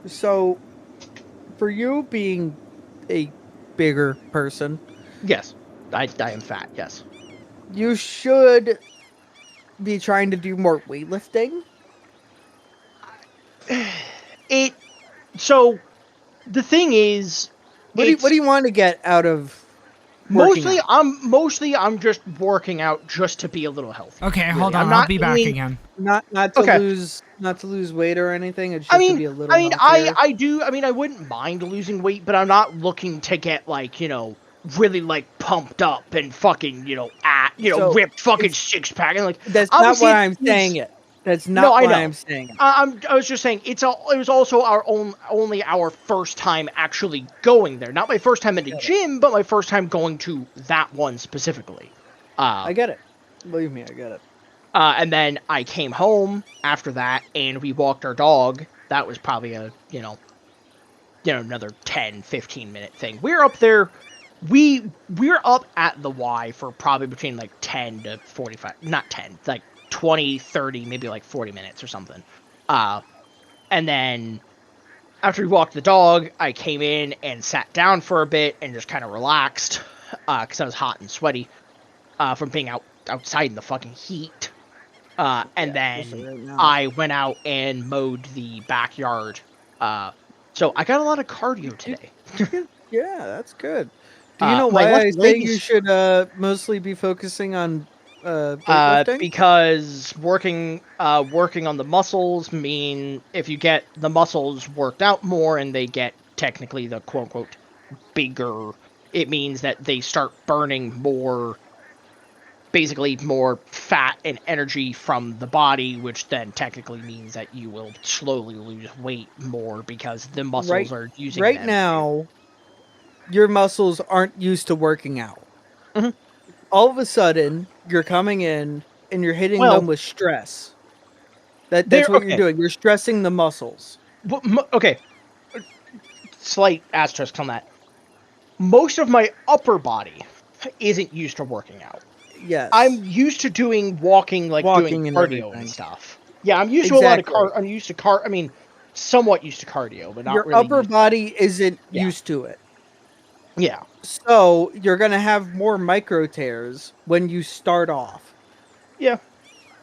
So for you being a bigger person, Yes, I am fat. Yes. you should be trying to do more weightlifting. So the thing is, What do you want to get out of working mostly I'm just working out just to be a little healthy. okay, really. hold on, I'm I'll not be back doing- again. not to Okay. lose weight or anything. It's just I mean, to be a little I healthier. wouldn't mind losing weight, but I'm not looking to get like, you know, really like pumped up and fucking, you know, So, ripped fucking it's- 6-pack and like. That's not obviously why I'm it's- saying it. That's No, not I why know. I'm saying it. I was just saying it was also only our first time actually going there. Not my first time at the gym, but my first time going to that one specifically. I get it. Believe me, I get it. And then I came home after that, and we walked our dog. That was probably a another 10, 15-minute thing. We're up there. We're up at the Y for probably between like 10 to 45. Not 10, like 20, 30, maybe like 40 minutes or something. And then after we walked the dog, I came in and sat down for a bit and just kind of relaxed because I was hot and sweaty from being outside in the fucking heat. And especially then right now. I went out and mowed the backyard. So I got a lot of cardio today. Yeah, that's good. Do you know my why left I leg say you is- should mostly be focusing on weightlifting? Because working on the muscles mean if you get the muscles worked out more and they get technically the quote unquote bigger, it means that they start burning more basically more fat and energy from the body, which then technically means that you will slowly lose weight more because the muscles are using right them. now, your muscles aren't used to working out. Mhm. All of a sudden, you're coming in and you're hitting Well, them with stress. That's they're what you're okay. doing. You're stressing the muscles. Okay, slight asterisk on that. Most of my upper body isn't used to working out. Yes. I'm used to doing walking, like doing Walking and cardio and everything. stuff. Yeah, I'm used to a lot of Exactly. I'm used to I mean, somewhat used to cardio, but not Your really upper used to. body isn't Yeah. used to it. Yeah. So you're gonna have more micro tears when you start off. Yeah.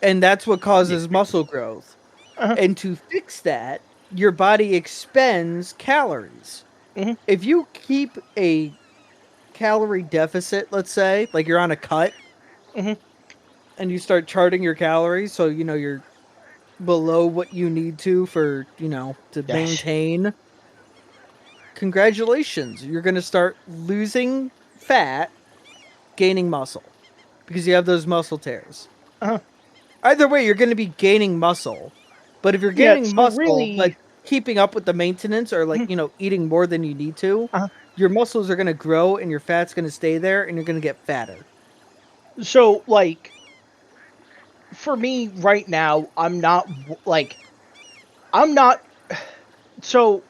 And that's what Be causes expected. muscle growth. Uh-huh. And to fix that, your body expends calories. Mhm. If you keep a calorie deficit, let's say, like you're on a cut, Mhm. and you start charting your calories, so you know you're below what you need to for, to Yes. maintain. Congratulations, you're going to start losing fat, gaining muscle because you have those muscle tears. Uh-huh. Either way, you're going to be gaining muscle. But if you're Yeah, gaining so muscle but really keeping up with the maintenance or like, Mhm. eating more than you need to, Uh-huh. your muscles are going to grow and your fat's going to stay there and you're going to get fatter. So like for me right now, I'm not so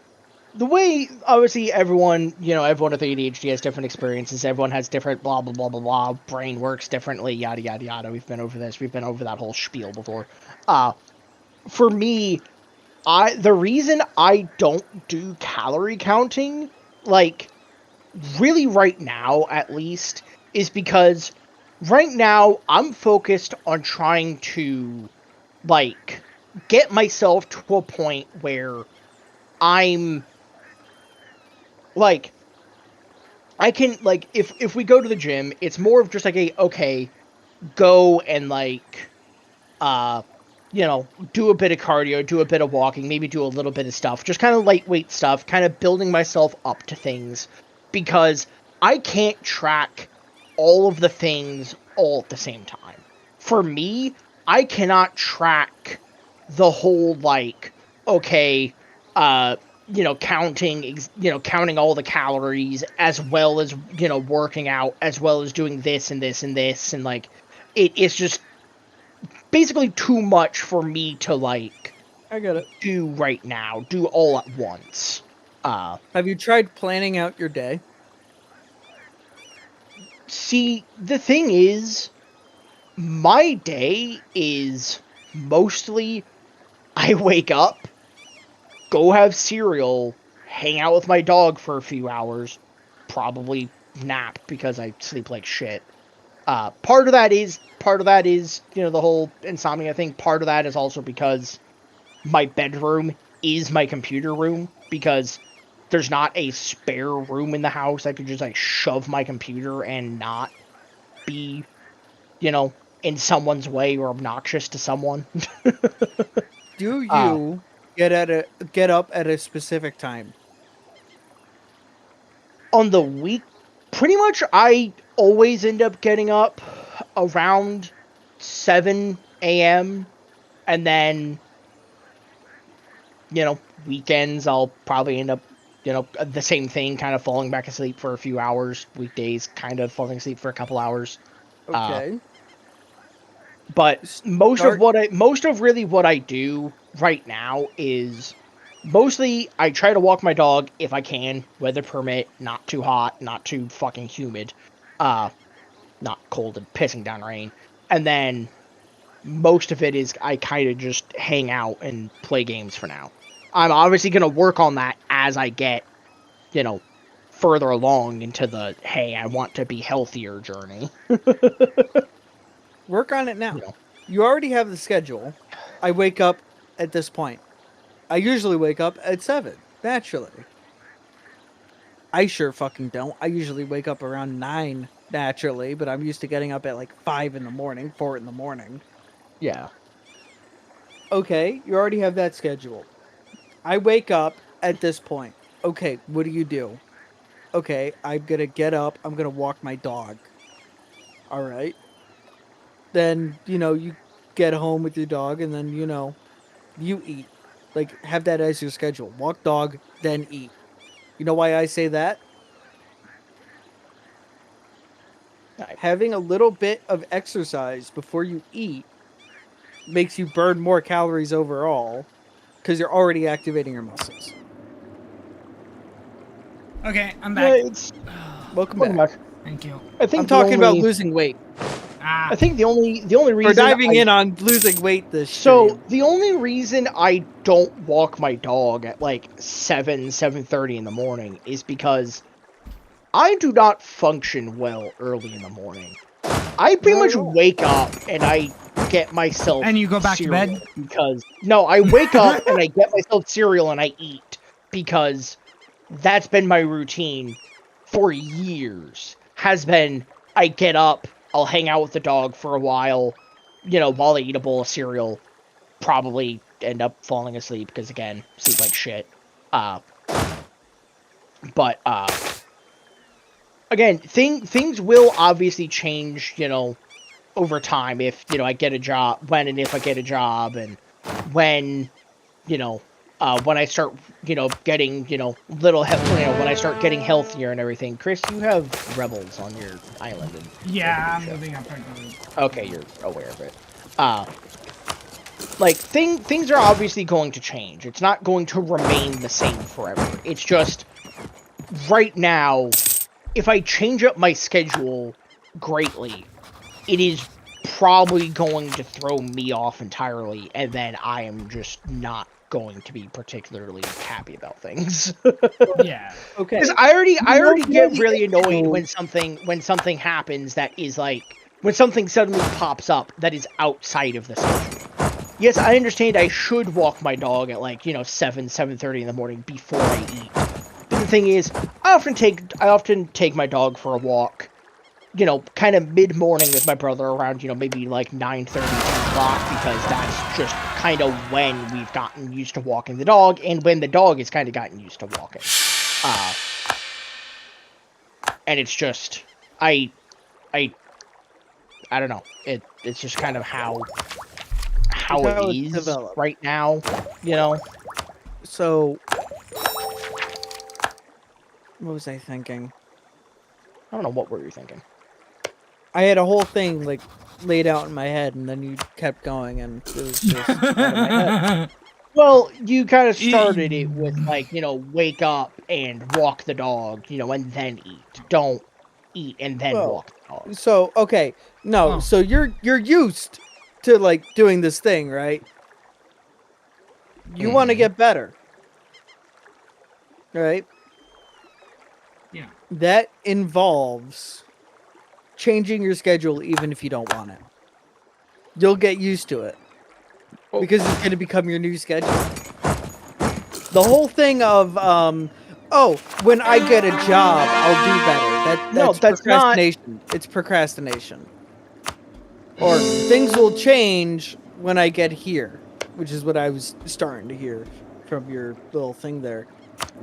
the way obviously everyone with ADHD has different experiences. Everyone has different blah blah blah blah blah. Brain works differently. Yada yada yada. We've been over this. We've been over that whole spiel before. For me, the reason I don't do calorie counting, like really right now at least, is because right now I'm focused on trying to like get myself to a point where I'm like I can like if we go to the gym, it's more of just like a okay, go and like uh do a bit of cardio, do a bit of walking, maybe do a little bit of stuff, just kind of lightweight stuff, kind of building myself up to things because I can't track all of the things all at the same time. For me, I cannot track the whole like okay, uh counting all the calories as well as working out as well as doing this and this and this and like it's just basically too much for me to like I get it. do right now, do all at once. Have you tried planning out your day? See, the thing is, my day is mostly I wake up, go have cereal, hang out with my dog for a few hours, probably nap because I sleep like shit. Part of that is the whole insomnia thing. Part of that is also because my bedroom is my computer room because there's not a spare room in the house I could just like shove my computer and not be, you know, in someone's way or obnoxious to someone. Do uh you get up at a specific time? on the week pretty much I always end up getting up around 7 a.m. and then weekends I'll probably end up, the same thing, kind of falling back asleep for a few hours. Weekdays, kind of falling asleep for a couple hours. Uh, Okay. but Start most of really what I do right now is mostly I try to walk my dog if I can, weather permit, not too hot, not too fucking humid, uh, not cold and pissing down rain, and then most of it is I kind of just hang out and play games for now. I'm obviously going to work on that as I get, you know, further along into the, hey, I want to be healthier journey. work on it now. You know, You already have the schedule. I wake up at this point. I usually wake up at 7, naturally. I sure fucking don't. I usually wake up around 9 naturally, but I'm used to getting up at like 5 in the morning, 4 in the morning. yeah. Okay, you already have that schedule. I wake up at this point. Okay, what do you do? Okay, I'm gonna get up. I'm gonna walk my dog. All right. then you get home with your dog, and then you eat. Like, have that as your schedule. Walk dog, then eat. You know why I say that? Having a little bit of exercise before you eat makes you burn more calories overall because you're already activating your muscles. Okay, I'm Yeah, back. it's Welcome welcome back. back. Thank you. I think I'm talking about only, losing weight. I think the only We're reason diving in on losing weight this So stream. the only reason I don't walk my dog at like 7:30 in the morning is because I do not function well early in the morning. I pretty Not much at all. wake up and I get myself And you go back to cereal bed? because no, I wake up and I get myself cereal and I eat because that's been my routine for years. Has been I get up, I'll hang out with the dog for a while, while I eat a bowl of cereal, probably end up falling asleep because again, sleep like shit. But again, things will obviously change, over time if I get a job, when and if I get a job, and when when I start getting little when I start getting healthier and everything. Chris, you have rebels on your island. Yeah, I'm moving up. Okay, you're aware of it. Like things are obviously going to change. It's not going to remain the same forever. It's just right now, if I change up my schedule greatly, it is probably going to throw me off entirely, and then I am just not going to be particularly happy about things. Yeah. Okay. Because I already get really annoyed issue- when something happens that is like when something suddenly pops up that is outside of the schedule. Yes, I understand I should walk my dog at like 7:30 in the morning before I eat. But the thing is, I often take my dog for a walk, kind of mid-morning with my brother around maybe like 9:30, 10 o'clock, because that's just kind of when we've gotten used to walking the dog and when the dog has kind of gotten used to walking. And it's just I don't know. It's just kind of how it is developed. right now, So, what was I thinking? I don't know, what were you thinking? I had a whole thing like laid out in my head, and then you kept going, and it was just out of my head. Well, you kind of started it with like, wake up and walk the dog, and then eat. Don't eat and then Well, walk the dog. So okay, no, Oh. so you're used to like doing this thing, right? You want to get better, right? Yeah. That involves changing your schedule even if you don't want it. You'll get used to it because it's going to become your new schedule. The whole thing of when I get a job, I'll do better. That's procrastination. It's procrastination. Or things will change when I get here, which is what I was starting to hear from your little thing there.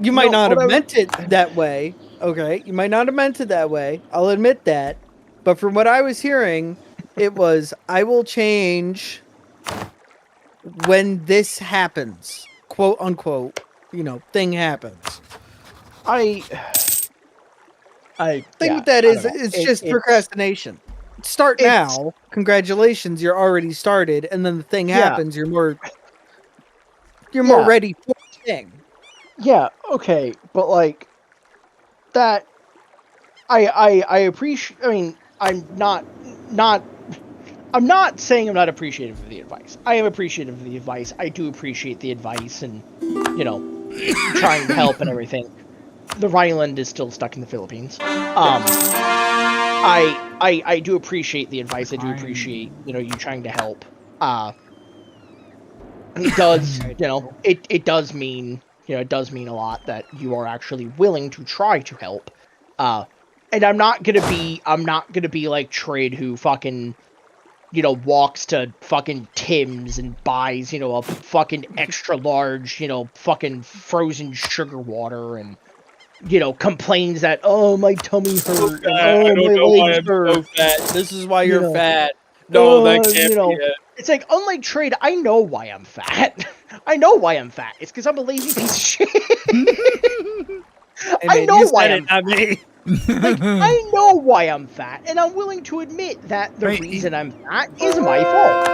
You might not have meant it that way. Okay, you might not have meant it that way. I'll admit that. But from what I was hearing, it was I will change when this happens, quote unquote, thing happens. I Thing yeah, with that I is don't know. it's just procrastination. Start now. Congratulations, you're already started, and then the thing happens. You're more ready for the thing. Yeah, okay, but like that, I appreciate. I mean, I'm not saying I'm not appreciative of the advice. I am appreciative of the advice. I do appreciate the advice, and trying to help and everything. The Ryland is still stuck in the Philippines. I do appreciate the advice. I do appreciate you trying to help. It does it does mean it does mean a lot that you are actually willing to try to help. And I'm not gonna be like Trid, who fucking walks to fucking Tim's and buys a fucking extra large fucking frozen sugar water and complains that, oh, my tummy hurt, and oh, my legs hurt. So fat. This is why you're fat. No, that can't you know, be it. it's like, unlike Trade, I know why I'm fat. I know why I'm fat. It's because I'm a lazy piece of shit. Hey, I man, know you why said it, I'm not me. like, I know why I'm fat, and I'm willing to admit that the Right, reason I'm fat is my fault.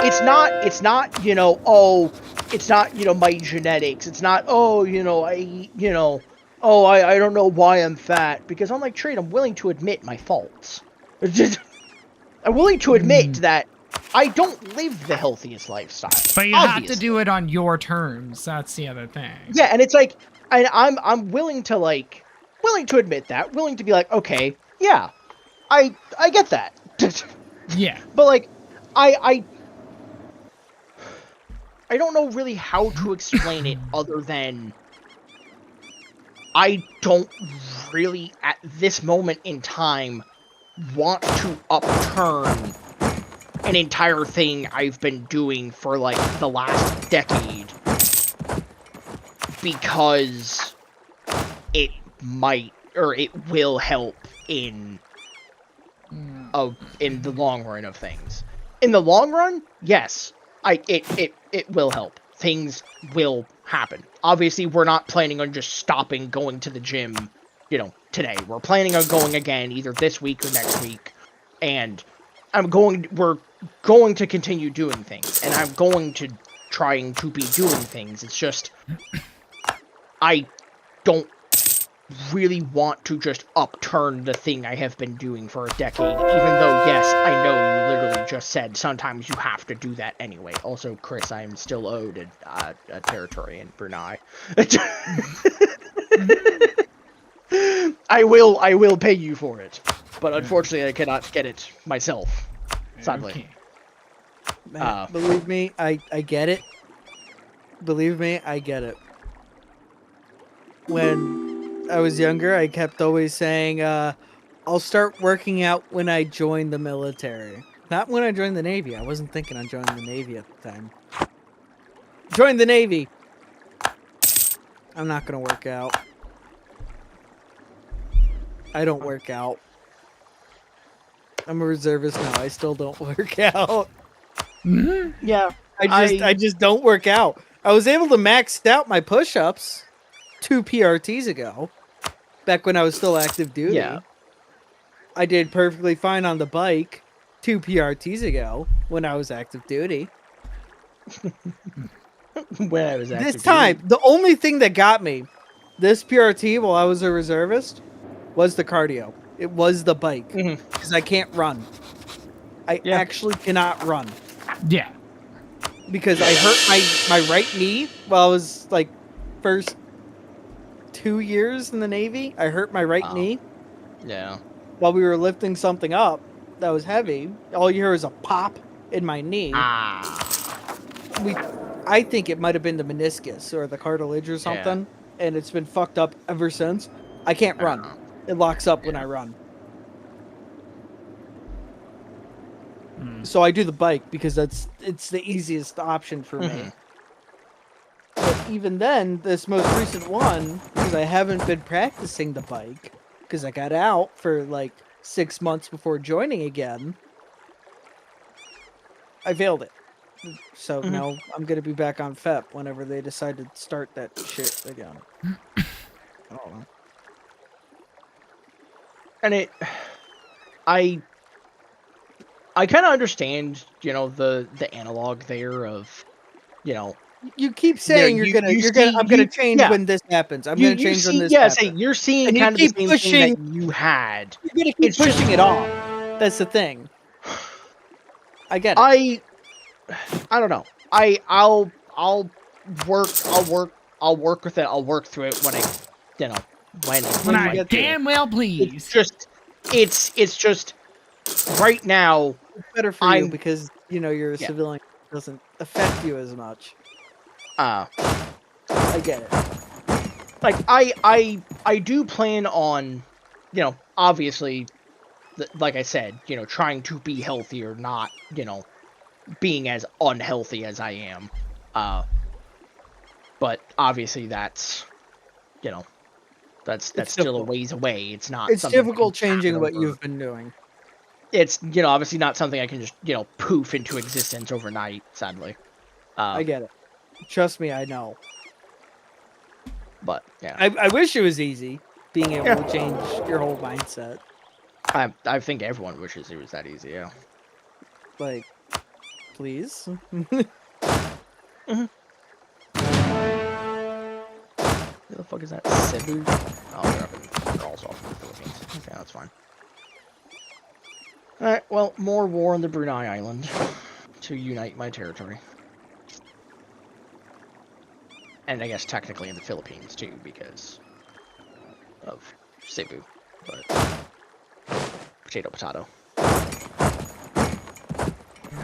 It's not, oh, it's not, my genetics. It's not, oh, I eat, oh, I don't know why I'm fat. Because unlike Trade, I'm willing to admit my faults. I'm willing to admit that I don't live the healthiest lifestyle. But you obviously. have to do it on your terms. That's the other thing. Yeah, and it's like, I'm willing to admit that, willing to be like, okay, yeah, I get that. Yeah. But like, I don't know really how to explain it other than I don't really at this moment in time want to upturn an entire thing I've been doing for like the last decade because it might or it will help in the long run of things. In the long run, yes, it will help. Things will happen. Obviously, we're not planning on just stopping going to the gym, today. We're planning on going again either this week or next week. And we're going to continue doing things. And I'm going to trying to be doing things. It's just I don't really want to just upturn the thing I have been doing for a decade, even though, yes, I know you literally just said sometimes you have to do that anyway. Also, Chris, I am still owed a territory in Brunei. I will pay you for it, but unfortunately I cannot get it myself, sadly. Okay. Man, believe me, I get it. Believe me, I get it. When I was younger, I kept always saying, I'll start working out when I join the military. Not when I joined the Navy. I wasn't thinking on joining the Navy at the time. Join the Navy! I'm not gonna work out. I don't work out. I'm a reservist now. I still don't work out. Yeah, I just don't work out. I was able to max out my push-ups 2 PRTs ago, back when I was still active duty. Yeah. I did perfectly fine on the bike 2 PRTs ago when I was active duty. When I was active This time, duty. the only thing that got me this PRT while I was a reservist was the cardio. It was the bike, because I can't run. I actually cannot run. Yeah. Because I hurt my right knee while I was like first 2 years in the Navy. I hurt my right knee. Yeah. While we were lifting something up that was heavy. All you hear is a pop in my knee. I think it might have been the meniscus or the cartilage or something, and it's been fucked up ever since. I can't run. It locks up when I run. So I do the bike because it's the easiest option for me. But even then, this most recent one, because I haven't been practicing the bike, because I got out for like 6 months before joining again, I failed it. So now I'm going to be back on FEP whenever they decide to start that shit again. I don't know. And I kind of understand, the analog there of, You keep saying I'm gonna change when this happens. I'm gonna change when this happens. You're seeing And you kind of the keep same pushing. thing that you had. You're gonna keep pushing it off. That's the thing. I get it. I don't know. I'll work with it. I'll work through it when When I get damn well please. It's just right now. It's better for you because you're a civilian. It doesn't affect you as much. I get it. Like I do plan on, obviously, like I said, trying to be healthier, not being as unhealthy as I am. But obviously that's that's still a ways away. It's not. It's something difficult that can changing what happen over- you've been doing. it's, you know, obviously not something I can just, you know, poof into existence overnight, sadly. I get it. Trust me, I know. But, yeah. I wish it was easy, being able to change your whole mindset. I think everyone wishes it was that easy, yeah. Like, please? Who the fuck is that? Cebu? Oh, they're also off in the Philippines. Okay, that's fine. Alright, well, more war on the Brunei Island to unite my territory. And I guess technically in the Philippines too, because of Cebu. But potato, potato.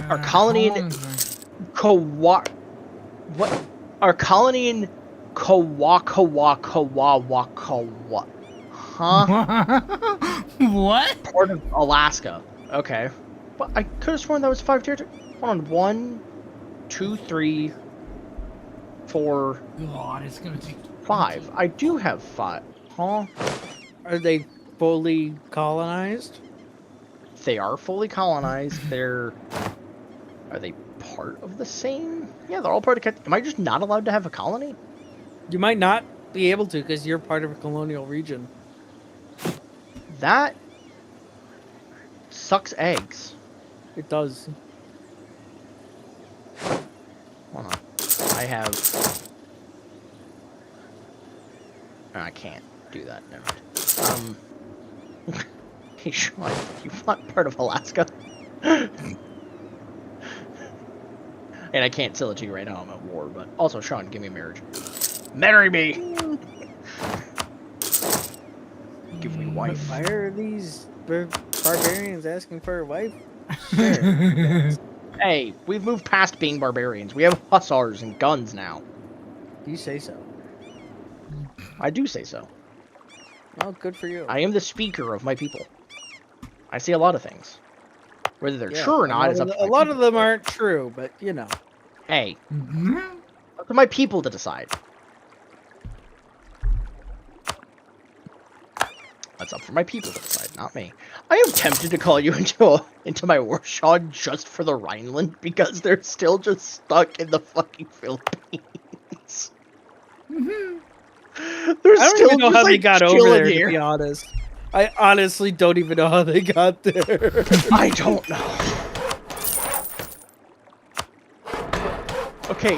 Our colony in What? Our colony in Kawa. Huh? What? Part of Alaska. Okay. But I could have sworn that was 5 territory. Hold on. 1, 2, 3, 4, God, it's gonna take 5. I do have 5. Huh? Are they fully colonized? They are fully colonized. Are they part of the same? Yeah, they're all part of. Am I just not allowed to have a colony? You might not be able to because you're part of a colonial region. That sucks eggs. It does. Hold on. I have. I can't do that. Never mind. Hey, Sean, you want part of Alaska? And I can't sell it to you right now. I'm at war. But also, Sean, give me a marriage. Marry me. Give me wife. Why are these barbarians asking for a wife? Sure. Hey, we've moved past being barbarians. We have hussars and guns now. You say so. I do say so. Well, good for you. I am the speaker of my people. I see a lot of things. Whether they're Yeah, true or not is up to a my lot of people. them aren't true, but you know. Hey, up to my people to decide. That's up for my people to decide, not me. I am tempted to call you into my war, Sean, just for the Rhineland, because they're still just stuck in the fucking Philippines. They're I don't still even know just, how they like, got over chilling there, here. to be honest. I honestly don't even know how they got there. I don't know. Okay,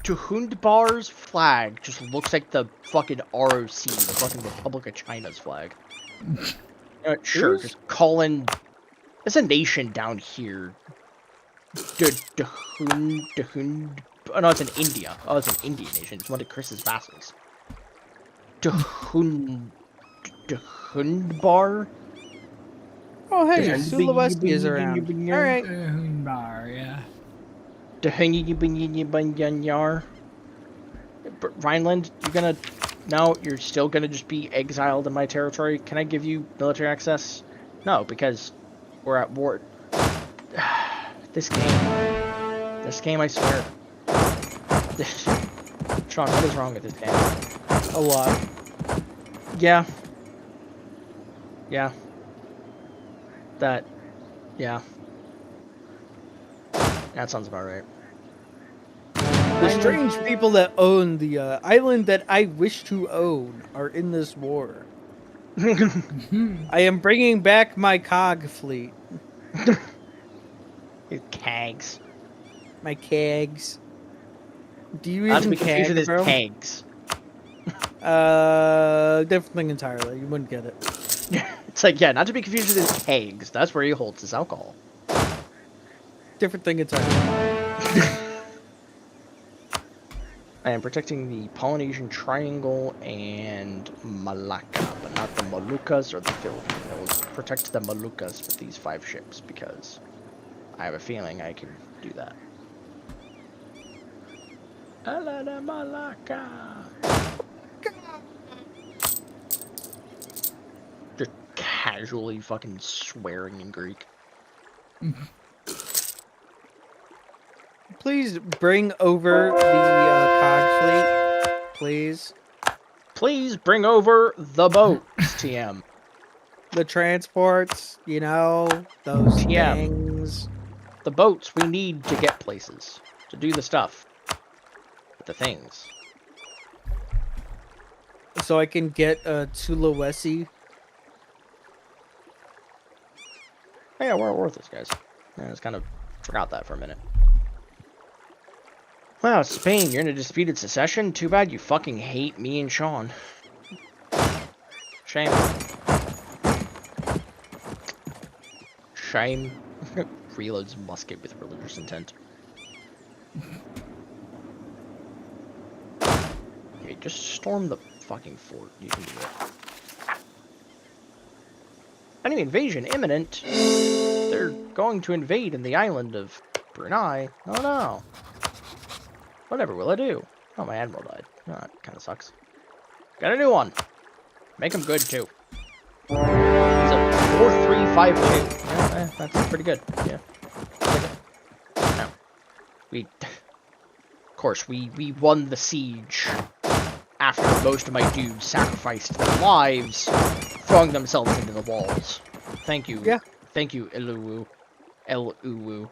Tuhundbar's flag just looks like the fucking ROC, the fucking Republic of China's flag. Sure, Who's- just call in. There's a nation down here. Dahund. Oh no, it's in India. Oh, it's an Indian nation. It's one of Chris's vassals. Dahundbar. Oh, hey, Yeah. Sulawesi is around. All right. Bar, yeah. Dahungyar. Rhineland, you're gonna. No, you're still gonna just be exiled in my territory. Can I give you military access? No, because we're at war. This game, I swear. Sean, what is wrong with this game? A lot. Yeah. Yeah. Yeah. That sounds about right. The strange people that own the island that I wish to own are in this war. I am bringing back my cog fleet. Cags. My kegs. Do you Not to even be confused with keg, bro? his kegs. Different thing entirely. You wouldn't get it. It's like, yeah, not to be confused with his kegs. That's where he holds his alcohol. Different thing entirely. I am protecting the Polynesian Triangle and Malacca, but not the Moluccas or the Philippines. I will protect the Moluccas with these 5 ships because I have a feeling I can do that. Ala de Malacca. Just casually fucking swearing in Greek. Please bring over the cog fleet, please. Please bring over the boats, TM. the transports, you know, those Yeah. things. The boats we need to get places. To do the stuff. The things. So I can get a Sulawesi. Oh, yeah, we're worthless, guys. Yeah, I just kind of forgot that for a minute. Wow, Spain, you're in a disputed secession? Too bad you fucking hate me and Sean. Shame. Shame. Reloads musket with religious intent. Okay, just storm the fucking fort. You can do it. Enemy invasion imminent. They're going to invade in the island of Brunei. Oh no. Whatever will I do? Oh, my admiral died. Oh, that kind of sucks. Got a new one. Make him good too. He's a 4-3-5-2. Yeah, that's pretty good. Yeah. Now, of course, we won the siege after most of my dudes sacrificed their lives, throwing themselves into the walls. Thank you. Yeah. Thank you, Eluwu. El-Uwu.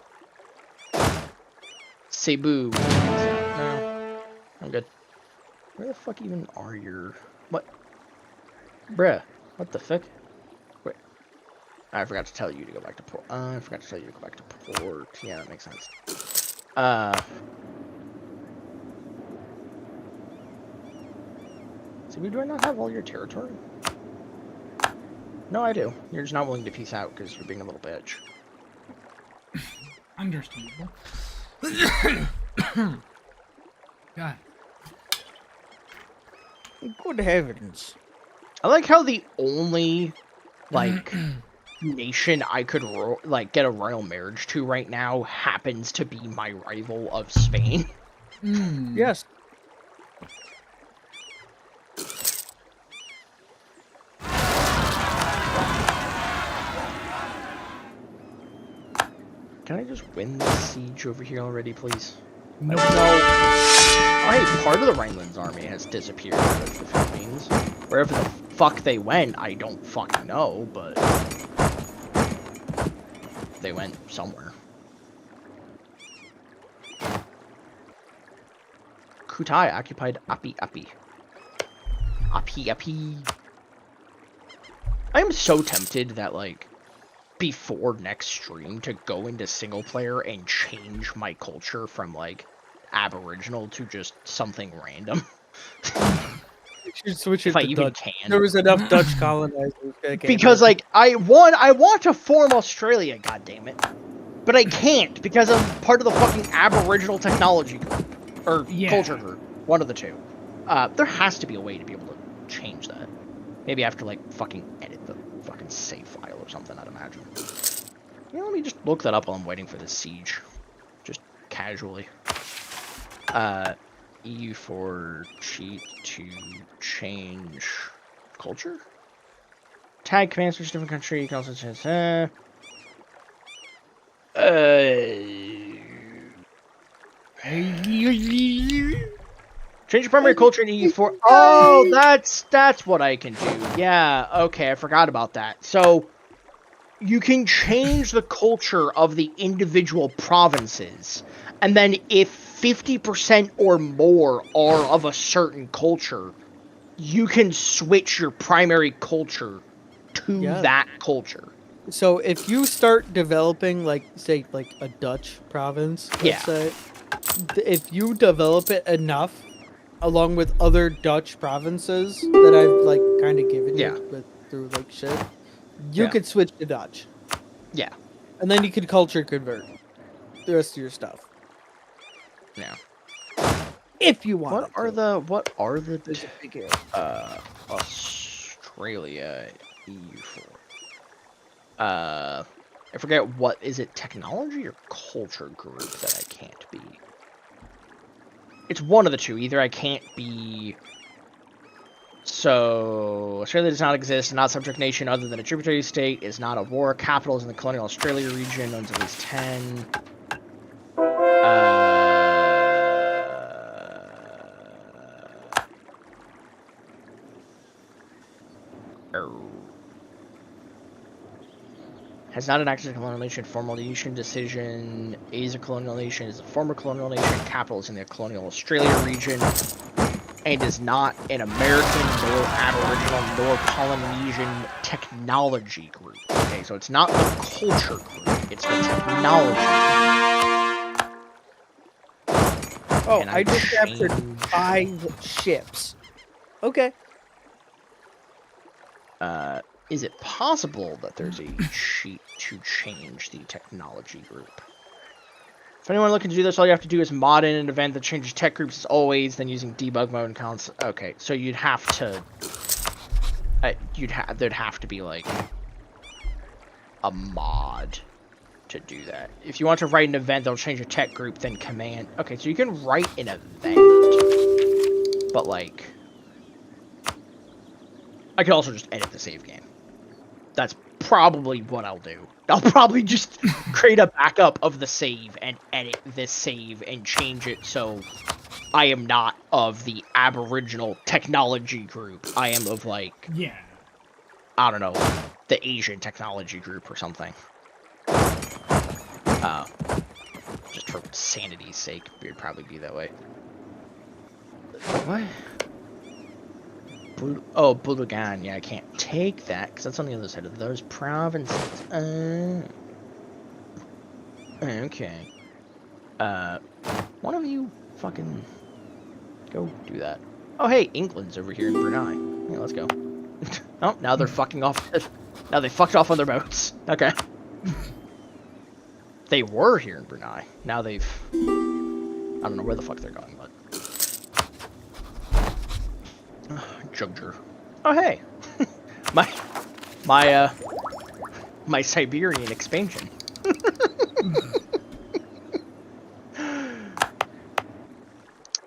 Cebu. No, I'm good. Where the fuck even are your... What? Bruh. What the fuck? Wait. I forgot to tell you to go back to port. I forgot to tell you to go back to port. Yeah, that makes sense. Cebu, do I not have all your territory? No, I do. You're just not willing to peace out because you're being a little bitch. Understandable. God. Good heavens. I like how the only, like, nation I could, get a royal marriage to right now happens to be my rival of Spain. Yes. Can I just win this siege over here already, please? Nope. Alright, part of the Rhineland's army has disappeared out of the Philippines. Wherever the fuck they went, I don't fucking know, but... they went somewhere. Kutai occupied Api Api. Api Api. I am so tempted that, like, before next stream to go into single player and change my culture from, like, Aboriginal to just something random. You should switch it If I to even Dutch. can. There was enough Dutch colonizers. Because, like, I want to form Australia, goddammit. But I can't, because I'm part of the fucking Aboriginal technology group. Or culture group. One of the two. There has to be a way to be able to change that. Maybe I have to, like, fucking edit the fucking save file or something, I'd imagine. You know, let me just look that up while I'm waiting for this siege. Just casually. EU4 cheat to change culture? Tag commands for a different country, you can also change, change your primary culture in EU4. Oh, that's what I can do. Yeah, okay, I forgot about that. So, you can change the culture of the individual provinces, and then if 50% or more are of a certain culture, you can switch your primary culture to that culture. So if you start developing, like, say, like a Dutch province, let's say, if you develop it enough, along with other Dutch provinces that I've, like, kind of given you with through, like, shit, you could switch to Dutch. Yeah. And then you could culture convert the rest of your stuff. Yeah. If you want. What are the There's a big Australia EU4? I forget what is it, technology or culture group that I can't be. It's one of the two. Either I can't be. So Australia does not exist, not a subject nation other than a tributary state, is not a war, capital is in the colonial Australia region, owns at least 10. has not enacted a colonial nation. Formal nation decision is a colonial nation, is a former colonial nation. Capital is in the colonial Australia region. And is not an American, nor Aboriginal, nor Polynesian technology group. Okay, so it's not the culture group, it's the technology group. Oh, And I just captured changed- 5 ships. Okay. Is it possible that there's a sheet to change the technology group? If anyone looking to do this, all you have to do is mod in an event that changes tech groups as always, then using debug mode and counts. Okay, so you'd have to... there'd have to be, like, a mod to do that. If you want to write an event that'll change your tech group, then command... Okay, so you can write an event, but, like... I could also just edit the save game. That's probably what I'll do. I'll probably just create a backup of the save and edit this save and change it so I am not of the Aboriginal technology group. I am of, like, Yeah. I don't know, the Asian technology group or something. Just for sanity's sake, it would probably be that way. What? Oh, Bulagan. Yeah, I can't take that because that's on the other side of those provinces. Okay. One of you fucking go do that. Oh, hey, England's over here in Brunei. Yeah, let's go. Oh, now they're fucking off. Now they fucked off on their boats. Okay. They were here in Brunei. Now they've... I don't know where the fuck they're going, but... Jugger. Oh, hey! My Siberian expansion.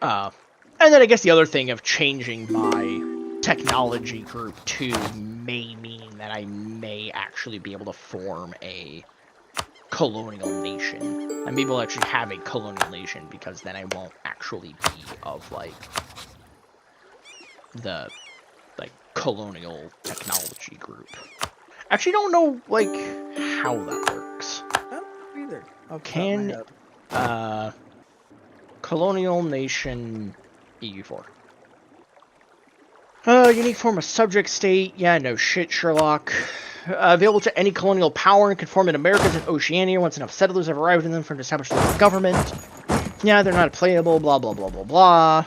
And then I guess the other thing of changing my technology group to may mean that I may actually be able to form a colonial nation. I may be able to actually have a colonial nation because then I won't actually be of, like, the, like, colonial technology group. Actually, don't know, like, how that works. I don't know either. Can, colonial nation EU4. Unique form of subject state. Yeah, no shit, Sherlock. Available to any colonial power and can form in Americas and Oceania once enough settlers have arrived in them for an established local government. Yeah, they're not playable, blah, blah, blah, blah, blah.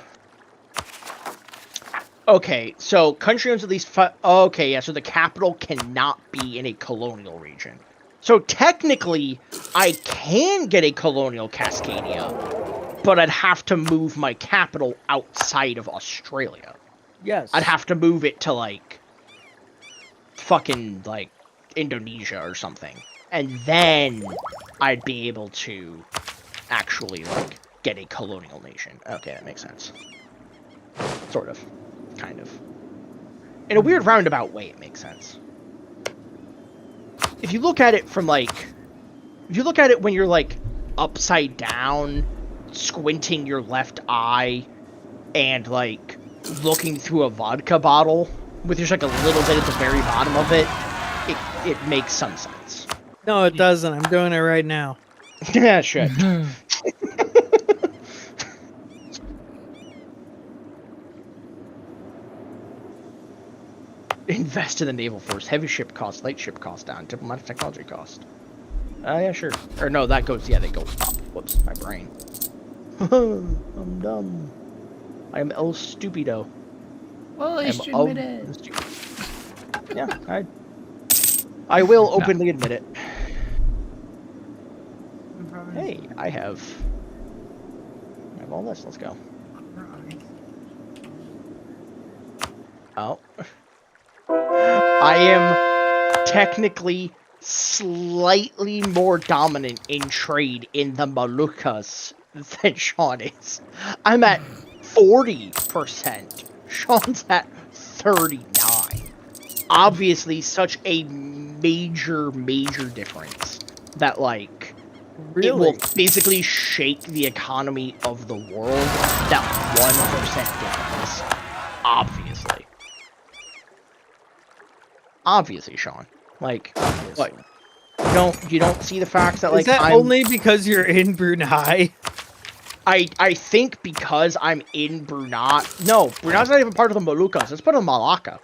Okay, so country owns at least okay, yeah, so the capital cannot be in a colonial region. So technically, I can get a colonial Cascadia, but I'd have to move my capital outside of Australia. Yes. I'd have to move it to, like, fucking, like, Indonesia or something. And then I'd be able to actually, like, get a colonial nation. Okay, that makes sense. Sort of. Kind of. In a weird roundabout way, it makes sense. If you look at it from, like... If you look at it when you're, like, upside down, squinting your left eye, and, like, looking through a vodka bottle, with just, like, a little bit at the very bottom of it, it makes some sense. No, it doesn't. I'm doing it right now. Yeah, shit. Invest in the naval force. Heavy ship cost, light ship cost down, diplomatic technology cost. Yeah, sure. Or no, that goes, yeah, they go up. Whoops, my brain. I'm dumb. I am El Stupido. Well, I you am should admit it. the stupid. Yeah, I will openly admit it. Hey, I have all this. Let's go. Oh. I am technically slightly more dominant in trade in the Moluccas than Sean is. I'm at 40%. Sean's at 39. Obviously, such a major difference that, like, Really? it will basically shake the economy of the world. That 1% difference. Obviously. Obviously, Sean. Like, Obviously. what? You don't see the fact that, like, Is that I'm... only because you're in Brunei? I think because I'm in Brunei... No, Brunei's not even part of the Moluccas. It's part of Malacca.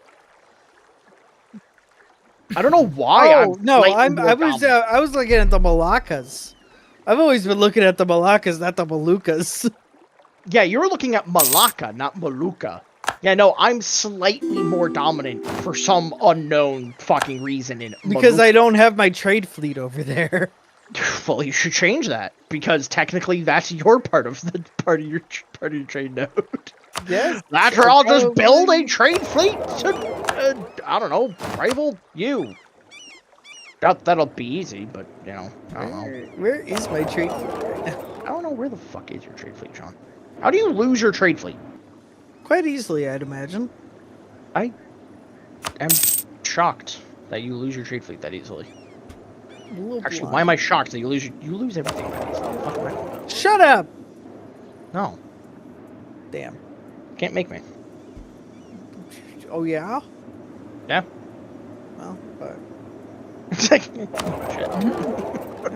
I don't know why. Oh no, slightly I more was dominant. I was looking at the Malaccas. I've always been looking at the Malaccas, not the Moluccas. Yeah, you were looking at Malacca, not Molucca. Yeah, no, I'm slightly more dominant for some unknown fucking reason in Because Molucca. I don't have my trade fleet over there. Well, you should change that because technically that's your part of your trade node. Yes. That's where I'll just build a probably. trade fleet to, I don't know, rival you. That'll be easy, but you know, I don't know. Where is my trade fleet right now? I don't know where the fuck is your trade fleet, John. How do you lose your trade fleet? Quite easily, I'd imagine. I am shocked that you lose your trade fleet that easily. Actually, why am I shocked that you lose everything that easily? Fuck am I talking about? Shut up! No, Damn. can't make me. Oh yeah? Yeah. Well, but It's like, oh, shit.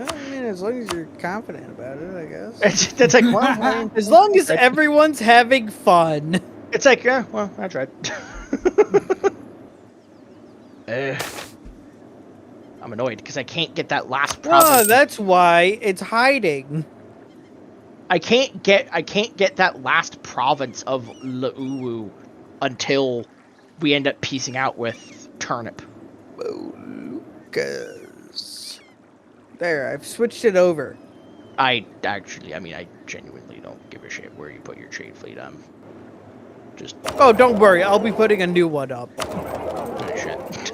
I mean, as long as you're confident about it, I guess. It's like, well, As long as everyone's having fun. it's like, yeah, well, I tried. I'm annoyed because I can't get that last province. Oh, that's why it's hiding. I can't get that last province of Lauwu until we end up piecing out with Turnip. Lucas. There, I've switched it over. I genuinely don't give a shit where you put your trade fleet. Just Oh, don't worry, I'll be putting a new one up. shit.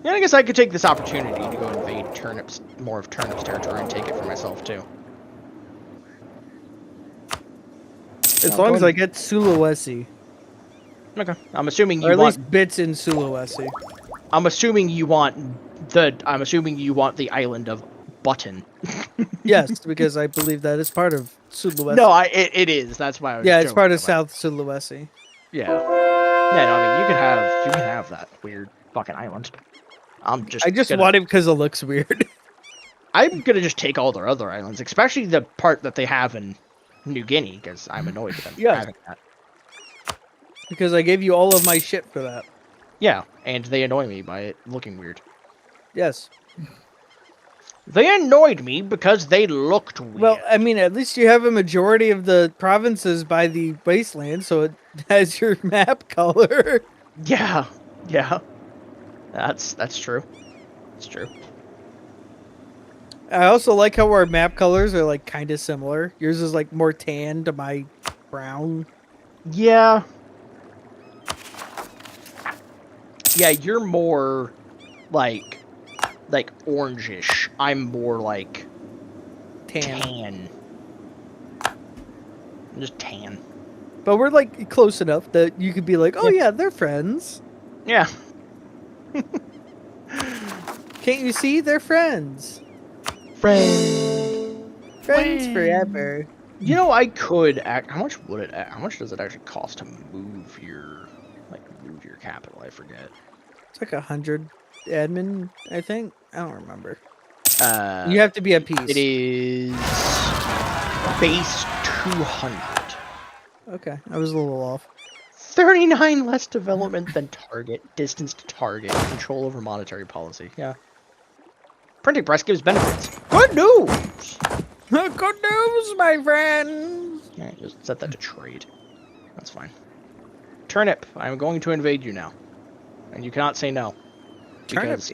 Yeah, I guess I could take this opportunity to go invade more of Turnip's territory and take it for myself too. As long as I get Sulawesi. Okay, I'm assuming Or you at want. least bits in Sulawesi. I'm assuming you want the island of Button. Yes, because I believe that is part of Sulawesi. No, it is. That's why I was Yeah, it's joking part of about it. South Sulawesi. Yeah. Yeah, no, I mean you can have that weird fucking island. I just want it because it looks weird. I'm gonna just take all their other islands, especially the part that they have in New Guinea, because I'm annoyed with them Yes. having that. Because I gave you all of my shit for that. Yeah, and they annoy me by it looking weird. Yes. They annoyed me because they looked weird. Well, I mean, at least you have a majority of the provinces by the wasteland, so it has your map color. yeah. That's true. It's true. I also like how our map colors are like kind of similar. Yours is like more tan to my brown. Yeah. Yeah, you're more like orangish. I'm more like tan. I'm just tan. But we're like close enough that you could be like, oh yeah, they're friends. Yeah. Can't you see? They're friends. Friends. Friends forever. You know, I could act. How much does it actually cost to move your capital? I forget. It's like 100 admin, I think. I don't remember. You You have to be at peace. It is base 200. Okay, I was a little off. 39 less development than target, distance to target, control over monetary policy. Yeah. Printing press gives benefits. Good news! Good news, my friend. Yeah, just set that to trade. That's fine. Turnip, I'm going to invade you now. And you cannot say no. Turnip. Because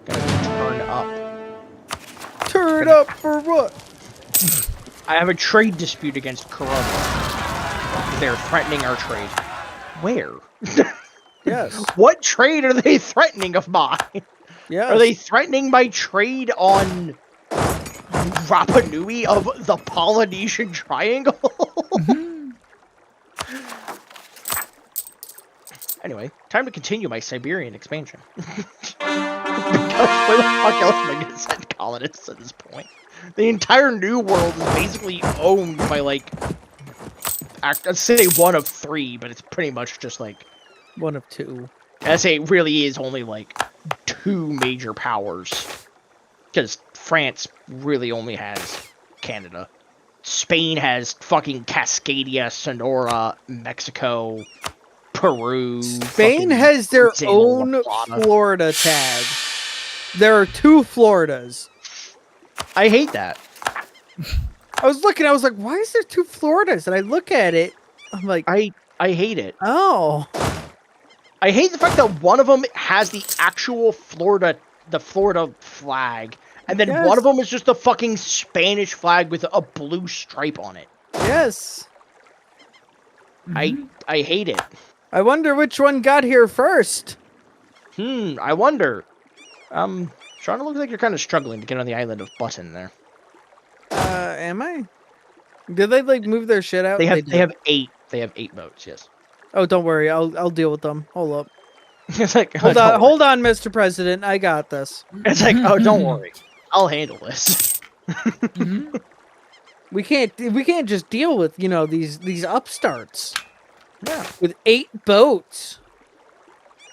gonna turn up. Turn up for what? I have a trade dispute against Corona. They're threatening our trade. Where? Yes. What trade are they threatening of mine? Yes. Are they threatening my trade on Rapa Nui of the Polynesian Triangle? Anyway, time to continue my Siberian expansion. Because where the fuck else am I gonna send colonists at this point? The entire New World is basically owned by, like, I'd say one of three, but it's pretty much just, like, One of two. I'd say it really is only, like, two major powers. Because France really only has Canada. Spain has fucking Cascadia, Sonora, Mexico, Peru. Spain fucking has their Brazil, own La Plata. Florida tag. There are 2 Floridas. I hate that. I was looking, I was like, why is there 2 Floridas? And I look at it, I'm like, I hate it. oh. I hate the fact that one of them has the actual Florida flag, and then one of them is just the fucking Spanish flag with a blue stripe on it. Yes. I hate it. I wonder which one got here first. I wonder. Sean, it looks like you're kind of struggling to get on the island of Button there. Am I? Did they like move their shit out? They have 8 boats, yes. Oh, don't worry. I'll deal with them. Hold up. It's like, Hold on, Mr. President. I got this. It's like, oh, don't worry. I'll handle this. We can't just deal with, these upstarts. Yeah. With 8 boats.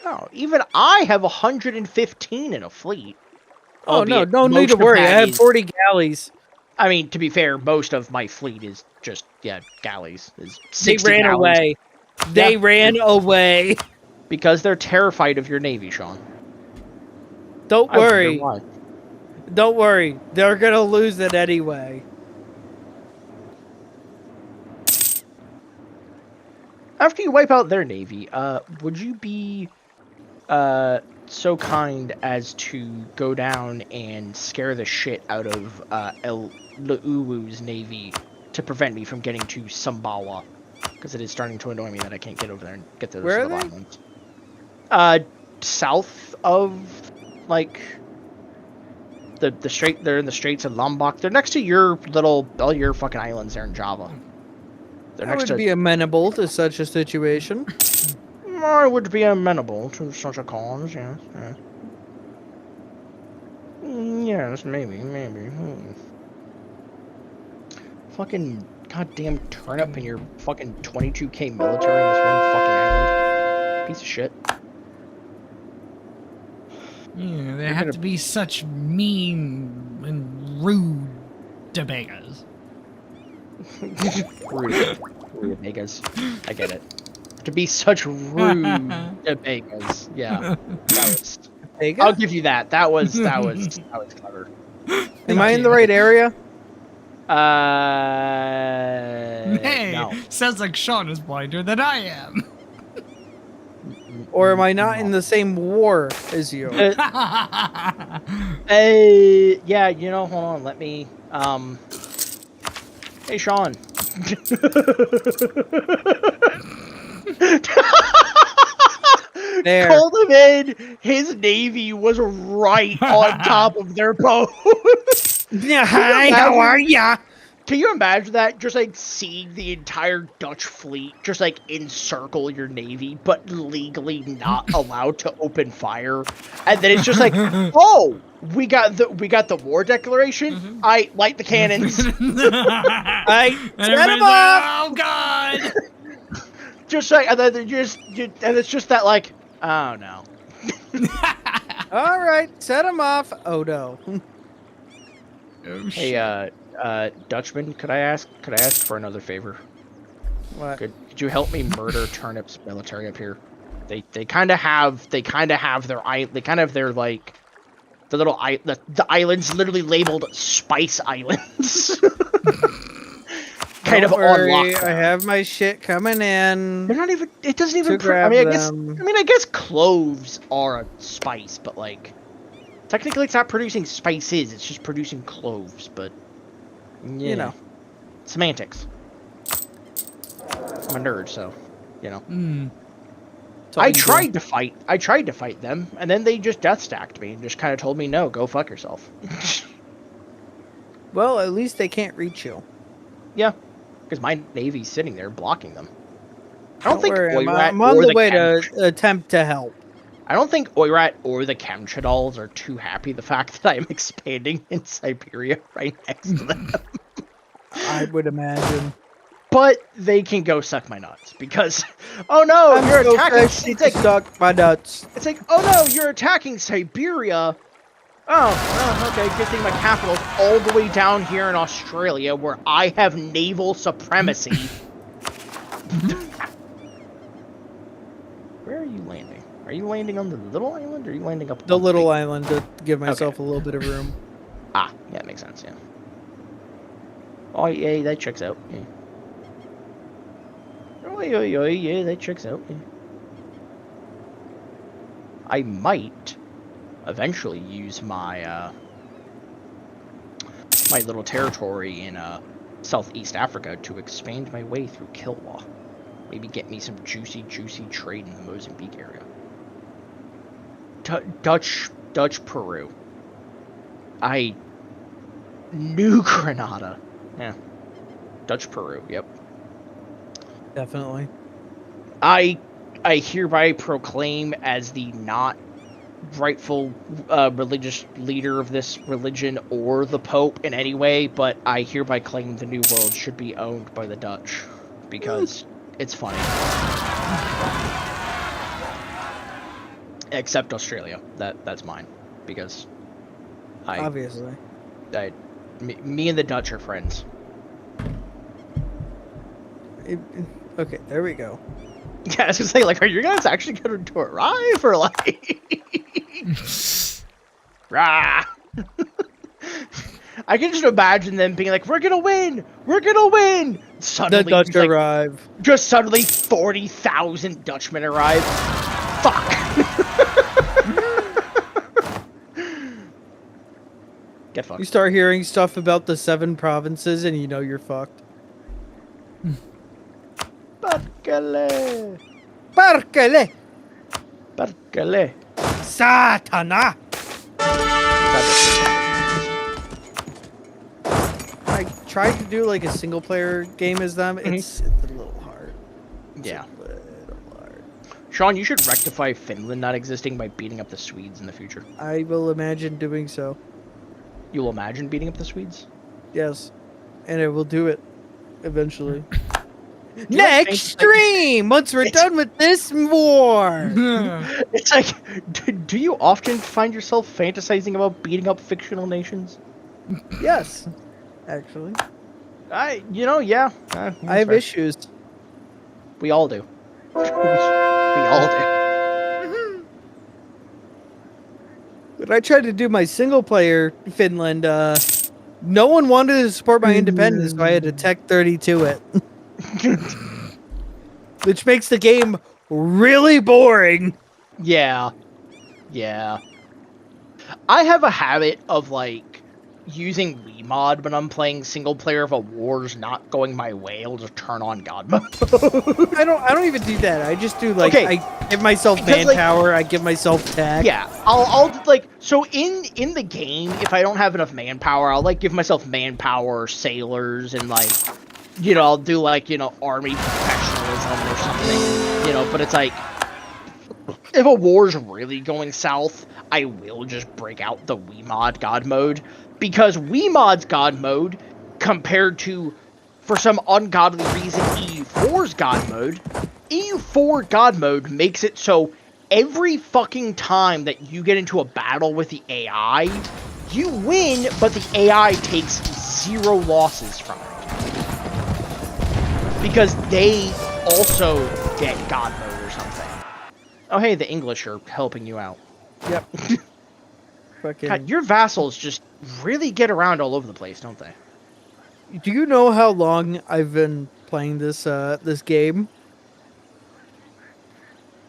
No, even I have 115 in a fleet. Oh, Albeit no need most to of worry. I that have is- 40 galleys. I mean, to be fair, most of my fleet is just, galleys. Is They 60 ran galleys. away. They ran away. Because they're terrified of your navy, Sean. Don't I wonder worry. why. Don't worry. They're going to lose it anyway. After you wipe out their navy, would you be so kind as to go down and scare the shit out of El Lu'uwu's navy to prevent me from getting to Sumbawa? Because it is starting to annoy me that I can't get over there and get to those Where are little they? islands. South of, like, the strait. They're in the Straits of Lombok. They're next to all your fucking islands there in Java. They're I next would to. be amenable to such a situation. I would be amenable to such a cause, yes. Yes, maybe. Fucking goddamn turnip in your fucking 22k military in this one fucking island. Piece of shit. Yeah, they have to be such mean and rude debagas. Rude Vegas. I get it. To be such rude Vegas. Yeah. I'll give you that. That was clever. Am I in the right area? Hey, no. sounds like Sean is blinder than I am. Or am I not in the same war as you? Yeah, hold on, let me, hey, Sean. There. Called him in, his navy was right on top of their boat. Yeah, hi, how are ya? Can you imagine that? Just like seeing the entire Dutch fleet just like encircle your navy, but legally not allowed to open fire, and then it's just like, oh, we got the war declaration. I light the cannons. I And set him everybody's like, up. oh god! Just like, and then and it's just that like, oh no. All right, set him off. Oh no. Oh, shit. Hey, Dutchman, could I ask for another favor? What? Could you help me murder Turnip's military up here? They kind of have their like the little the islands literally labeled Spice Islands. Kind Don't of worry, on lockdown. I have my shit coming in. They're not even. It doesn't even. To grab I them. guess cloves are a spice, but like technically, it's not producing spices. It's just producing cloves. But You know. semantics. I'm a nerd, so It's all I you do. tried to fight them, and then they just death stacked me and just kind of told me, no, go fuck yourself. Well, at least they can't reach you. Yeah, because my navy's sitting there blocking them. I don't think worry, Oirat I'm on or the way to Chemch- attempt to help. I don't think Oirat or the Chemtradols are too happy the fact that I'm expanding in Siberia right next to them. I would imagine. but they can go suck my nuts because, oh no, I'm you're so attacking. thirsty It's to like, suck my nuts. it's like, oh no, you're attacking Siberia. Oh, okay. Good thing my capital's all the way down here in Australia, where I have naval supremacy. Where are you landing? Are you landing on the little island, or are you landing up The on little big... island to give myself a little bit of room. Ah, yeah, that makes sense. Yeah. Oh yeah, that checks out. Yeah. Oh yeah, that checks out. Yeah. I might eventually use my my little territory in Southeast Africa to expand my way through Kilwa. Maybe get me some juicy trade in the Mozambique area. Dutch Peru. New Granada. Yeah. Dutch Peru, yep. Definitely. I hereby proclaim as the not rightful religious leader of this religion or the Pope in any way, but I hereby claim the New World should be owned by the Dutch because it's funny. Except Australia. That's mine because Obviously. me and the Dutch are friends. Okay, there we go. Yeah, I was gonna say, like, are you guys actually going to arrive, or like, rah? I can just imagine them being like, "We're gonna win! We're gonna win!" Suddenly, The Dutch like, arrive. just suddenly 40,000 Dutchmen arrive. Fuck. Get fucked. You start hearing stuff about the 7 provinces, and you know you're fucked. Perkele. Perkele! Perkele. Satana! I tried to do like a single player game as them. It's a little hard. Yeah. It's a little hard. Sean, you should rectify Finland not existing by beating up the Swedes in the future. I will imagine doing so. You'll imagine beating up the Swedes? Yes. And I will do it eventually. you like Next stream! Once we're done with this war! It's like, do you often find yourself fantasizing about beating up fictional nations? Yes. Actually. Yeah. I have issues. We all do. We all do. When I tried to do my single player Finland, no one wanted to support my independence, so I had to Tech 32 it. Which makes the game really boring. Yeah. Yeah. I have a habit of, like, using Wiimod when I'm playing single player. If a war's not going my way, I'll just turn on God mode. I don't even do that. I just do, like, Okay. I give myself Because, like, manpower, I give myself tech. Yeah, I'll like, so in the game, if I don't have enough manpower, I'll like give myself manpower, sailors, and like, I'll do like, army professionalism or something, but it's like, if a war's really going south, I will just break out the Wiimod God mode, because Wiimod's God mode, compared to, for some ungodly reason, EU4's God mode, EU4 God mode makes it so every fucking time that you get into a battle with the AI, you win, but the AI takes 0 losses from it. Because they also get God mode or something. Oh hey, the English are helping you out. Yep. Fucking. God, your vassals just really get around all over the place, don't they? Do you know how long I've been playing this this game?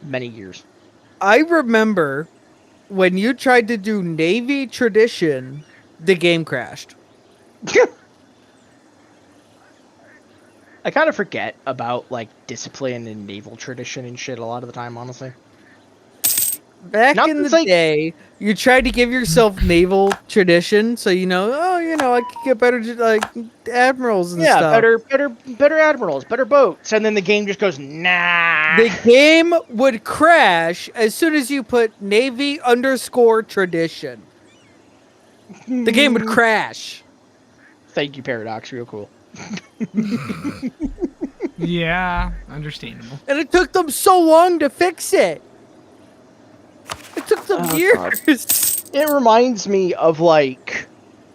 Many years. I remember when you tried to do Navy tradition, the game crashed. I kind of forget about, like, discipline and naval tradition and shit a lot of the time, honestly. Back in the day, you tried to give yourself naval tradition, so I could get better like admirals and stuff. Yeah, better admirals, better boats, and then the game just goes nah. The game would crash as soon as you put Navy _ tradition. The game would crash. Thank you, Paradox. Real cool. Yeah, understandable. And it took them so long to fix it. It took them Oh, years. God. It reminds me of, like,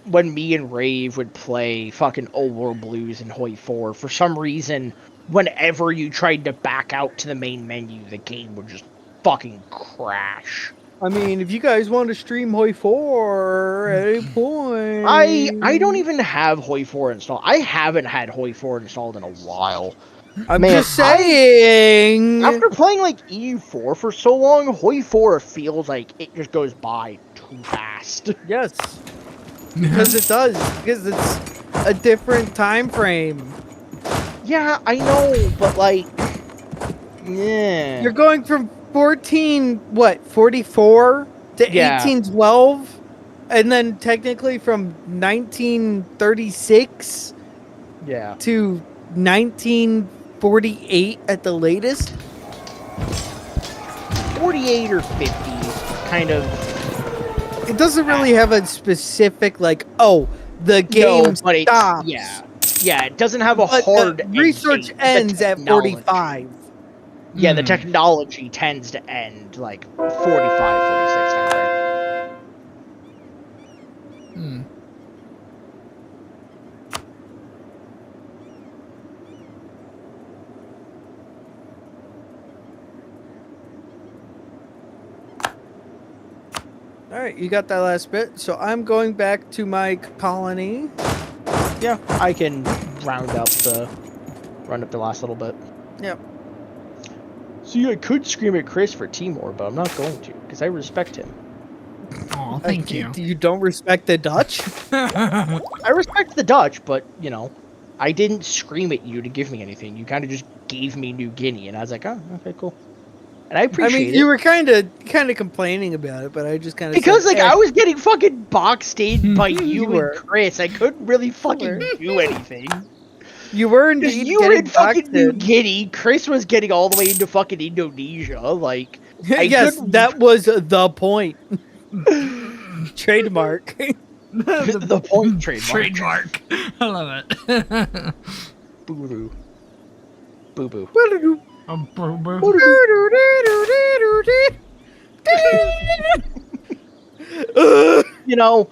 when me and Rave would play fucking Old World Blues in Hoi 4. For some reason, whenever you tried to back out to the main menu, the game would just fucking crash. I mean, if you guys want to stream Hoi 4 at any point, I don't even have Hoi 4 installed. I haven't had Hoi 4 installed in a while. I'm Man, just saying. After playing like EU4 for so long, Hoi 4 feels like it just goes by too fast. Yes, because it does. Because it's a different time frame. Yeah, I know, but like, yeah. You're going from 44 to Yeah. 1812, and then technically from 1936 Yeah. to 1948 at the latest. 48 or 50, kind of. It doesn't really have a specific, like, oh, the game but stops. Yeah, it doesn't have a But hard the research end date. ends The at technology- 45. Yeah, the technology tends to end like 45, 46 time frame. All right, you got that last bit. So I'm going back to my colony. Yeah, I can round up the last little bit. Yep. See, I could scream at Chris for Timor, but I'm not going to because I respect him. Oh, thank you. You don't respect the Dutch? I respect the Dutch, but you know, I didn't scream at you to give me anything. You kind of just gave me New Guinea, and I was like, oh, okay, cool. And I appreciate it. You were kind of complaining about it, but I just kind of Because, said, like, I was getting fucking boxed in by you were. and Chris. I couldn't really fucking do anything. You were Because indeed you were in getting fucking boxed New in. Guinea. Chris was getting all the way into fucking Indonesia. Like, Yes, that was the point. Trademark. the point trademark. Trademark. I love it. Boo-boo. Boo-boo. You know,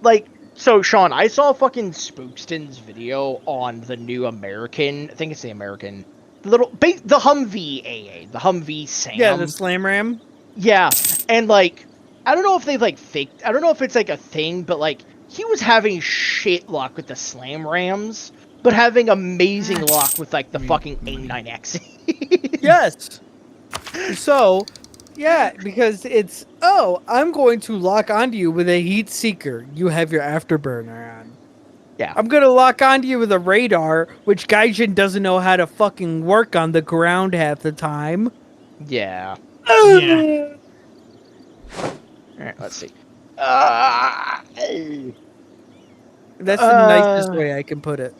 like, so Sean, I saw fucking Spookston's video on the new American, I think it's the American, the Humvee AA, the Humvee Sam. Yeah, the Slam Ram. Yeah, and like, I don't know if they like faked, I don't know if it's like a thing, but like, he was having shit luck with the Slam Rams, but having amazing luck with like the fucking A9X. Yes. So, yeah, because it's, oh, I'm going to lock onto you with a heat seeker. You have your afterburner on. Yeah. I'm going to lock onto you with a radar, which Gaijin doesn't know how to fucking work on the ground half the time. Yeah. Yeah. Alright, let's see. That's the nicest way I can put it.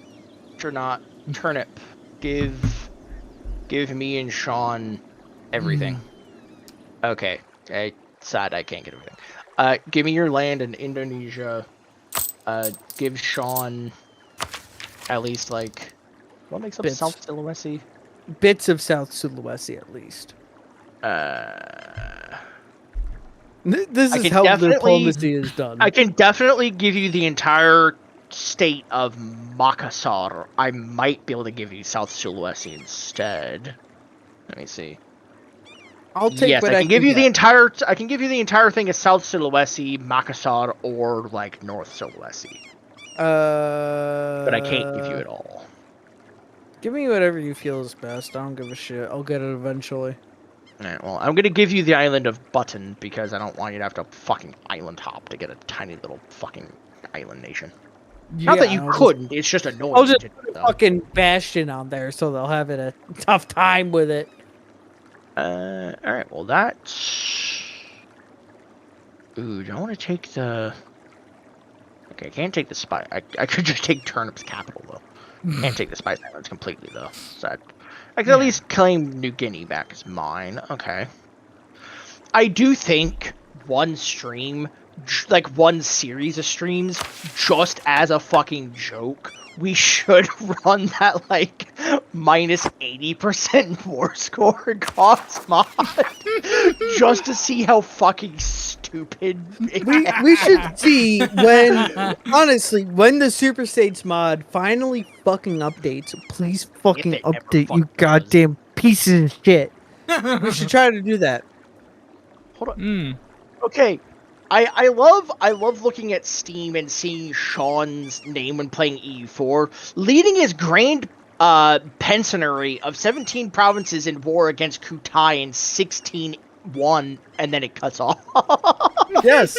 Turnip. Give me and Sean everything. Okay. Sad I can't get everything. Give me your land in Indonesia. Give Sean at least like what makes up Bits. South Sulawesi? Bits of South Sulawesi, at least. This is how diplomacy is done. I can definitely give you the entire state of Makassar. I might be able to give you South Sulawesi instead. Let me see. I'll take yes, what I can give you get. the entire. I can give you the entire thing of South Sulawesi, Makassar, or like North Sulawesi. But I can't give you it all. Give me whatever you feel is best. I don't give a shit. I'll get it eventually. Alright, well, I'm gonna give you the island of Button because I don't want you to have to fucking island hop to get a tiny little fucking island nation. Not that you couldn't, it's just annoying. I'll just to do, put a though. fucking Bastion on there so they'll have it a tough time with it. Alright, well that's... Ooh, do I want to take the... Okay, I can't take the Spice... I could just take Turnip's capital, though. Can't take the Spice Islands completely, though. So I can at least claim New Guinea back as mine. Okay. I do think one stream, like one series of streams, just as a fucking joke, we should run that like minus 80% war score cost mod just to see how fucking stupid We should see when, honestly, when the Super States mod finally fucking updates. Please fucking If it ever update, you fucking does. goddamn pieces of shit. We should try to do that. Hold on. Mm. Okay. I love looking at Steam and seeing Sean's name when playing EU4, leading his grand pensionary of 17 provinces in war against Kutai in 16-1, and then it cuts off. Yes.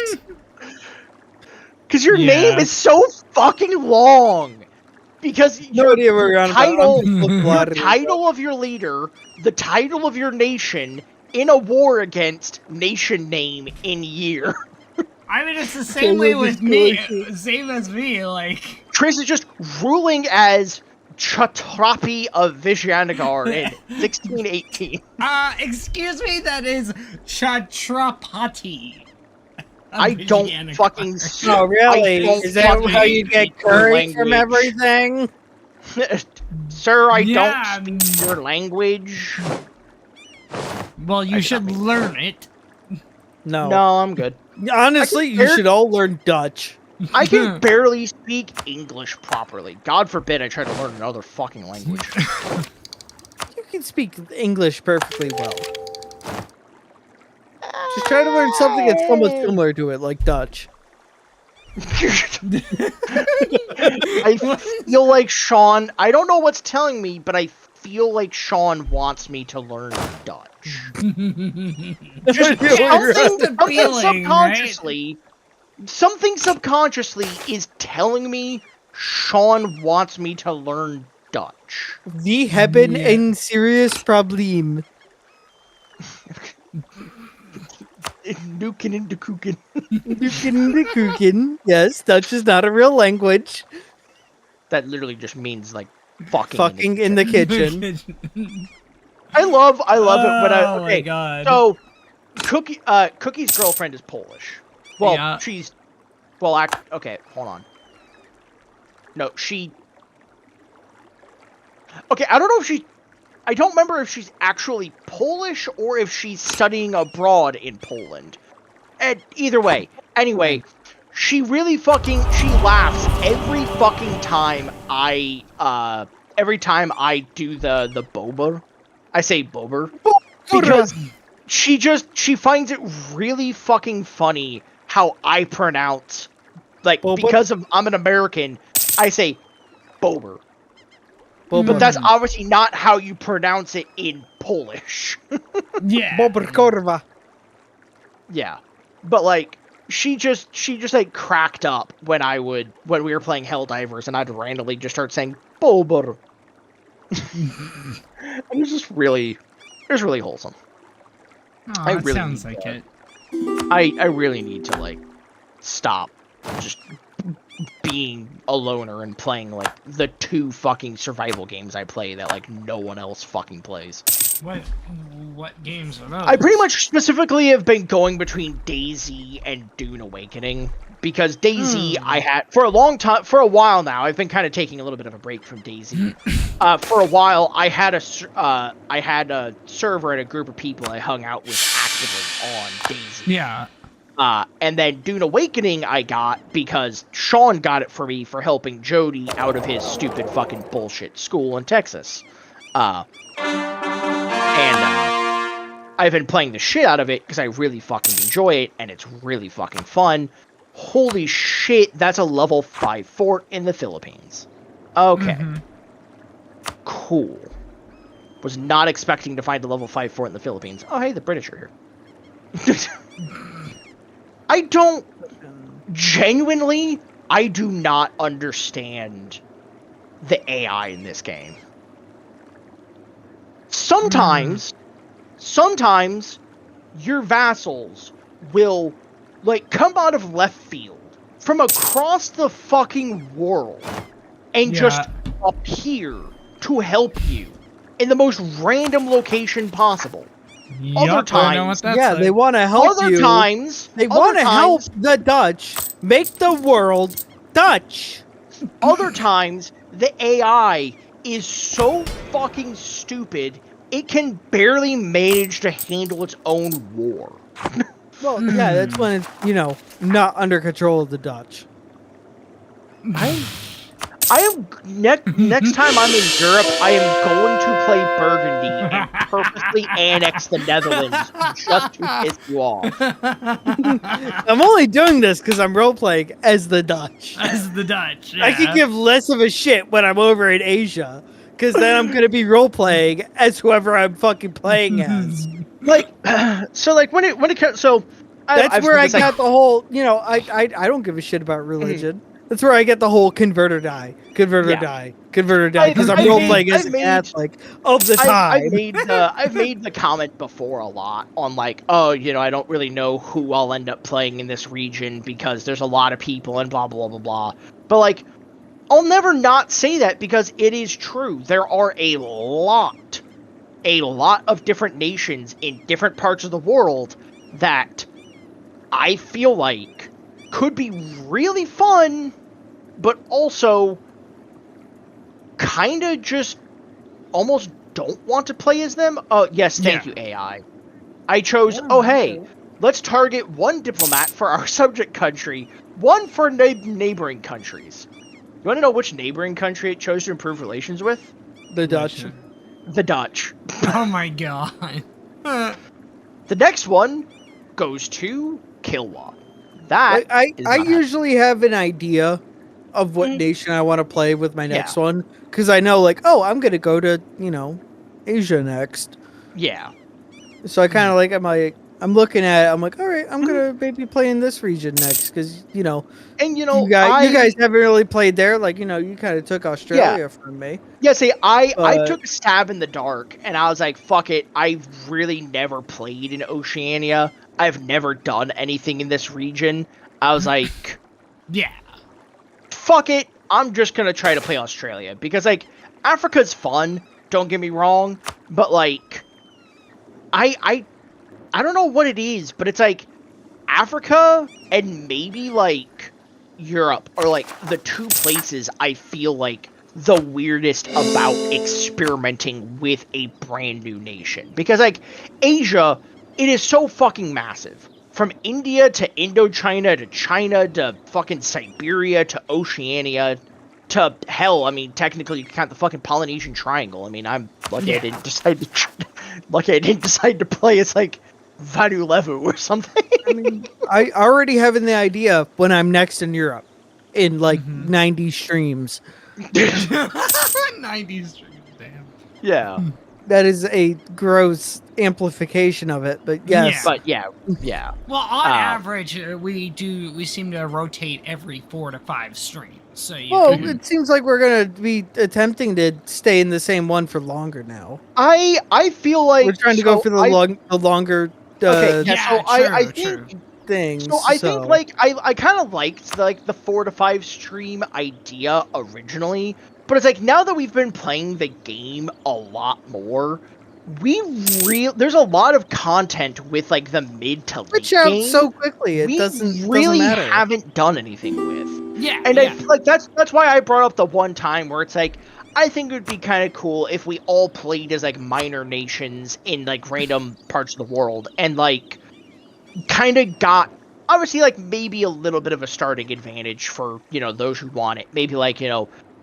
Because your name is so fucking long. Because No idea where you're on about. title, I'm just looking your at it. title of your leader, the title of your nation in a war against nation name in year. I mean, it's the same way with me. Same as me, like. Tris is just ruling as Chhatrapi of Vijayanagar in 1618. Excuse me, that is Chhatrapati. I don't Vijayanagar. fucking. Oh, really? I don't Is that fucking how you get speak your curry from language. everything? Sir, I Yeah, I don't mean- speak your language. Well, you should mean- learn it. No. No, I'm good. Honestly, you should all learn Dutch. I can barely speak English properly. God forbid I try to learn another fucking language. You can speak English perfectly well. Just try to learn something that's somewhat similar to it, like Dutch. I feel like Sean. I don't know what's telling me, but I feel like Sean wants me to learn Dutch. Just Something a feeling, subconsciously, something subconsciously is telling me Sean wants me to learn Dutch. We hebben een serious problem. Nukin into Kukin. Kuchen. Yes, Dutch is not a real language. That literally just means like fucking. Fucking in the kitchen. I love it when I. Oh my Okay, god. so Cookie's girlfriend is Polish. Well, Yeah. she's. Well, okay, hold on. No, she. Okay, I don't know if she. I don't remember if she's actually Polish or if she's studying abroad in Poland. And either way, anyway, she laughs every fucking time I do the bober. I say bober because she finds it really fucking funny how I pronounce, like, Bober? because I'm an American, I say bober. Bober. But that's obviously not how you pronounce it in Polish. Yeah. Bober korva. Yeah. But like she just like cracked up when we were playing Helldivers and I'd randomly just start saying Bober. And it was really wholesome. Oh, I that really sounds need like that. it. I really need to like stop just being a loner and playing like the 2 fucking survival games I play that like no one else fucking plays. What games are those? I pretty much specifically have been going between DayZ and Dune Awakening because DayZ I had for a while now. I've been kind of taking a little bit of a break from DayZ. For a while, I had a server and a group of people I hung out with actively on DayZ. Yeah. And then Dune Awakening I got because Sean got it for me for helping Jody out of his stupid fucking bullshit school in Texas. I've been playing the shit out of it because I really fucking enjoy it and it's really fucking fun. Holy shit, that's a level 5 fort in the Philippines. Okay. Cool. Was not expecting to find a level 5 fort in the Philippines. Oh, hey, the British are here. I do not understand the AI in this game. Sometimes your vassals will, like, come out of left field from across the fucking world and just appear to help you in the most random location possible. Other times, they want to help you. Other times, they want to help the Dutch make the world Dutch. Other times, the AI is so fucking stupid, it can barely manage to handle its own war. Well, yeah, that's when it's, not under control of the Dutch. I am next time I'm in Europe, I am going to play Burgundy and purposely annex the Netherlands just to piss you off. I'm only doing this because I'm role-playing as the Dutch. As the Dutch. Yeah. I could give less of a shit when I'm over in Asia, because then I'm gonna be role-playing as whoever I'm fucking playing as. Like, so like when it comes, so That's I've where I said this, got the whole, I don't give a shit about religion. That's where I get the whole convert or die, die, because I'm role-playing as a Catholic of the time. I've made the comment before a lot on like, oh, I don't really know who I'll end up playing in this region because there's a lot of people and blah, blah, blah, blah. But like, I'll never not say that because it is true. There are a lot of different nations in different parts of the world that I feel like could be really fun, but also kind of just almost don't want to play as them. Oh, yes, thank you, AI. I chose, let's target one diplomat for our subject country, one for neighboring countries. You want to know which neighboring country it chose to improve relations with? The Dutch. The Dutch. Oh my god. The next one goes to Kilwa. That I usually have an idea of what nation I want to play with my next one, because I know, like, I'm gonna go to Asia next. Yeah. So I kind of I'm looking at it. I'm like, all right, I'm gonna maybe play in this region next, because you guys haven't really played there. Like, you kind of took Australia from me. Yeah, see, I took a stab in the dark, and I was like, fuck it. I've really never played in Oceania. I've never done anything in this region. I was like, yeah, fuck it. I'm just gonna try to play Australia because like Africa's fun. Don't get me wrong, but like, I don't know what it is, but it's like Africa and maybe like Europe are like the two places I feel like the weirdest about experimenting with a brand new nation. Because like Asia, it is so fucking massive. From India to Indochina to China to fucking Siberia to Oceania to hell, I mean, technically you can count the fucking Polynesian Triangle. I mean, I'm lucky I didn't decide to play as like Vanuatu or something. I mean, I already have the idea when I'm next in Europe in like 90 streams. 90 streams, damn. Yeah. That is a gross amplification of it, but yes. Yeah. But yeah. Well, on average, we seem to rotate every 4 to 5 streams. So it seems like we're gonna be attempting to stay in the same one for longer now. I feel like we're trying to go for the longer. I think things. So I think like I kind of liked like the 4 to 5 stream idea originally, but it's like now that we've been playing the game a lot more, there's a lot of content with like the mid to late game so quickly. It doesn't matter. Haven't done anything with. Yeah, and I feel like that's why I brought up the one time where it's like I think it would be kind of cool if we all played as like minor nations in like random parts of the world and like kind of got obviously like maybe a little bit of a starting advantage for those who want it. Maybe like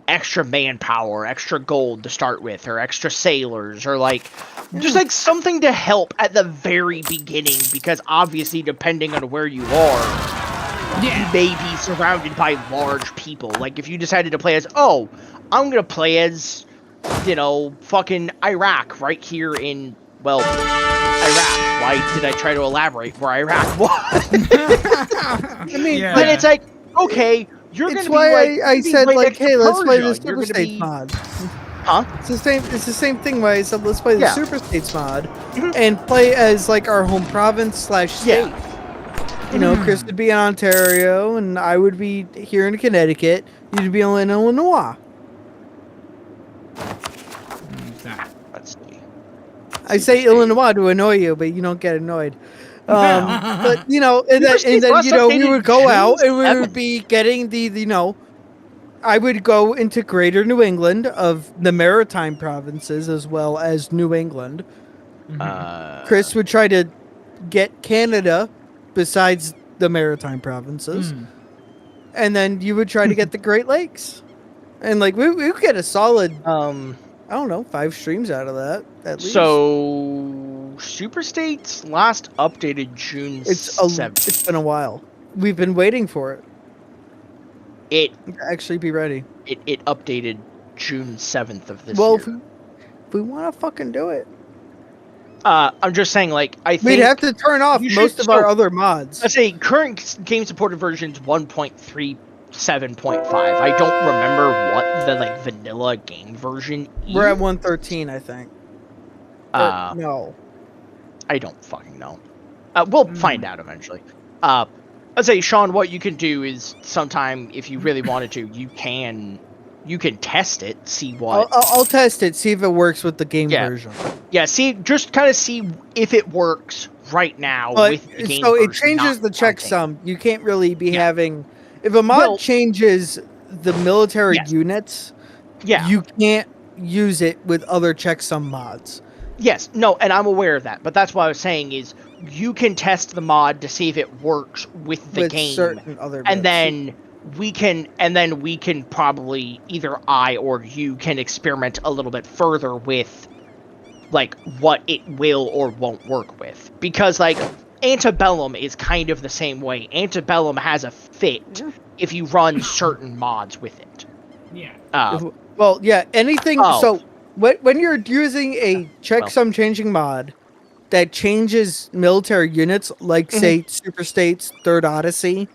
extra manpower, extra gold to start with, or extra sailors, or like just like something to help at the very beginning, because obviously depending on where you are, you may be surrounded by large people. Like if you decided to play as I'm gonna play as fucking Iraq right here in Iraq. Why did I try to elaborate where Iraq was? I mean, but it's like, okay, you're gonna be like. I said like, hey, let's play the Super States States mod. Huh? It's the same thing. Why I said let's play the Super States mod and play as like our home province / state. Chris would be in Ontario, and I would be here in Connecticut. You'd be in Illinois. Let's see. I say Illinois to annoy you, but you don't get annoyed. But and then we would go out and we would be getting the I would go into Greater New England of the Maritime provinces as well as New England. Chris would try to get Canada besides the Maritime provinces. And then you would try to get the Great Lakes. And like we would get a solid I don't know, 5 streams out of that at least. So Super States last updated June 7th. It's been a while. We've been waiting for it. It actually be ready. It updated June 7th of this year. year. If we want to fucking do it. I'm just saying, like, I think we'd have to turn off most of our other mods. Let's say current game supported versions 1.37.5. I don't remember what the like vanilla game version is. We're at 113, I think. No. I don't fucking know. We'll find out eventually. Let's say, Sean, what you can do is sometime, if you really wanted to, you can test it, see what. I'll test it, see if it works with the game version. Yeah, just kind of see if it works right now with the game so version. It changes the checksum. You can't really be having. If a mod changes the military units, you can't use it with other checksum mods. Yes, no, and I'm aware of that, but that's what I was saying is you can test the mod to see if it works with the game, certain other and then we can probably either I or you can experiment a little bit further with like what it will or won't work with, because like Antebellum is kind of the same way. Antebellum has a fit if you run certain mods with it. Yeah. Anything. So when you're using a checksum changing mod that changes military units, like say Super States Third Odyssey.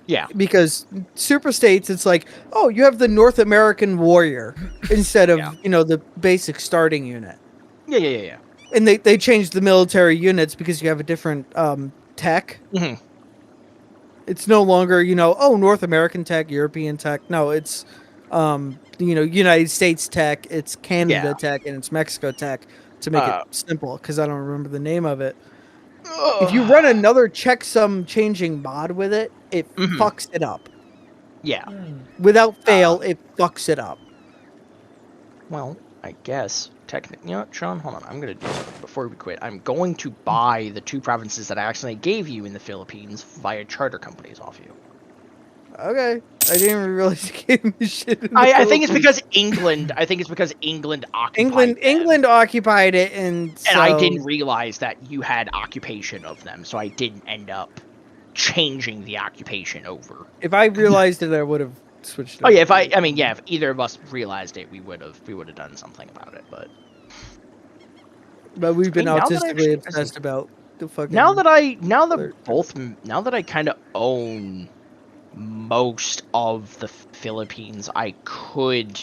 Yeah. Because Super States, it's like, oh, you have the North American Warrior instead of the basic starting unit. Yeah. And they changed the military units because you have a different tech. It's no longer, North American tech, European tech. No, it's United States tech, it's Canada tech, and it's Mexico tech, to make it simple, because I don't remember the name of it. If you run another checksum changing mod with it, it fucks it up. Yeah. Without fail, it fucks it up. Well, I guess technically, Sean, hold on. I'm gonna do something before we quit. I'm going to buy the 2 provinces that I actually gave you in the Philippines via charter companies off you. Okay. I didn't even realize you gave me shit. I think it's because England. occupied England occupied it, and I didn't realize that you had occupation of them, so I didn't end up changing the occupation over. If I realized it, I would have switched it. Oh yeah, if either of us realized it, we would have done something about it, but we've been autistically obsessed about the fucking. Now that I kind of own most of the Philippines, I could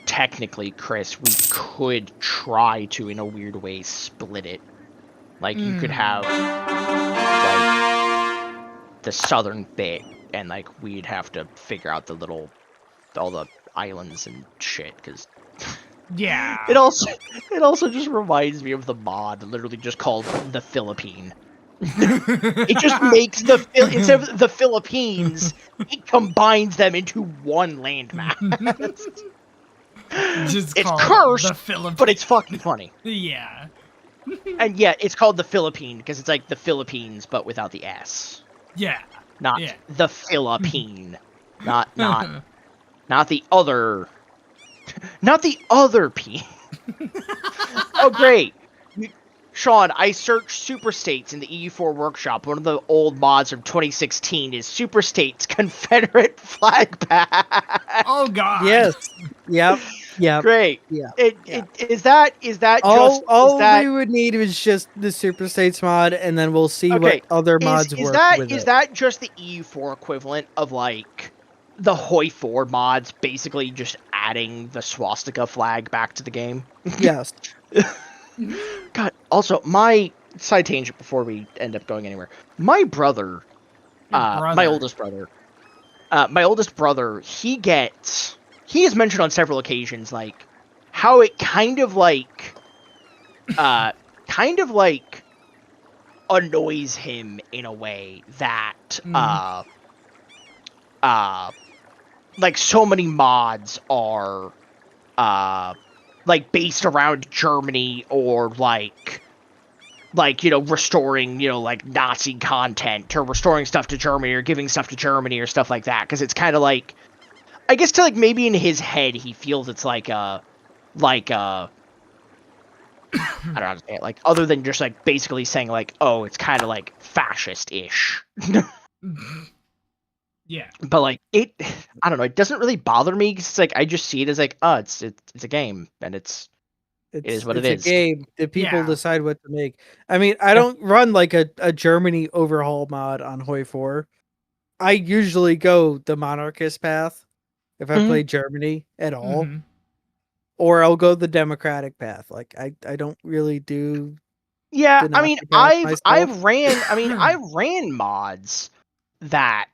technically, Chris, we could try to, in a weird way, split it. Like, you could have like the southern bit, and like we'd have to figure out all the islands and shit, because yeah, it also just reminds me of the mod literally just called the Philippine. It just makes instead of the Philippines, it combines them into one landmass. It's cursed, but it's fucking funny. Yeah. And yeah, it's called the Philippine because it's like the Philippines but without the S. Yeah. Not the Philippine. Not the other. Not the other P. Oh great. Sean, I searched Super States in the EU4 workshop. One of the old mods from 2016 is Super States Confederate Flag Pack. Oh God. Yes. Yep. Great. Yeah. Is that all we would need is just the Super States mod, and then we'll see what other mods work with. Is that just the EU4 equivalent of like the Hoi 4 mods, basically just adding the swastika flag back to the game? Yes. God, also, my side tangent before we end up going anywhere. My brother, my oldest brother, he has mentioned on several occasions, like, how it kind of like annoys him in a way that, like so many mods are like based around Germany or like restoring like Nazi content or restoring stuff to Germany or giving stuff to Germany or stuff like that, because it's kind of like, I guess, to like maybe in his head he feels it's like I don't know how to say it, like other than just like basically saying like, oh, it's kind of like fascist-ish. Yeah. But like I don't know, it doesn't really bother me because it's like I just see it as like, oh, it's a game and it is what it It's a is. game that people Yeah. decide what to make. I mean, I don't run like a Germany overhaul mod on Hoi 4. I usually go the monarchist path if I play Germany at all, Mhm. or I'll go the democratic path. Like I don't really do Yeah, the I mean, Nazi path myself. I've ran mods that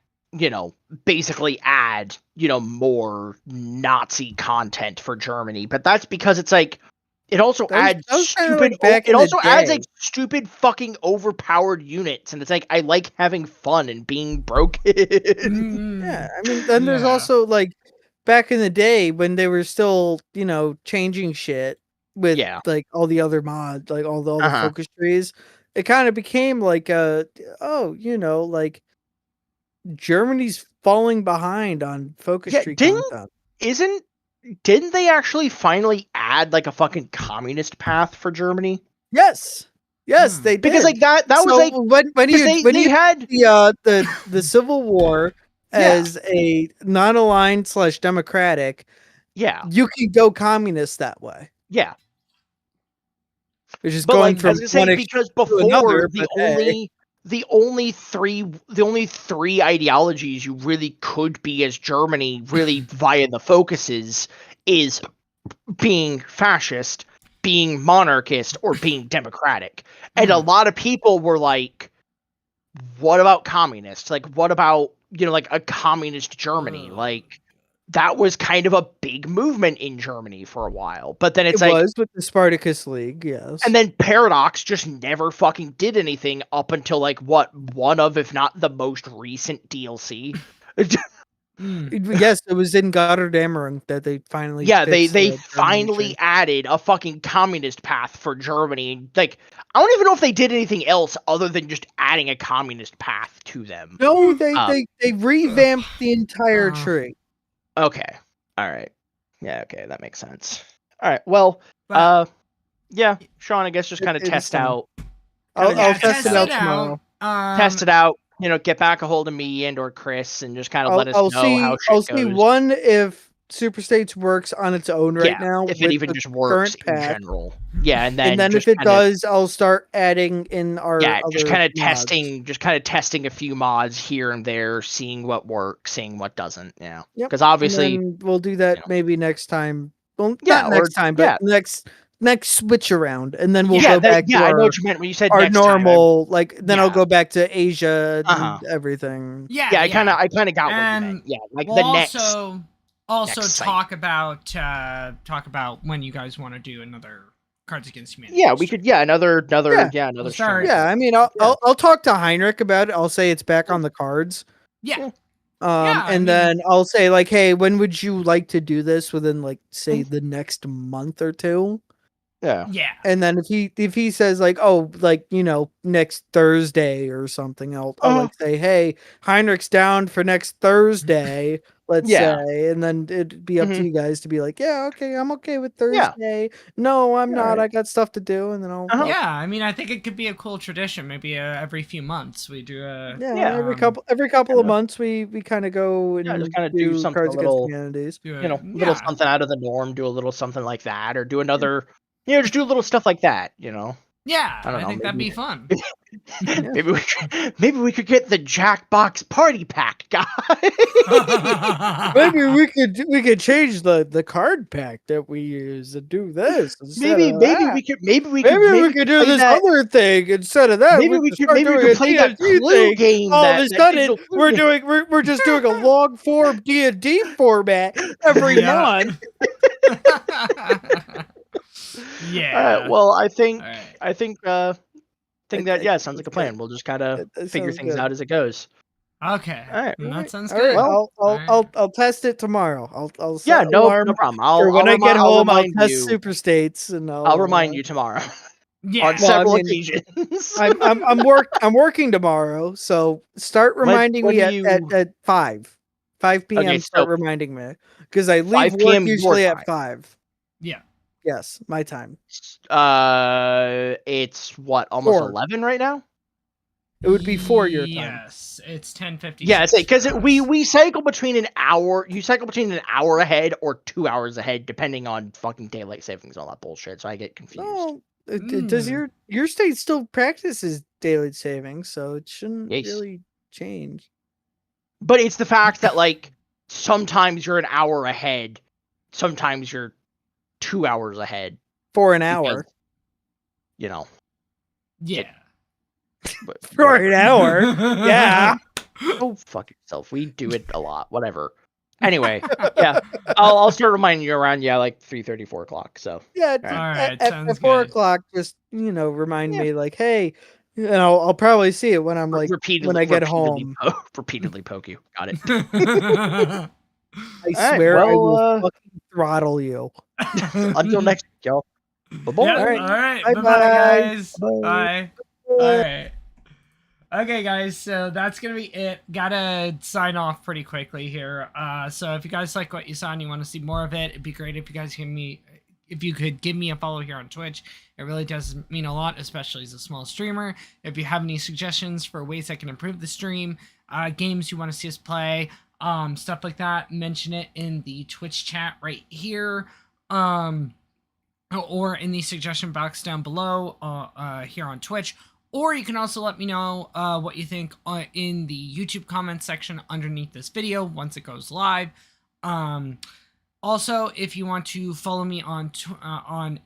basically add more Nazi content for Germany, but that's because it's like it also That was kinda like back in the adds day. like stupid fucking overpowered units, and it's like I like having fun and being broken. Yeah, I mean, then there's Yeah. also like back in the day when they were still, changing shit with Yeah. like all the other mods, like all the Uh-huh. focus trees. It kind of became like like Germany's falling behind on focus Yeah, tree content. isn't didn't they actually finally add like a fucking communist path for Germany? Yes. Yes, they Because did. like that was like, So when because you when they you had the Civil War yeah, as a non-aligned / democratic, yeah, you can go communist that way. yeah. Which is But going like I from was gonna one say, extreme because to before another, but hey. the only three ideologies you really could be as Germany really via the focuses is being fascist, being monarchist, or being democratic. And a lot of people were like, what about communists? Like, what about, like a communist Germany? Like, that was kind of a big movement in Germany for a while. But then it's It like, was with the Spartacus League, and yes. then Paradox just never fucking did anything up until like one of, if not the most recent DLC. Yes, it was in Gotterdammerung that they finally Yeah, fixed they the German finally added a fucking communist path for Germany. Like, I don't even know if they did anything else other than just adding a communist path to them. No, Um, they revamped the entire tree. Okay. All right. Yeah, okay, that makes sense. All right. Well, But yeah, Sean, I guess just kind of It is test fun. out. I'll test it out it tomorrow. out. Test it out. Get back a hold of me and or Chris and just kind of let us I'll know how see shit see goes. one if Super States works on its own right Yeah, now if it with even the just works current in pack. general. Yeah, and And then then if just it kind of does, I'll start adding in our just other kind of mods. testing a few mods here and there, seeing what works, seeing what doesn't. Yeah, Yep. because obviously, And then we'll do that maybe next time. Well, yeah, not or next time, but yeah, next switch around, and then we'll yeah, go back to I know what you meant when you said our next time. normal. Like then I'll Yeah. go back to Asia Uh-huh. and everything. Yeah, I kind of got what you and meant. Yeah, like we'll the next. also next talk about when you guys want to do another Cards Against Humanity. Yeah, we could. Yeah, another. Yeah. Another start- stream. Yeah, I mean, I'll talk to Heinrich about it. I'll say it's back on the cards. Yeah. And then I'll say like, hey, when would you like to do this? Within like say the next month or two. Yeah. Yeah. And then if he says like, oh, like next Thursday or something, I'll like say, hey, Heinrich's down for next Thursday. Let's say, and then it'd be up to you guys to be like, yeah, okay, I'm okay with Thursday. No, I'm not. I got stuff to do, and then I'll yeah. I mean, I think it could be a cool tradition. Maybe every few months we do a every couple of months we kind of go and just kind of do do something Cards a Against little, Humanities. little something out of the norm. Do a little something like that, or do another. Just do a little stuff like that. Yeah, I don't know. think that'd be fun. Maybe we could get the Jackbox Party Pack, guy. Maybe we could change the card pack that we use and do this instead maybe of that. we could maybe we could do this other thing instead of that. Maybe we could play that D&D Clue thing. game. All that, of a that sudden digital Clue we're game. doing we're just doing a long form D&D format every month. Yeah. All right. Well, I think right. that sounds like a plan. We'll just kind of figure things out as it goes. Okay. All right. That sounds All right, good. Well, I'll test it tomorrow. I'll set Yeah, an no alarm problem. for when I get home. I'll remind test you. super states, and I'll remind you tomorrow Yeah. on Well, I several mean, occasions. I'm working tomorrow, so start reminding when me do at 5 p.m. Okay, Start so reminding me because I 5 leave work p.m. your usually time. at 5. Yeah. Yes, my time. It's what, almost 4. 11 right now? It would be 4 your time. Yes, it's 10:56. Yeah, it's because for us. we cycle between an hour. You cycle between an hour ahead or 2 hours ahead, depending on fucking daylight savings and all that bullshit. So I get confused. Oh, does your state still practices daylight savings, so it shouldn't Yes. really change. But it's the fact that like sometimes you're an hour ahead, sometimes you're 2 hours ahead For an because, hour. you know. Yeah. For an hour. Yeah. Go fuck yourself. We do it a lot. Whatever. Anyway, yeah, I'll start reminding you around like 3:30, 4 o'clock. So Yeah, All right, at sounds 4 good. o'clock, just remind Yeah. me like, hey, I'll probably see it when I'm like when I get home. repeatedly poke you. Got it. I right, swear I will well, fucking throttle you. Until next week, y'all. Bye-bye. Yeah, All right. all right. Bye-bye. Bye-bye, guys. Bye. Bye. All right. Okay, guys, so that's going to be it. Gotta sign off pretty quickly here. So if you guys like what you saw and you want to see more of it, it'd be great if you guys if you could give me a follow here on Twitch. It really does mean a lot, especially as a small streamer. If you have any suggestions for ways I can improve the stream, games you want to see us play, stuff like that, mention it in the Twitch chat right here. Or in the suggestion box down below here on Twitch. Or you can also let me know what you think in the YouTube comments section underneath this video once it goes live. Also, if you want to follow me on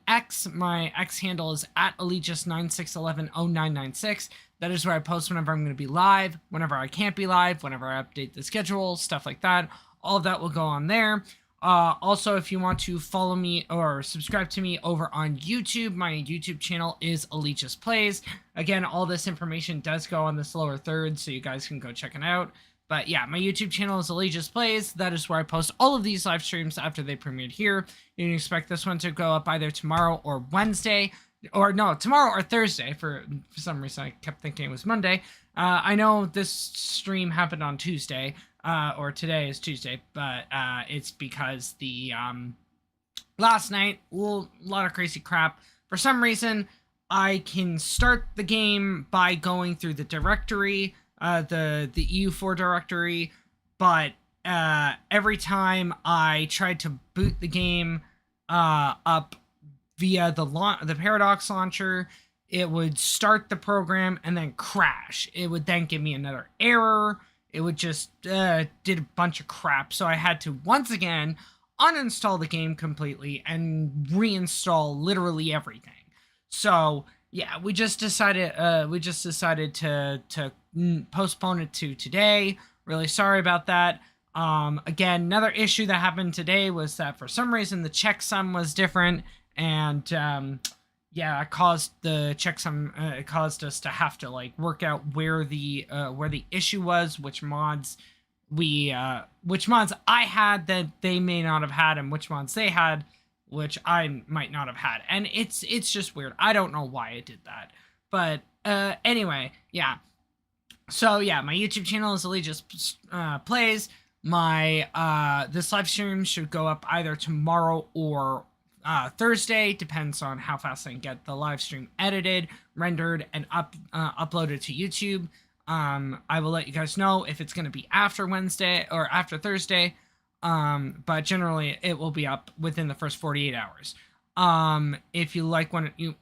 X, my X handle is @Allegius96110996. That is where I post whenever I'm going to be live, whenever I can't be live, whenever I update the schedule, stuff like that. All of that will go on there. Also, if you want to follow me or subscribe to me over on YouTube, my YouTube channel is Allegius Plays. Again, all this information does go on this lower third, so you guys can go check it out. But yeah, my YouTube channel is Allegius Plays. That is where I post all of these live streams after they premiered here. You can expect this one to go up either tomorrow or Wednesday. Or no, tomorrow or Thursday. For some reason, I kept thinking it was Monday. I know this stream happened on Tuesday. Or today is Tuesday, but it's because the last night, a lot of crazy crap. For some reason, I can start the game by going through the directory, the EU4 directory, but every time I tried to boot the game up via the Paradox launcher, it would start the program and then crash. It would then give me another error. It would just did a bunch of crap, so I had to once again uninstall the game completely and reinstall literally everything. So yeah, we just decided to postpone it to today. Really sorry about that. Again, another issue that happened today was that for some reason the checksum was different, and yeah, it caused the checksum. It caused us to have to like work out where the issue was, which mods I had that they may not have had, and which mods they had, which I might not have had. And it's just weird. I don't know why it did that, but anyway, yeah. So yeah, my YouTube channel is Allegius Plays. My this live stream should go up either tomorrow or Thursday, depends on how fast I can get the live stream edited, rendered, and uploaded to YouTube. I will let you guys know if it's going to be after Wednesday or after Thursday, but generally it will be up within the first 48 hours. If you like what you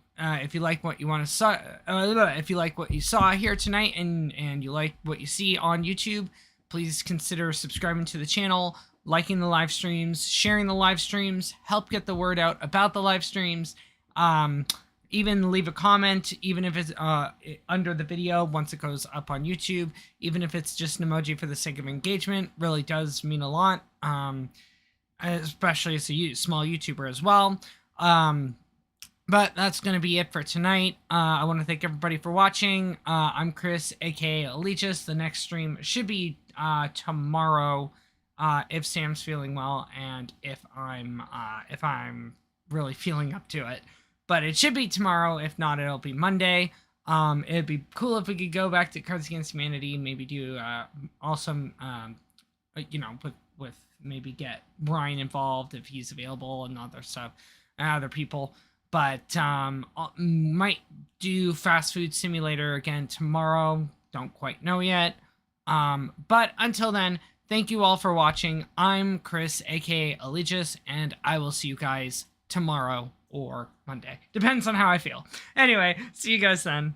saw here tonight and you like what you see on YouTube, please consider subscribing to the channel, liking the live streams, sharing the live streams, help get the word out about the live streams. Even leave a comment, even if it's under the video once it goes up on YouTube, even if it's just an emoji for the sake of engagement, really does mean a lot, especially as a small YouTuber as well. But that's going to be it for tonight. I want to thank everybody for watching. I'm Chris, aka Allegis. The next stream should be tomorrow, if Sam's feeling well and if I'm really feeling up to it. But it should be tomorrow. If not, it'll be Monday. It'd be cool if we could go back to Cards Against Humanity. Maybe do awesome, with maybe get Brian involved if he's available and other stuff, and other people. But might do Fast Food Simulator again tomorrow. Don't quite know yet. But until then, thank you all for watching. I'm Chris, aka Allegis, and I will see you guys tomorrow or Monday. Depends on how I feel. Anyway, see you guys then.